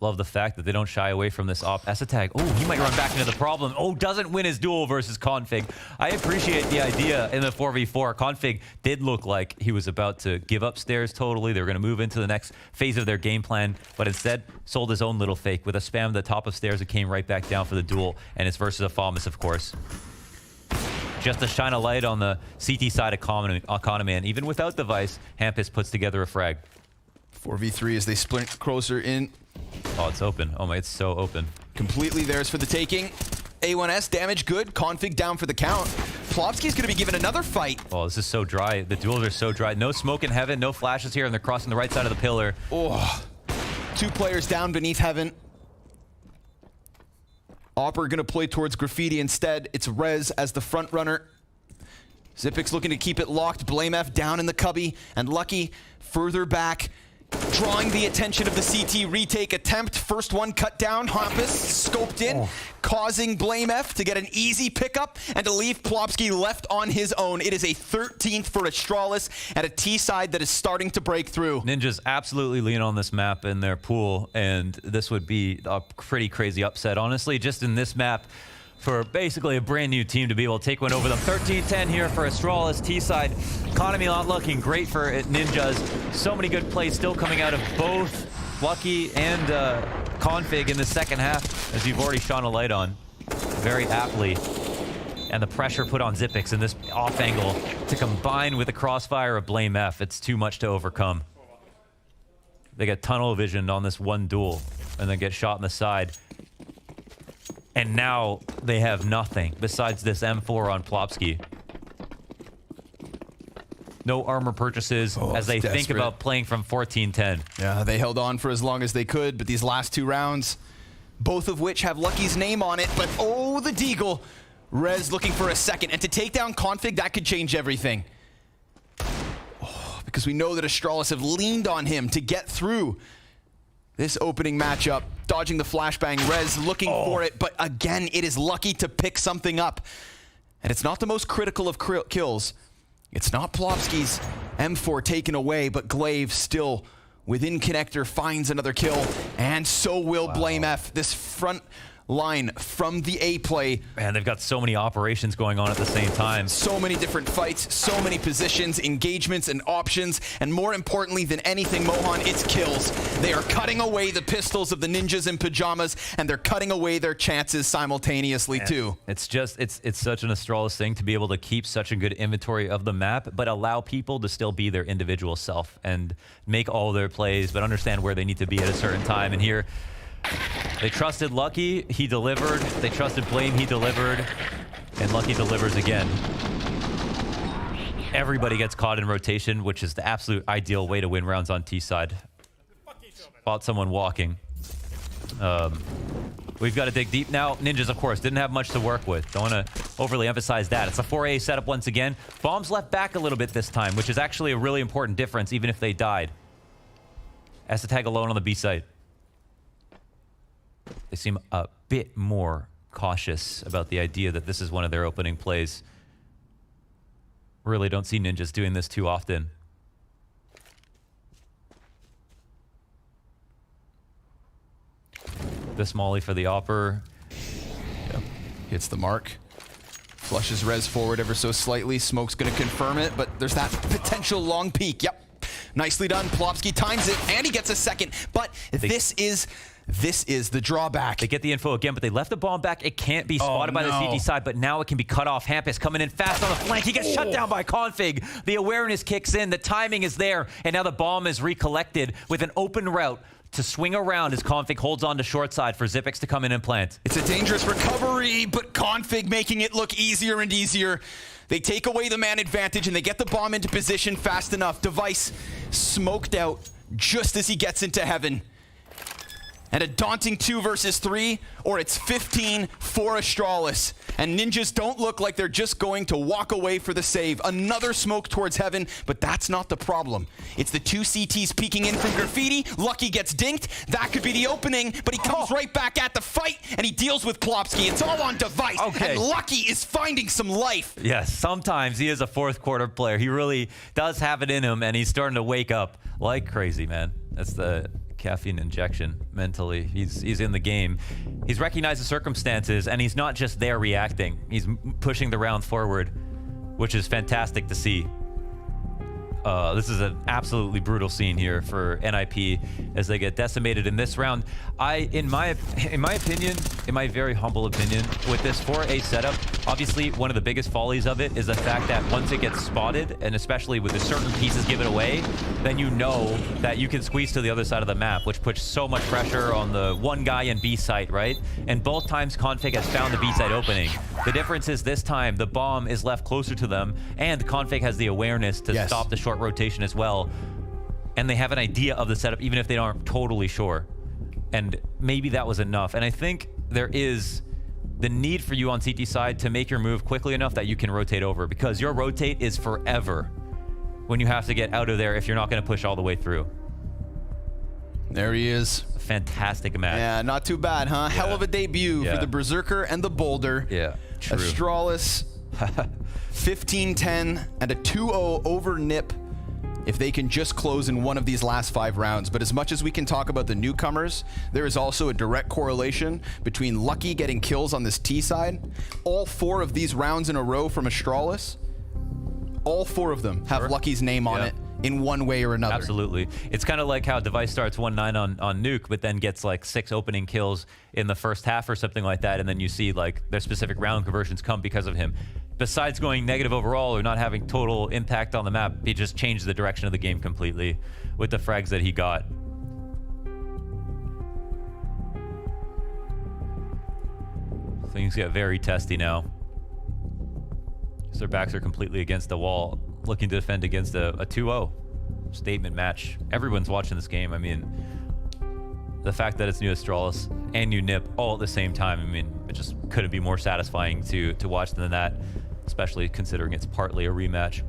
S2: Love the fact that they don't shy away from this op. Esatag. Oh, he might run back into the problem. Oh, doesn't win his duel versus Config. I appreciate the idea in the 4v4. Config did look like he was about to give up stairs totally. They were going to move into the next phase of their game plan, but instead sold his own little fake with a spam at the top of stairs and came right back down for the duel. And it's versus a Famas, of course. Just to shine a light on the CT side economy, and even without Device, Hampus puts together a frag.
S1: 4v3 as they sprint closer in.
S2: Oh, it's open. Oh my, it's so open.
S1: Completely theirs for the taking. A1S damage good. Config down for the count. Plopsky's going to be given another fight.
S2: Oh, this is so dry. The duels are so dry. No smoke in heaven, no flashes here, and they're crossing the right side of the pillar.
S1: Oh, 2 players down beneath heaven. Opper going to play towards Graffiti instead. It's Rez as the front runner. Zipix looking to keep it locked. Blame F down in the cubby. And Lucky further back, drawing the attention of the CT retake attempt. First one cut down. Hampus scoped in, causing Blame F to get an easy pickup and to leave Plopsky left on his own. It is a 13th for Astralis at a T side that is starting to break through.
S2: Ninjas absolutely lean on this map in their pool, and this would be a pretty crazy upset, honestly, just in this map. For basically a brand new team to be able to take one over them. 13-10 here for Astralis. T-side economy not looking great for Ninjas. So many good plays still coming out of both Lucky and Config in the second half, as you've already shone a light on very aptly. And the pressure put on Zipix in this off angle to combine with the crossfire of Blame F. It's too much to overcome. They get tunnel visioned on this one duel and then get shot in the side. And now they have nothing besides this M4 on Plopsky. No armor purchases as they think about playing from 14-10.
S1: Yeah, they held on for as long as they could, but these last 2 rounds, both of which have Lucky's name on it, but oh, the Deagle. Rez looking for a second, and to take down Config, that could change everything. Oh, because we know that Astralis have leaned on him to get through this opening matchup. Dodging the flashbang, Rez looking for it, but again, it is Lucky to pick something up. And it's not the most critical of kills. It's not Plopsky's M4 taken away, but Glaive still within connector finds another kill, and so will Blame F. This front line from the A play.
S2: Man, they've got so many operations going on at the same time.
S1: So many different fights, so many positions, engagements, and options, and more importantly than anything, Mohan, it's kills. They are cutting away the pistols of the Ninjas in Pajamas, and they're cutting away their chances simultaneously too.
S2: It's just, it's such an Astralis thing to be able to keep such a good inventory of the map, but allow people to still be their individual self and make all their plays, but understand where they need to be at a certain time. And here, they trusted Lucky, he delivered. They trusted Blame, he delivered. And Lucky delivers again. Everybody gets caught in rotation, which is the absolute ideal way to win rounds on T-side. Spot someone walking. We've got to dig deep now. Ninjas, of course, didn't have much to work with. Don't want to overly emphasize that. It's a 4A setup once again. Bombs left back a little bit this time, which is actually a really important difference, even if they died. Esatag alone on the B site. They seem a bit more cautious about the idea that this is one of their opening plays. Really don't see Ninjas doing this too often. This molly for the Opper.
S1: Yep. Hits the mark. Flushes res forward ever so slightly. Smoke's going to confirm it, but there's that potential long peek. Yep. Nicely done. Plopsky times it, and he gets a second. But this is the drawback.
S2: They get the info again, but they left the bomb back. It can't be spotted by the CT side, but now it can be cut off. Hampus coming in fast on the flank. He gets shut down by Config. The awareness kicks in. The timing is there, and now the bomb is recollected with an open route to swing around as Config holds on to short side for Xyp9x to come in and plant.
S1: It's a dangerous recovery, but Config making it look easier and easier. They take away the man advantage and they get the bomb into position fast enough. Device smoked out just as he gets into heaven. And a daunting 2 versus 3, or it's 15 for Astralis. And Ninjas don't look like they're just going to walk away for the save. Another smoke towards heaven, but that's not the problem. It's the 2 CTs peeking in from Graffiti. Lucky gets dinked. That could be the opening, but he comes right back at the fight, and he deals with Plopsky. It's all on Device, and Lucky is finding some life.
S2: Yes, sometimes he is a fourth quarter player. He really does have it in him, and he's starting to wake up like crazy, man. That's the caffeine injection mentally. He's in the game. He's recognized the circumstances, and he's not just there reacting. He's pushing the round forward, which is fantastic to see. This is an absolutely brutal scene here for NIP as they get decimated in this round. In my opinion, in my very humble opinion, with this 4A setup, obviously one of the biggest follies of it is the fact that once it gets spotted, and especially with the certain pieces given away, then you know that you can squeeze to the other side of the map, which puts so much pressure on the one guy in B site, right? And both times Config has found the B site opening. The difference is this time the bomb is left closer to them, and Config has the awareness to stop the short rotation as well, and they have an idea of the setup even if they aren't totally sure, and maybe that was enough. And I think there is the need for you on CT side to make your move quickly enough that you can rotate over, because your rotate is forever when you have to get out of there if you're not going to push all the way through.
S1: There he is.
S2: Fantastic match.
S1: Yeah, not too bad, huh?
S2: Yeah.
S1: Hell of a debut for the Berserker and the Boulder.
S2: Yeah, true.
S1: Astralis 15-10 and a 2-0 over NIP if they can just close in one of these last 5 rounds. But as much as we can talk about the newcomers, there is also a direct correlation between Lucky getting kills on this T side. All 4 of these rounds in a row from Astralis, all 4 of them have Lucky's name on it in one way or another.
S2: Absolutely. It's kind of like how Device starts 1-9 on Nuke, but then gets like 6 opening kills in the first half or something like that, and then you see like their specific round conversions come because of him. Besides going negative overall or not having total impact on the map, he just changed the direction of the game completely with the frags that he got. Things get very testy now. Their backs are completely against the wall, looking to defend against a 2-0 statement match. Everyone's watching this game. I mean, the fact that it's new Astralis and new NIP all at the same time, I mean, it just couldn't be more satisfying to watch than that, especially considering it's partly a rematch.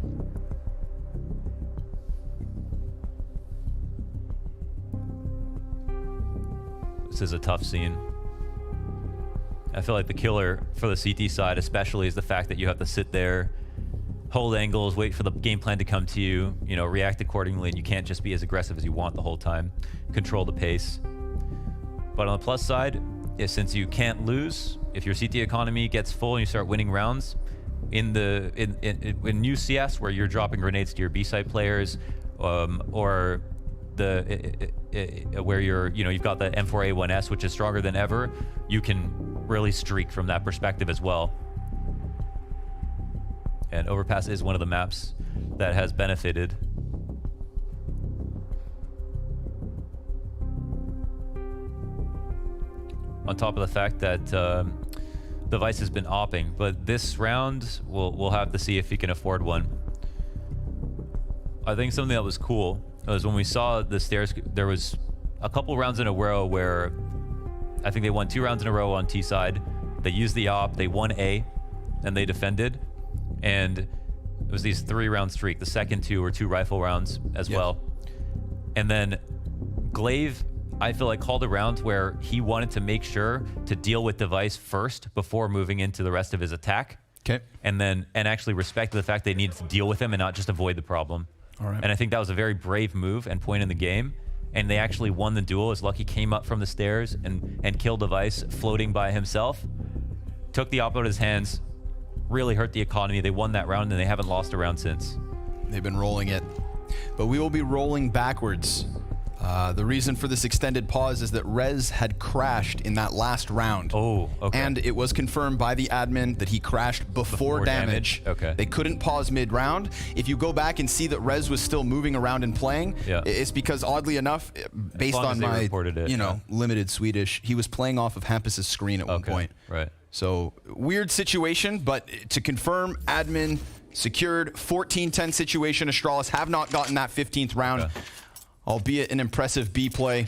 S2: This is a tough scene. I feel like the killer for the CT side especially is the fact that you have to sit there, hold angles, wait for the game plan to come to you, you know, react accordingly, and you can't just be as aggressive as you want the whole time. Control the pace. But on the plus side, since you can't lose, if your CT economy gets full and you start winning rounds, in new CS where you're dropping grenades to your B site players, or where you've got the M4A1S, which is stronger than ever, you can really streak from that perspective as well. And Overpass is one of the maps that has benefited. On top of the fact that Device has been opping, but this round we'll have to see if he can afford one. I think something that was cool was when we saw the stairs, there was a couple rounds in a row where I think they won 2 rounds in a row on T side. They used the op, they won A, and they defended. And it was these 3-round streak. The second 2 were 2 rifle rounds as well. And then Glaive I feel like called a round where he wanted to make sure to deal with Device first before moving into the rest of his attack.
S1: Okay.
S2: And actually respected the fact they needed to deal with him and not just avoid the problem.
S1: All right.
S2: And I think that was a very brave move and point in the game. And they actually won the duel as Lucky came up from the stairs and killed Device floating by himself. Took the op out of his hands, really hurt the economy. They won that round and they haven't lost a round since.
S1: They've been rolling it. But we will be rolling backwards. The reason for this extended pause is that Rez had crashed in that last round.
S2: Oh, okay.
S1: And it was confirmed by the admin that he crashed before damage.
S2: Okay.
S1: They couldn't pause mid-round. If you go back and see that Rez was still moving around and playing, it's because oddly enough, based on my limited Swedish, he was playing off of Hampus's screen at one point.
S2: Right.
S1: So weird situation, but to confirm, admin secured 14-10 situation. Astralis have not gotten that 15th round. Albeit an impressive B play.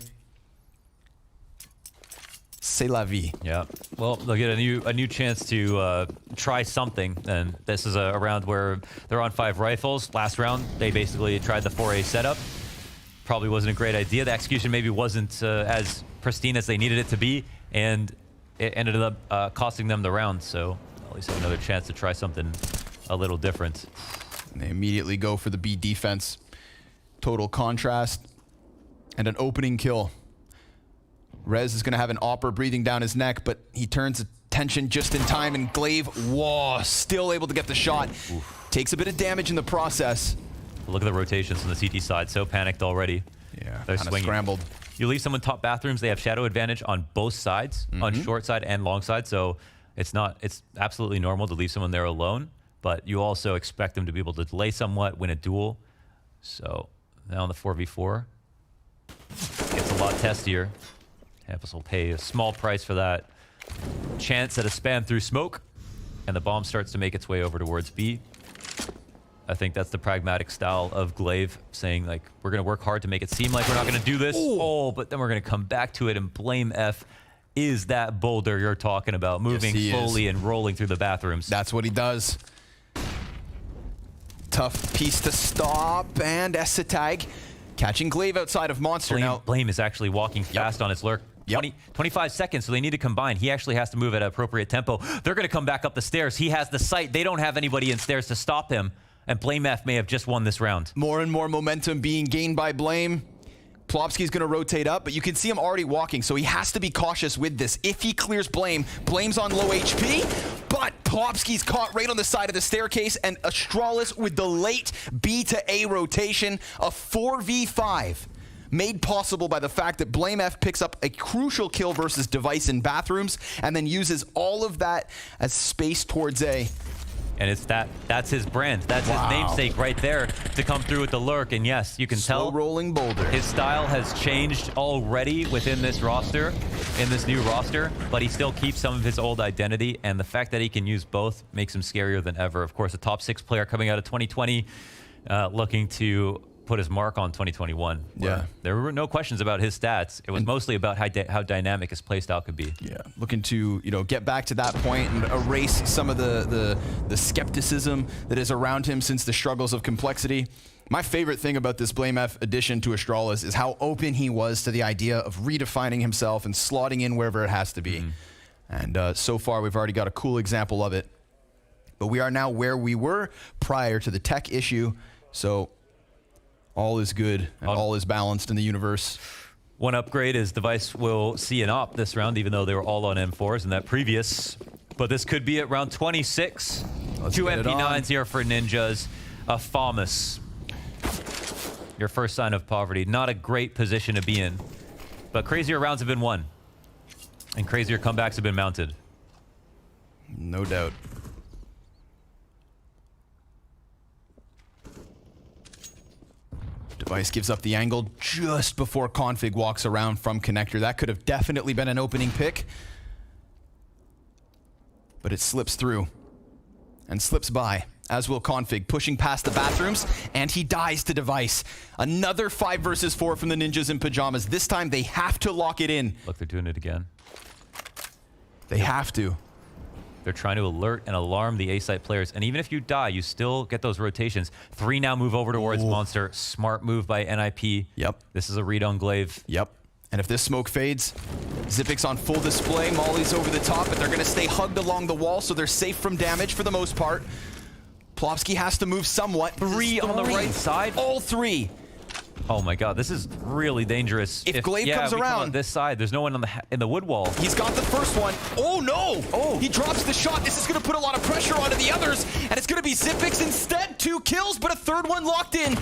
S1: C'est la vie.
S2: Yeah. Well, they'll get a new chance to try something. And this is a round where they're on 5 rifles. Last round, they basically tried the 4A setup. Probably wasn't a great idea. The execution maybe wasn't as pristine as they needed it to be. And it ended up costing them the round. So at least have another chance to try something a little different.
S1: And they immediately go for the B defense. Total contrast and an opening kill. Rez is going to have an opera breathing down his neck, but he turns attention just in time, and Glaive, whoa, still able to get the shot. Takes a bit of damage in the process.
S2: Look at the rotations on the CT side. So panicked already.
S1: Yeah,
S2: they're
S1: kind of
S2: swinging.
S1: Scrambled.
S2: You leave someone top bathrooms, they have shadow advantage on both sides, on short side and long side. So it's absolutely normal to leave someone there alone, but you also expect them to be able to delay somewhat, win a duel. So now on the 4v4, gets a lot testier. Hampus will pay a small price for that chance at a spam through smoke, and the bomb starts to make its way over towards B. I think that's the pragmatic style of Glaive, saying like, we're going to work hard to make it seem like we're not going to do this. Oh, but then we're going to come back to it, and Blame F is that boulder you're talking about, moving slowly and rolling through the bathrooms.
S1: That's what he does. Tough piece to stop, and Essetag catching Glaive outside of Monster. Now
S2: Blame is actually walking fast on his lurk. 25 seconds, so they need to combine. He actually has to move at an appropriate tempo. They're going to come back up the stairs. He has the sight. They don't have anybody in stairs to stop him, and Blame F may have just won this round.
S1: More and more momentum being gained by Blame. Plopsky's going to rotate up, but you can see him already walking, so he has to be cautious with this. If he clears Blame, Blame's on low HP, but Plopsky's caught right on the side of the staircase, and Astralis with the late B to A rotation, a 4v5, made possible by the fact that Blame F picks up a crucial kill versus Device in bathrooms, and then uses all of that as space towards A.
S2: And that's his brand. That's his namesake right there to come through with the lurk. And yes, you can tell
S1: rolling boulder.
S2: His style has changed already within this roster, in this new roster, but he still keeps some of his old identity. And the fact that he can use both makes him scarier than ever. Of course, a top 6 player coming out of 2020, looking to put his mark on 2021.
S1: Yeah.
S2: There were no questions about his stats. It was mostly about how dynamic his playstyle could be.
S1: Yeah. Looking to, get back to that point and erase some of the skepticism that is around him since the struggles of complexity. My favorite thing about this Blame F addition to Astralis is how open he was to the idea of redefining himself and slotting in wherever it has to be. And so far, we've already got a cool example of it. But we are now where we were prior to the tech issue. So all is good and all is balanced in the universe.
S2: One upgrade is Device will see an op this round, even though they were all on M4s in that previous. But this could be at round 26. Two MP9s here for Ninjas. A FAMAS. Your first sign of poverty. Not a great position to be in. But crazier rounds have been won. And crazier comebacks have been mounted.
S1: No doubt. Device gives up the angle just before Config walks around from connector. That could have definitely been an opening pick. But it slips through and slips by, as will Config, pushing past the bathrooms, and he dies to Device. Another 5 versus 4 from the Ninjas in Pajamas. This time they have to lock it in.
S2: Look, they're doing it again.
S1: They have to.
S2: They're trying to alert and alarm the A-site players. And even if you die, you still get those rotations. 3 now move over towards Monster. Smart move by NIP.
S1: Yep.
S2: This is a read on Glaive.
S1: Yep. And if this smoke fades, Zipic's on full display. Molly's over the top, but they're going to stay hugged along the wall, so they're safe from damage for the most part. Plopsky has to move somewhat.
S2: Three on the right side?
S1: All three.
S2: Oh my god, this is really dangerous.
S1: If Glaive comes
S2: we come
S1: around
S2: on this side, there's no one on in the wood wall.
S1: He's got the first one. Oh no!
S2: Oh,
S1: he drops the shot. This is going to put a lot of pressure onto the others, and it's going to be Zipix instead. 2 kills, but a third one locked in.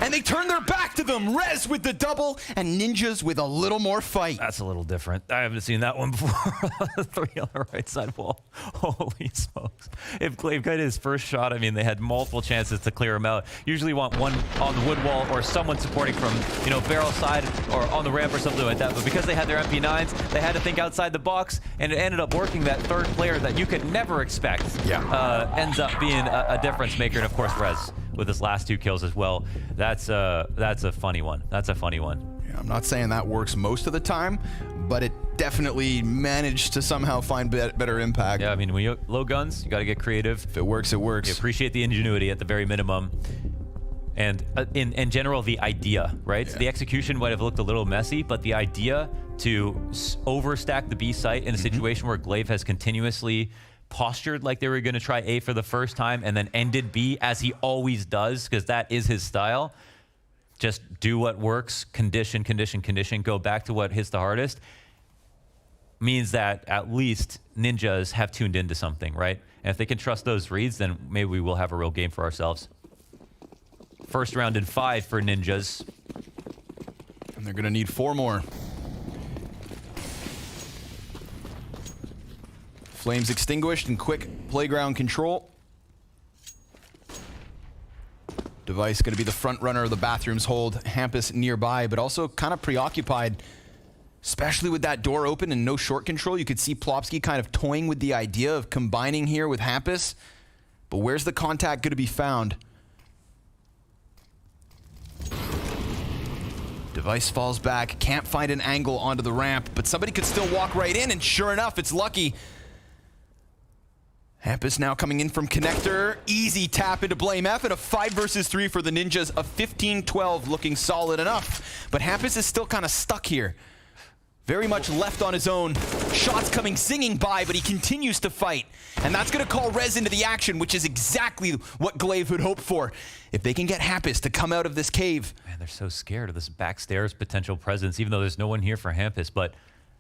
S1: And they turn their back to them. Rez with the double, and Ninjas with a little more fight.
S2: That's a little different. I haven't seen that one before. 3 on the right side wall. Holy smokes. If Glaive got his first shot, I mean, they had multiple chances to clear him out. Usually you want one on the wood wall or someone supporting from, you know, barrel side or on the ramp or something like that. But because they had their MP9s, they had to think outside the box, and it ended up working. That third player that you could never expect ends up being a difference maker. And of course, Rez with his last 2 kills as well. That's a funny one. That's a funny one.
S1: Yeah, I'm not saying that works most of the time, but it definitely managed to somehow find better impact.
S2: Yeah, I mean, when you low guns, you got to get creative.
S1: If it works, it works.
S2: You appreciate the ingenuity at the very minimum. And in general, the idea, right? So the execution might have looked a little messy, but the idea to overstack the B site in a situation where Glaive has continuously postured like they were going to try A for the first time and then ended B, as he always does, because that is his style. Just do what works, condition, condition, condition, go back to what hits the hardest, means that at least Ninjas have tuned into something, right? And if they can trust those reads, then maybe we will have a real game for ourselves. First round in 5 for Ninjas.
S1: And they're going to need 4 more. Flames extinguished and quick playground control. Device going to be the front runner of the bathroom's hold. Hampus nearby, but also kind of preoccupied, especially with that door open and no short control. You could see Plopsky kind of toying with the idea of combining here with Hampus. But where's the contact going to be found? Device falls back, can't find an angle onto the ramp, but somebody could still walk right in, and sure enough, it's Lucky. Hampus now coming in from connector. Easy tap into Blame F, and a 5 versus 3 for the Ninjas. A 15-12 looking solid enough. But Hampus is still kind of stuck here. Very much left on his own. Shots coming singing by, but he continues to fight. And that's going to call Rez into the action, which is exactly what Glaive would hope for. If they can get Hampus to come out of this cave.
S2: Man, they're so scared of this backstairs potential presence, even though there's no one here for Hampus. But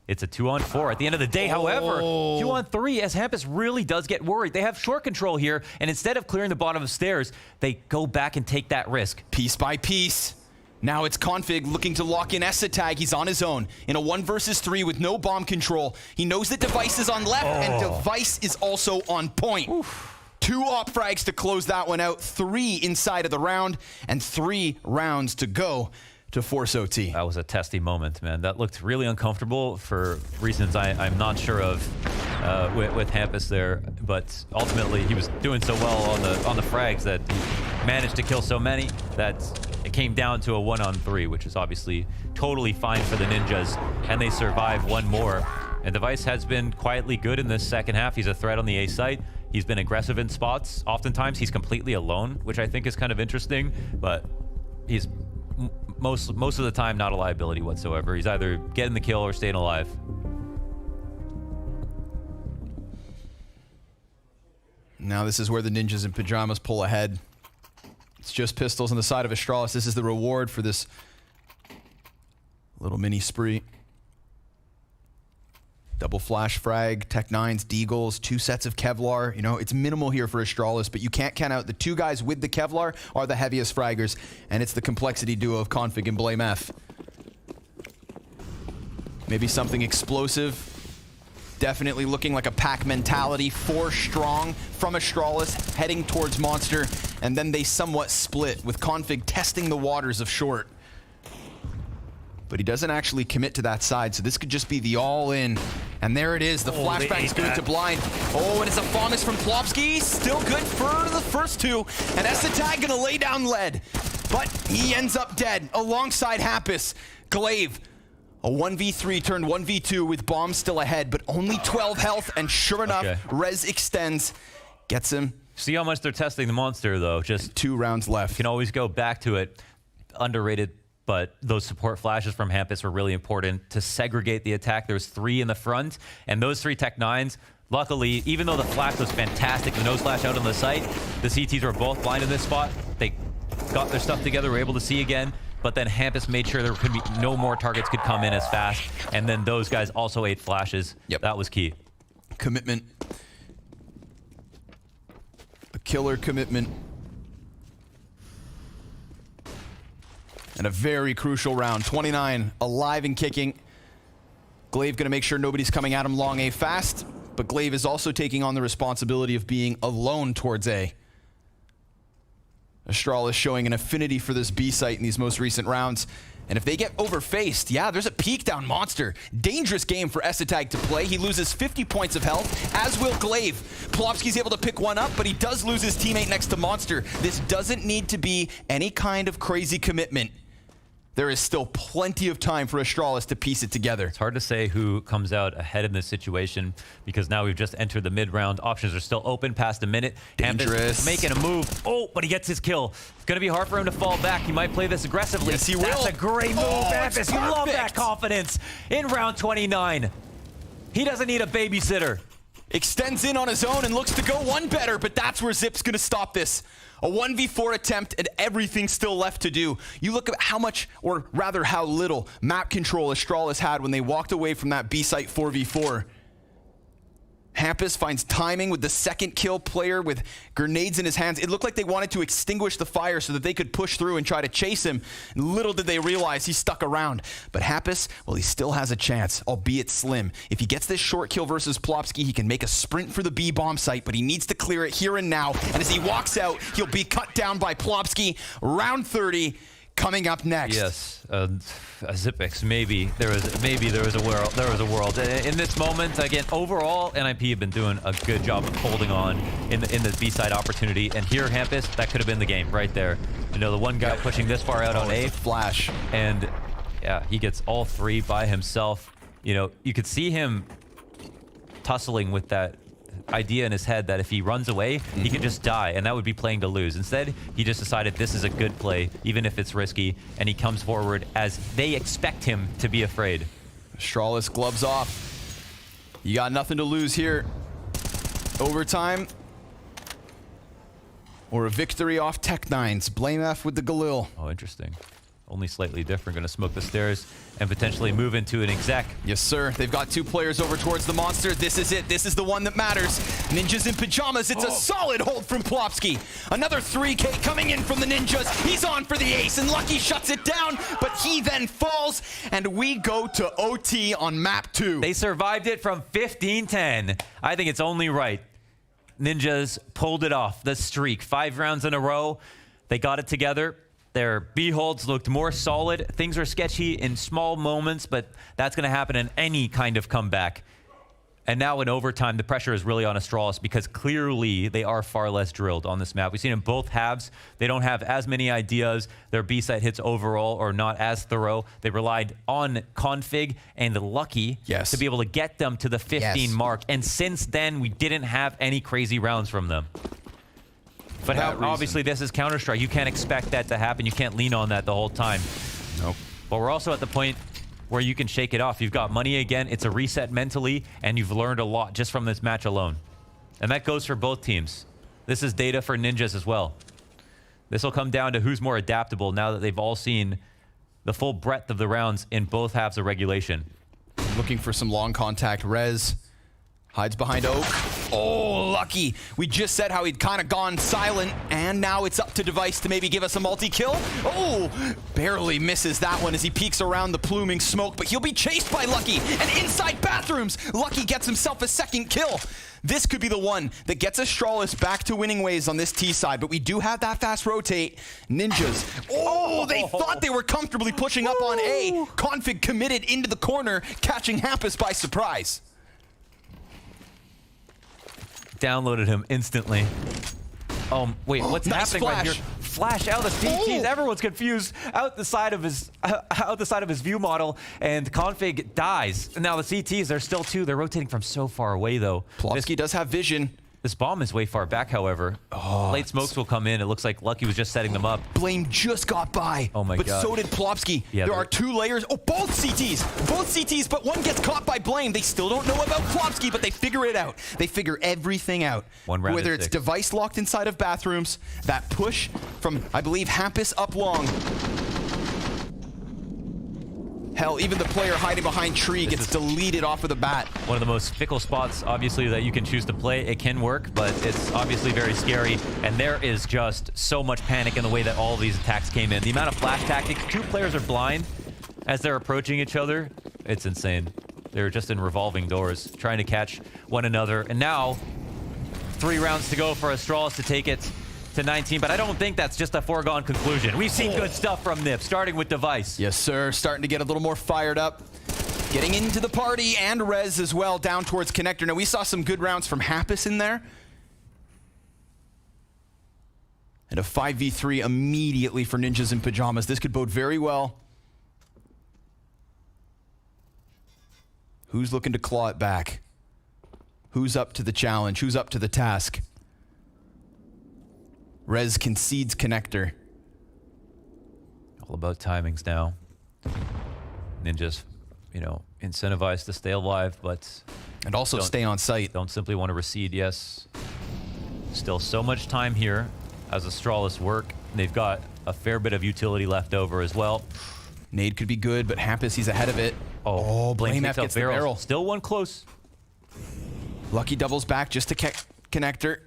S2: it's a 2-on-4 at the end of the day. However, 2-on-3, as Hampus really does get worried. They have short control here, and instead of clearing the bottom of the stairs, they go back and take that risk.
S1: Piece by piece. Now it's Config looking to lock in Essa tag. He's on his own in a 1 versus 3 with no bomb control. He knows that Device is on left, and Device is also on point. 2 op frags to close that one out. 3 inside of the round, and 3 rounds to go to force OT.
S2: That was a testy moment, man. That looked really uncomfortable for reasons I'm not sure of with Hampus there, but ultimately he was doing so well on the frags that he managed to kill so many that it came down to a 1-on-3, which is obviously totally fine for the Ninjas, and they survive 1 more. And Device has been quietly good in this second half. He's a threat on the A site. He's been aggressive in spots. Oftentimes he's completely alone, which I think is kind of interesting, but he's most of the time not a liability whatsoever. He's either getting the kill or staying alive.
S1: Now this is where the Ninjas in pajamas pull ahead. It's just pistols on the side of Astralis. This is the reward for this little mini spree. Double flash frag, Tech 9s, Deagles, 2 sets of Kevlar. You know, it's minimal here for Astralis, but you can't count out the 2 guys with the Kevlar are the heaviest fraggers, and it's the complexity duo of Config and Blame F. Maybe something explosive. Definitely looking like a pack mentality. 4 strong from Astralis, heading towards Monster, and then they somewhat split, with Config testing the waters of short. But he doesn't actually commit to that side, so this could just be the all-in. And there it is, the flashback's good to blind. Oh, and it's a Faunus from Plopsky, still good for the first 2. And Essetag gonna lay down lead, but he ends up dead alongside Hampus. Glaive, a 1v3 turned 1v2 with bombs still ahead, but only 12 health, and sure enough, Rez extends, gets him.
S2: See how much they're testing the Monster, though. Just
S1: 2 rounds left.
S2: You can always go back to it. Underrated but those support flashes from Hampus were really important to segregate the attack. There was 3 in the front, and those 3 Tech 9s, luckily, even though the flash was fantastic, the nose flash out on the site, the CTs were both blind in this spot. They got their stuff together, were able to see again, but then Hampus made sure there could be no more targets could come in as fast, and then those guys also ate flashes.
S1: Yep.
S2: That was key.
S1: Commitment. A killer commitment. And a very crucial round. 29 alive and kicking. Glaive going to make sure nobody's coming at him long A fast, but Glaive is also taking on the responsibility of being alone towards A. Astralis showing an affinity for this B site in these most recent rounds. And if they get overfaced, yeah, there's a peek down monster. Dangerous game for Esatag to play. He loses 50 points of health, as will Glaive. Plopsky's able to pick one up, but he does lose his teammate next to Monster. This doesn't need to be any kind of crazy commitment. There is still plenty of time for Astralis to piece it together.
S2: It's hard to say who comes out ahead in this situation because now we've just entered the mid-round. Options are still open past a minute.
S1: Dangerous.
S2: Hampus making a move. Oh, but he gets his kill. It's going to be hard for him to fall back. He might play this aggressively.
S1: Yes, he will.
S2: That's a great move, Hampus. You love that confidence in round 29. He doesn't need a babysitter.
S1: Extends in on his own and looks to go one better, but that's where Zip's going to stop this. A 1v4 attempt and everything still left to do. You look at how much, or rather how little, map control Astralis had when they walked away from that B site 4v4. Hampus finds timing with the second kill player with grenades in his hands. It looked like they wanted to extinguish the fire so that they could push through and try to chase him. Little did they realize he stuck around. But Hampus, well, he still has a chance, albeit slim. If he gets this short kill versus Plopsky, he can make a sprint for the B bomb site, but he needs to clear it here and now. And as he walks out, he'll be cut down by Plopsky. Round 30 coming up next.
S2: Yes, Zipix, maybe there was a world. In this moment, again, overall, NIP have been doing a good job of holding on in the B-side opportunity. And here, Hampus, that could have been the game right there. You know, the one guy pushing this far out on A.
S1: Flash.
S2: And yeah, he gets all 3 by himself. You know, you could see him tussling with that idea in his head that if he runs away, he could just die, and that would be playing to lose. Instead, he just decided this is a good play, even if it's risky, and he comes forward as they expect him to be afraid.
S1: Astralis gloves off. You got nothing to lose here. Overtime. Or a victory off Tech 9s. Blame F with the Galil.
S2: Oh, interesting. Only slightly different. Going to smoke the stairs and potentially move into an exec.
S1: Yes, sir. They've got 2 players over towards the monster. This is it. This is the one that matters. Ninjas in pajamas. It's a solid hold from Plopsky. Another 3K coming in from the Ninjas. He's on for the ace, and Lucky shuts it down, but he then falls, and we go to OT on map 2.
S2: They survived it from 15-10. I think it's only right. Ninjas pulled it off. The streak. 5 rounds in a row. They got it together. Their B holds looked more solid. Things are sketchy in small moments, but that's going to happen in any kind of comeback. And now in overtime, the pressure is really on Astralis because clearly they are far less drilled on this map. We've seen in both halves, they don't have as many ideas. Their B-side hits overall are not as thorough. They relied on config and Lucky to be able to get them to the 15 mark. And since then, we didn't have any crazy rounds from them. But obviously, this is Counter-Strike. You can't expect that to happen. You can't lean on that the whole time.
S1: Nope.
S2: But we're also at the point where you can shake it off. You've got money again. It's a reset mentally, and you've learned a lot just from this match alone. And that goes for both teams. This is data for Ninjas as well. This will come down to who's more adaptable now that they've all seen the full breadth of the rounds in both halves of regulation.
S1: Looking for some long contact. Rez hides behind Oak. Oh, Lucky. We just said how he'd kind of gone silent, and now it's up to Device to maybe give us a multi-kill. Oh, barely misses that one as he peeks around the pluming smoke, but he'll be chased by Lucky. And inside bathrooms, Lucky gets himself a second kill. This could be the one that gets Astralis back to winning ways on this T side, but we do have that fast rotate. Ninjas. Oh, they thought they were comfortably pushing up on A. Config committed into the corner, catching Hampus by surprise.
S2: Downloaded him instantly. Wait, what's happening right here? Flash out of the CTs. Everyone's confused. Out the side of his view model, and Config dies. Now the CTs, there's still 2. They're rotating from so far away though.
S1: Plopsky does have vision.
S2: This bomb is way far back, however. Late smokes will come in. It looks like Lucky was just setting them up.
S1: Blame just got by.
S2: Oh my
S1: but
S2: god.
S1: But so did Plopsky.
S2: Yeah,
S1: there are 2 layers. Oh, both CTs. Both CTs, but one gets caught by Blame. They still don't know about Plopsky, but they figure it out. They figure everything out.
S2: One round
S1: Whether
S2: at
S1: it's
S2: 6.
S1: device locked inside of bathrooms, that push from, I believe, Hampus up long. Hell, even the player hiding behind tree gets deleted off of the bat.
S2: One of the most fickle spots, obviously, that you can choose to play. It can work, but it's obviously very scary. And there is just so much panic in the way that all of these attacks came in. The amount of flash tactics, 2 players are blind as they're approaching each other. It's insane. They're just in revolving doors, trying to catch one another. And now, 3 rounds to go for Astralis to take it to 19, but I don't think that's just a foregone conclusion. We've seen good stuff from Nip, starting with Device.
S1: Yes, sir. Starting to get a little more fired up. Getting into the party, and Rez as well, down towards Connector. Now, we saw some good rounds from Hampus in there. And a 5v3 immediately for Ninjas in Pajamas. This could bode very well. Who's looking to claw it back? Who's up to the challenge? Who's up to the task? Rez concedes Connector.
S2: All about timings now. Ninjas, you know, incentivized to stay alive, but...
S1: And also stay on site.
S2: Don't simply want to recede, yes. Still so much time here as Astralis work. They've got a fair bit of utility left over as well.
S1: Nade could be good, but Hampus, he's ahead of it. Oh, Blame F gets the barrel.
S2: Still one close.
S1: Lucky doubles back just to Connector.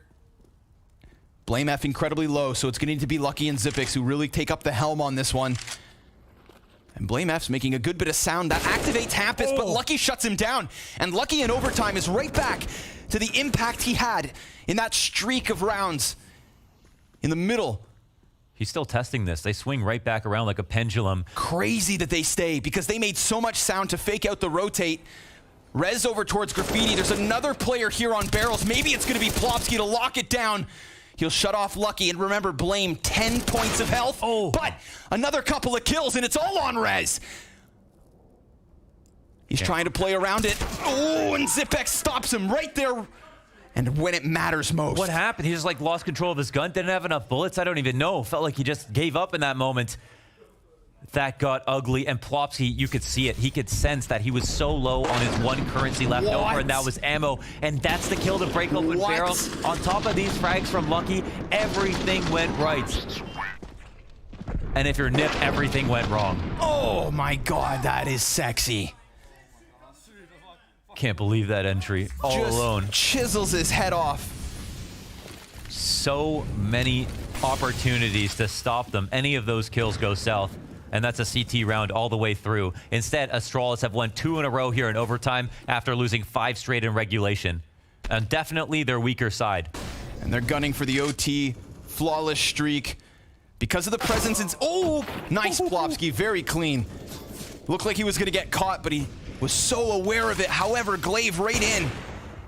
S1: Blame F incredibly low, so it's going to need to be Lucky and Zipix who really take up the helm on this one. And Blame F's making a good bit of sound. That activates Hampus, but Lucky shuts him down. And Lucky in overtime is right back to the impact he had in that streak of rounds in the middle.
S2: He's still testing this. They swing right back around like a pendulum.
S1: Crazy that they stay because they made so much sound to fake out the rotate. Rez over towards Graffiti. There's another player here on barrels. Maybe it's going to be Plopsky to lock it down. He'll shut off Lucky, and remember, Blame 10 points of health, but another couple of kills, and it's all on Rez. He's trying to play around it. Oh, and Zipex stops him right there, and when it matters most.
S2: What happened? He just like lost control of his gun, didn't have enough bullets. I don't even know. Felt like he just gave up in that moment. That got ugly, and Plopsky, you could see it. He could sense that he was so low on his 1 currency left over, and that was ammo. And that's the kill to break open barrels. On top of these frags from Lucky, everything went right. And if you're Nip, everything went wrong.
S1: Oh my god, that is sexy.
S2: Can't believe that entry all
S1: Just
S2: alone.
S1: Chisels his head off.
S2: So many opportunities to stop them. Any of those kills go south. And that's a CT round all the way through. Instead, Astralis have won 2 in a row here in overtime after losing 5 straight in regulation. And definitely their weaker side.
S1: And they're gunning for the OT. Flawless streak. Because of the presence in... Oh! Nice Plopsky. Very clean. Looked like he was going to get caught, but he was so aware of it. However, Glaive right in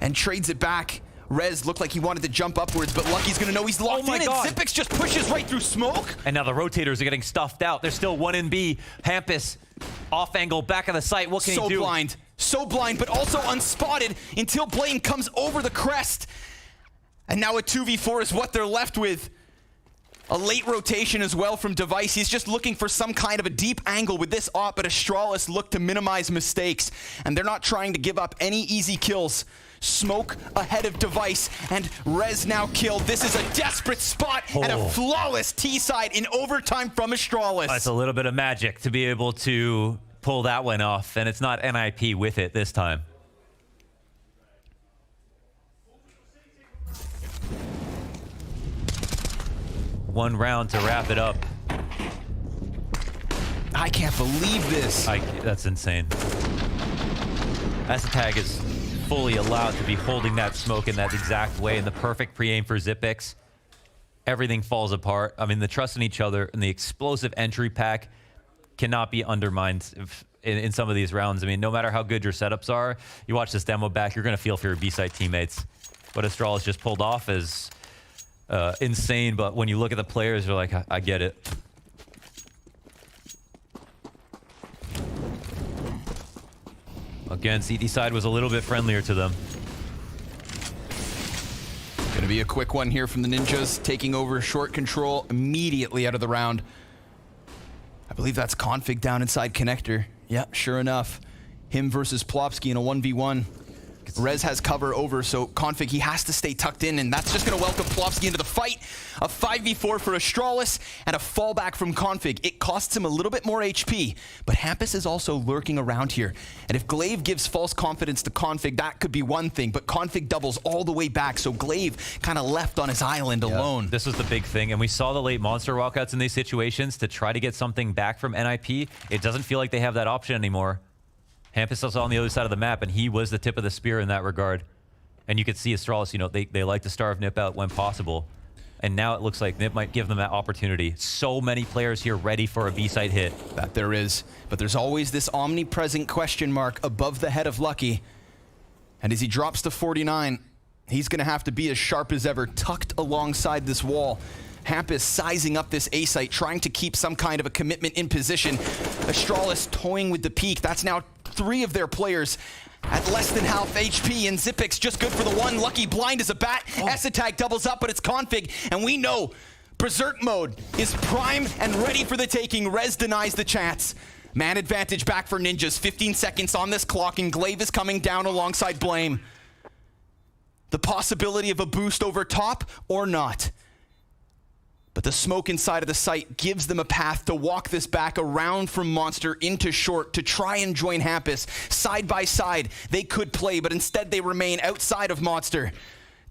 S1: and trades it back. Rez looked like he wanted to jump upwards, but Lucky's gonna know he's locked in, and Zipix just pushes right through smoke.
S2: And now the rotators are getting stuffed out. There's still 1 in B. Hampus, off angle, back of the site. What can he do?
S1: So blind, but also unspotted until Blame comes over the crest. And now a 2v4 is what they're left with. A late rotation as well from Device. He's just looking for some kind of a deep angle with this op, but Astralis look to minimize mistakes. And they're not trying to give up any easy kills. Smoke ahead of Device, and Rez now killed. This is a desperate spot and a flawless T-side in overtime from Astralis.
S2: That's a little bit of magic to be able to pull that one off, and it's not NIP with it this time. One round to wrap it up.
S1: I can't believe this.
S2: That's insane. Tag is fully allowed to be holding that smoke in that exact way, in the perfect pre-aim for Zipix. Everything falls apart. I mean, the trust in each other and the explosive entry pack cannot be undermined in some of these rounds. I mean, no matter how good your setups are, you watch this demo back, you're going to feel for your B-side teammates. What Astralis just pulled off is insane, but when you look at the players, you're like, I get it. Again, CT side was a little bit friendlier to them.
S1: Gonna be a quick one here from the Ninjas, taking over short control immediately out of the round. I believe that's Config down inside connector. Yeah, sure enough. Him versus Plopsky in a 1v1. Rez has cover over, so Config, he has to stay tucked in, and that's just going to welcome Plopsky into the fight. A 5v4 for Astralis, and a fallback from Config. It costs him a little bit more HP, but Hampus is also lurking around here. And if Glaive gives false confidence to Config, that could be one thing, but Config doubles all the way back, so Glaive kind of left on his island alone.
S2: This was the big thing, and we saw the late monster walkouts in these situations to try to get something back from NIP. It doesn't feel like they have that option anymore. Hampus was on the other side of the map, and he was the tip of the spear in that regard. And you could see Astralis, you know, they like to starve Nip out when possible. And now it looks like Nip might give them that opportunity. So many players here ready for a B-side hit.
S1: That there is. But there's always this omnipresent question mark above the head of Lucky. And as he drops to 49, he's going to have to be as sharp as ever, tucked alongside this wall. Hampus sizing up this A site, trying to keep some kind of a commitment in position. Astralis toying with the peak. That's now 3 of their players at less than half HP, and Zipix just good for the one. Lucky blind as a bat. S-Attack doubles up, but it's Config, and we know Berserk mode is prime and ready for the taking. Rez denies the chance. Man advantage back for Ninjas. 15 seconds on this clock, and Glaive is coming down alongside Blame. The possibility of a boost over top or not. But the smoke inside of the site gives them a path to walk this back around from Monster into short to try and join Hampus. Side by side, they could play, but instead they remain outside of Monster.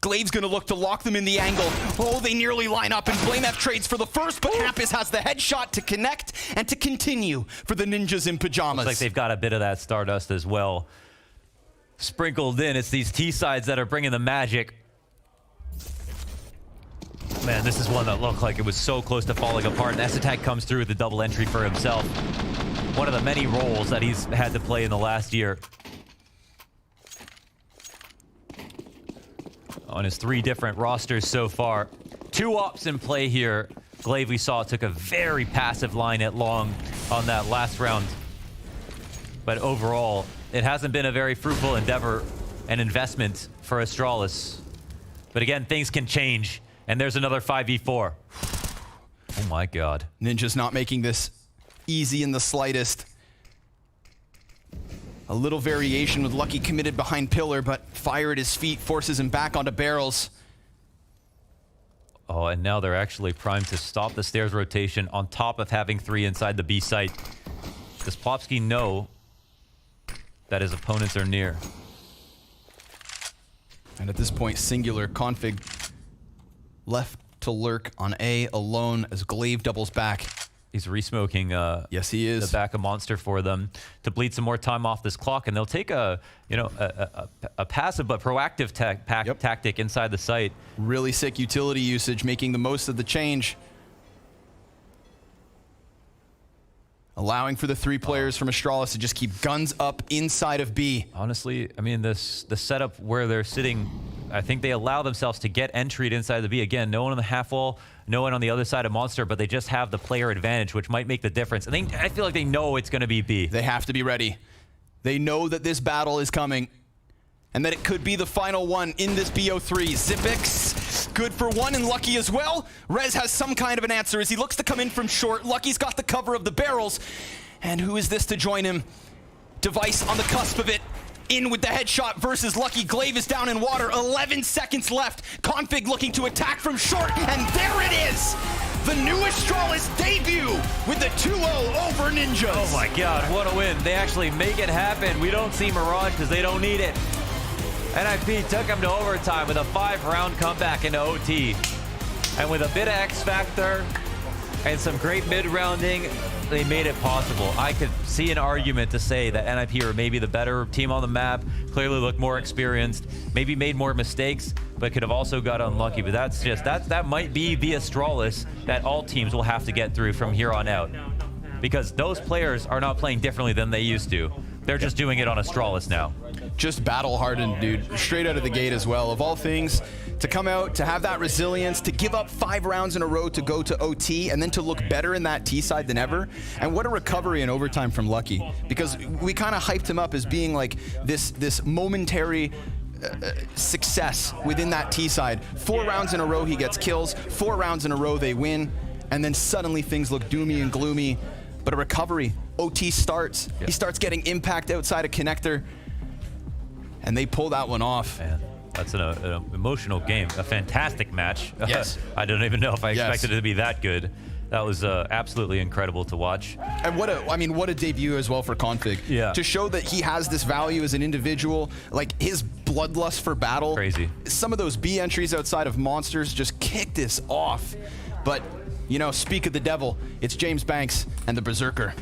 S1: Glaive's gonna look to lock them in the angle. Oh, they nearly line up, and Blame F trades for the first, but Hampus has the headshot to connect and to continue for the Ninjas in pajamas.
S2: Looks like they've got a bit of that Stardust as well sprinkled in. It's these T-sides that are bringing the magic. Man, this is one that looked like it was so close to falling apart. And S-Attack comes through with the double entry for himself. One of the many roles that he's had to play in the last year. On his 3 different rosters so far. 2 ops in play here. Glaive, we saw, took a very passive line at long on that last round. But overall, it hasn't been a very fruitful endeavor and investment for Astralis. But again, things can change. And there's another 5v4. Oh my god.
S1: Ninja's not making this easy in the slightest. A little variation with Lucky committed behind pillar, but fire at his feet forces him back onto barrels.
S2: Oh, and now they're actually primed to stop the stairs rotation on top of having 3 inside the B site. Does Plopsky know that his opponents are near?
S1: And at this point, Singular Config left to lurk on A alone as Glaive doubles back.
S2: He's resmoking
S1: yes, he is.
S2: the back of Monster for them to bleed some more time off this clock, and they'll take a passive but proactive tactic inside the site.
S1: Really sick utility usage, making the most of the change. Allowing for the 3 players from Astralis to just keep guns up inside of B.
S2: Honestly, I mean, the setup where they're sitting, I think they allow themselves to get entry inside the B. Again, no one on the half wall, no one on the other side of Monster, but they just have the player advantage, which might make the difference. And I feel like they know it's going to be B.
S1: They have to be ready. They know that this battle is coming and that it could be the final one in this BO3. Zipix, good for 1, and Lucky as well. Rez has some kind of an answer as he looks to come in from short. Lucky's got the cover of the barrels. And who is this to join him? Device on the cusp of it. In with the headshot versus Lucky. Glaive is down in water. 11 seconds left. Config looking to attack from short, and there it is! The new Astralis debut with the 2-0 over Ninjas.
S2: Oh my god, what a win. They actually make it happen. We don't see Mirage because they don't need it. NIP took them to overtime with a 5-round comeback into OT. And with a bit of X Factor and some great mid-rounding, they made it possible. I could see an argument to say that NIP are maybe the better team on the map, clearly look more experienced, maybe made more mistakes, but could have also got unlucky. But that's just, that might be the Astralis that all teams will have to get through from here on out. Because those players are not playing differently than they used to. They're just doing it on Astralis now.
S1: Just battle hardened, dude. Straight out of the gate as well. Of all things, to come out, to have that resilience, to give up 5 rounds in a row to go to OT, and then to look better in that T side than ever. And what a recovery in overtime from Lucky. Because we kind of hyped him up as being like this momentary success within that T side. 4 rounds in a row he gets kills, 4 rounds in a row they win, and then suddenly things look doomy and gloomy. But a recovery, OT starts, he starts getting impact outside of connector, and they pull that one off.
S2: Man, that's an emotional game, a fantastic match.
S1: Yes.
S2: I don't even know if I expected it to be that good. That was absolutely incredible to watch.
S1: And what a debut as well for Config.
S2: Yeah.
S1: To show that he has this value as an individual, like his bloodlust for battle.
S2: Crazy.
S1: Some of those B entries outside of Monsters just kick this off. But, you know, speak of the devil, it's James Banks and the Berserker.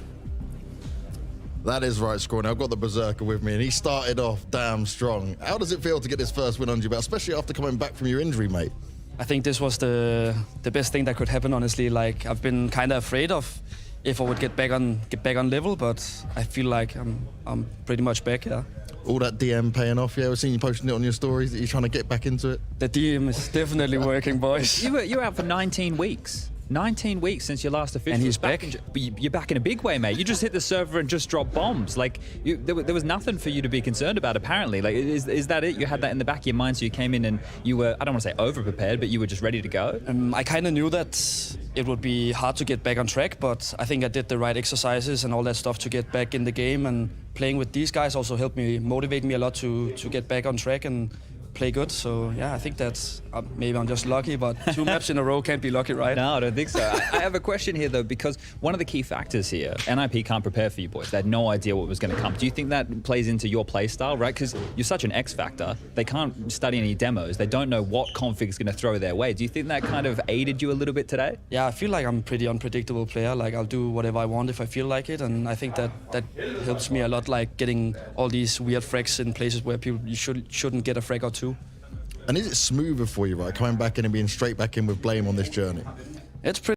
S18: That is right, Scrawny. I've got the Berserker with me, and he started off damn strong. How does it feel to get this first win under your belt, especially after coming back from your injury, mate?
S19: I think this was the best thing that could happen, honestly. Like, I've been kind of afraid of if I would get back on level, but I feel like I'm pretty much back, yeah.
S18: All that DM paying off, yeah? We've seen you posting it on your stories that you're trying to get back into it.
S19: The DM is definitely working, boys.
S20: You were out for 19 weeks. 19 weeks since your last official.
S19: And he's back.
S20: You're back in a big way, mate. You just hit the server and just dropped bombs. Like, there was nothing for you to be concerned about, apparently. Like, is that it? You had that in the back of your mind, so you came in and you were, I don't want to say over-prepared, but you were just ready to go?
S19: I kind of knew that it would be hard to get back on track, but I think I did the right exercises and all that stuff to get back in the game, and playing with these guys also helped me, motivate me a lot to get back on track and play good. So yeah, I think that's maybe I'm just lucky, but 2 maps in a row can't be lucky, right?
S20: No, I don't think so. I have a question here though, because one of the key factors here, NIP can't prepare for you boys. They had no idea what was going to come. Do you think that plays into your play style, right? Because you're such an X factor. They can't study any demos. They don't know what config is going to throw their way. Do you think that kind of aided you a little bit today?
S19: Yeah, I feel like I'm a pretty unpredictable player. Like, I'll do whatever I want if I feel like it, and I think that helps me a lot, like getting all these weird frags in places where you shouldn't get a frag or two.
S18: And is it smoother for you, right, coming back in and being straight back in with Blame on this journey?
S19: It's pretty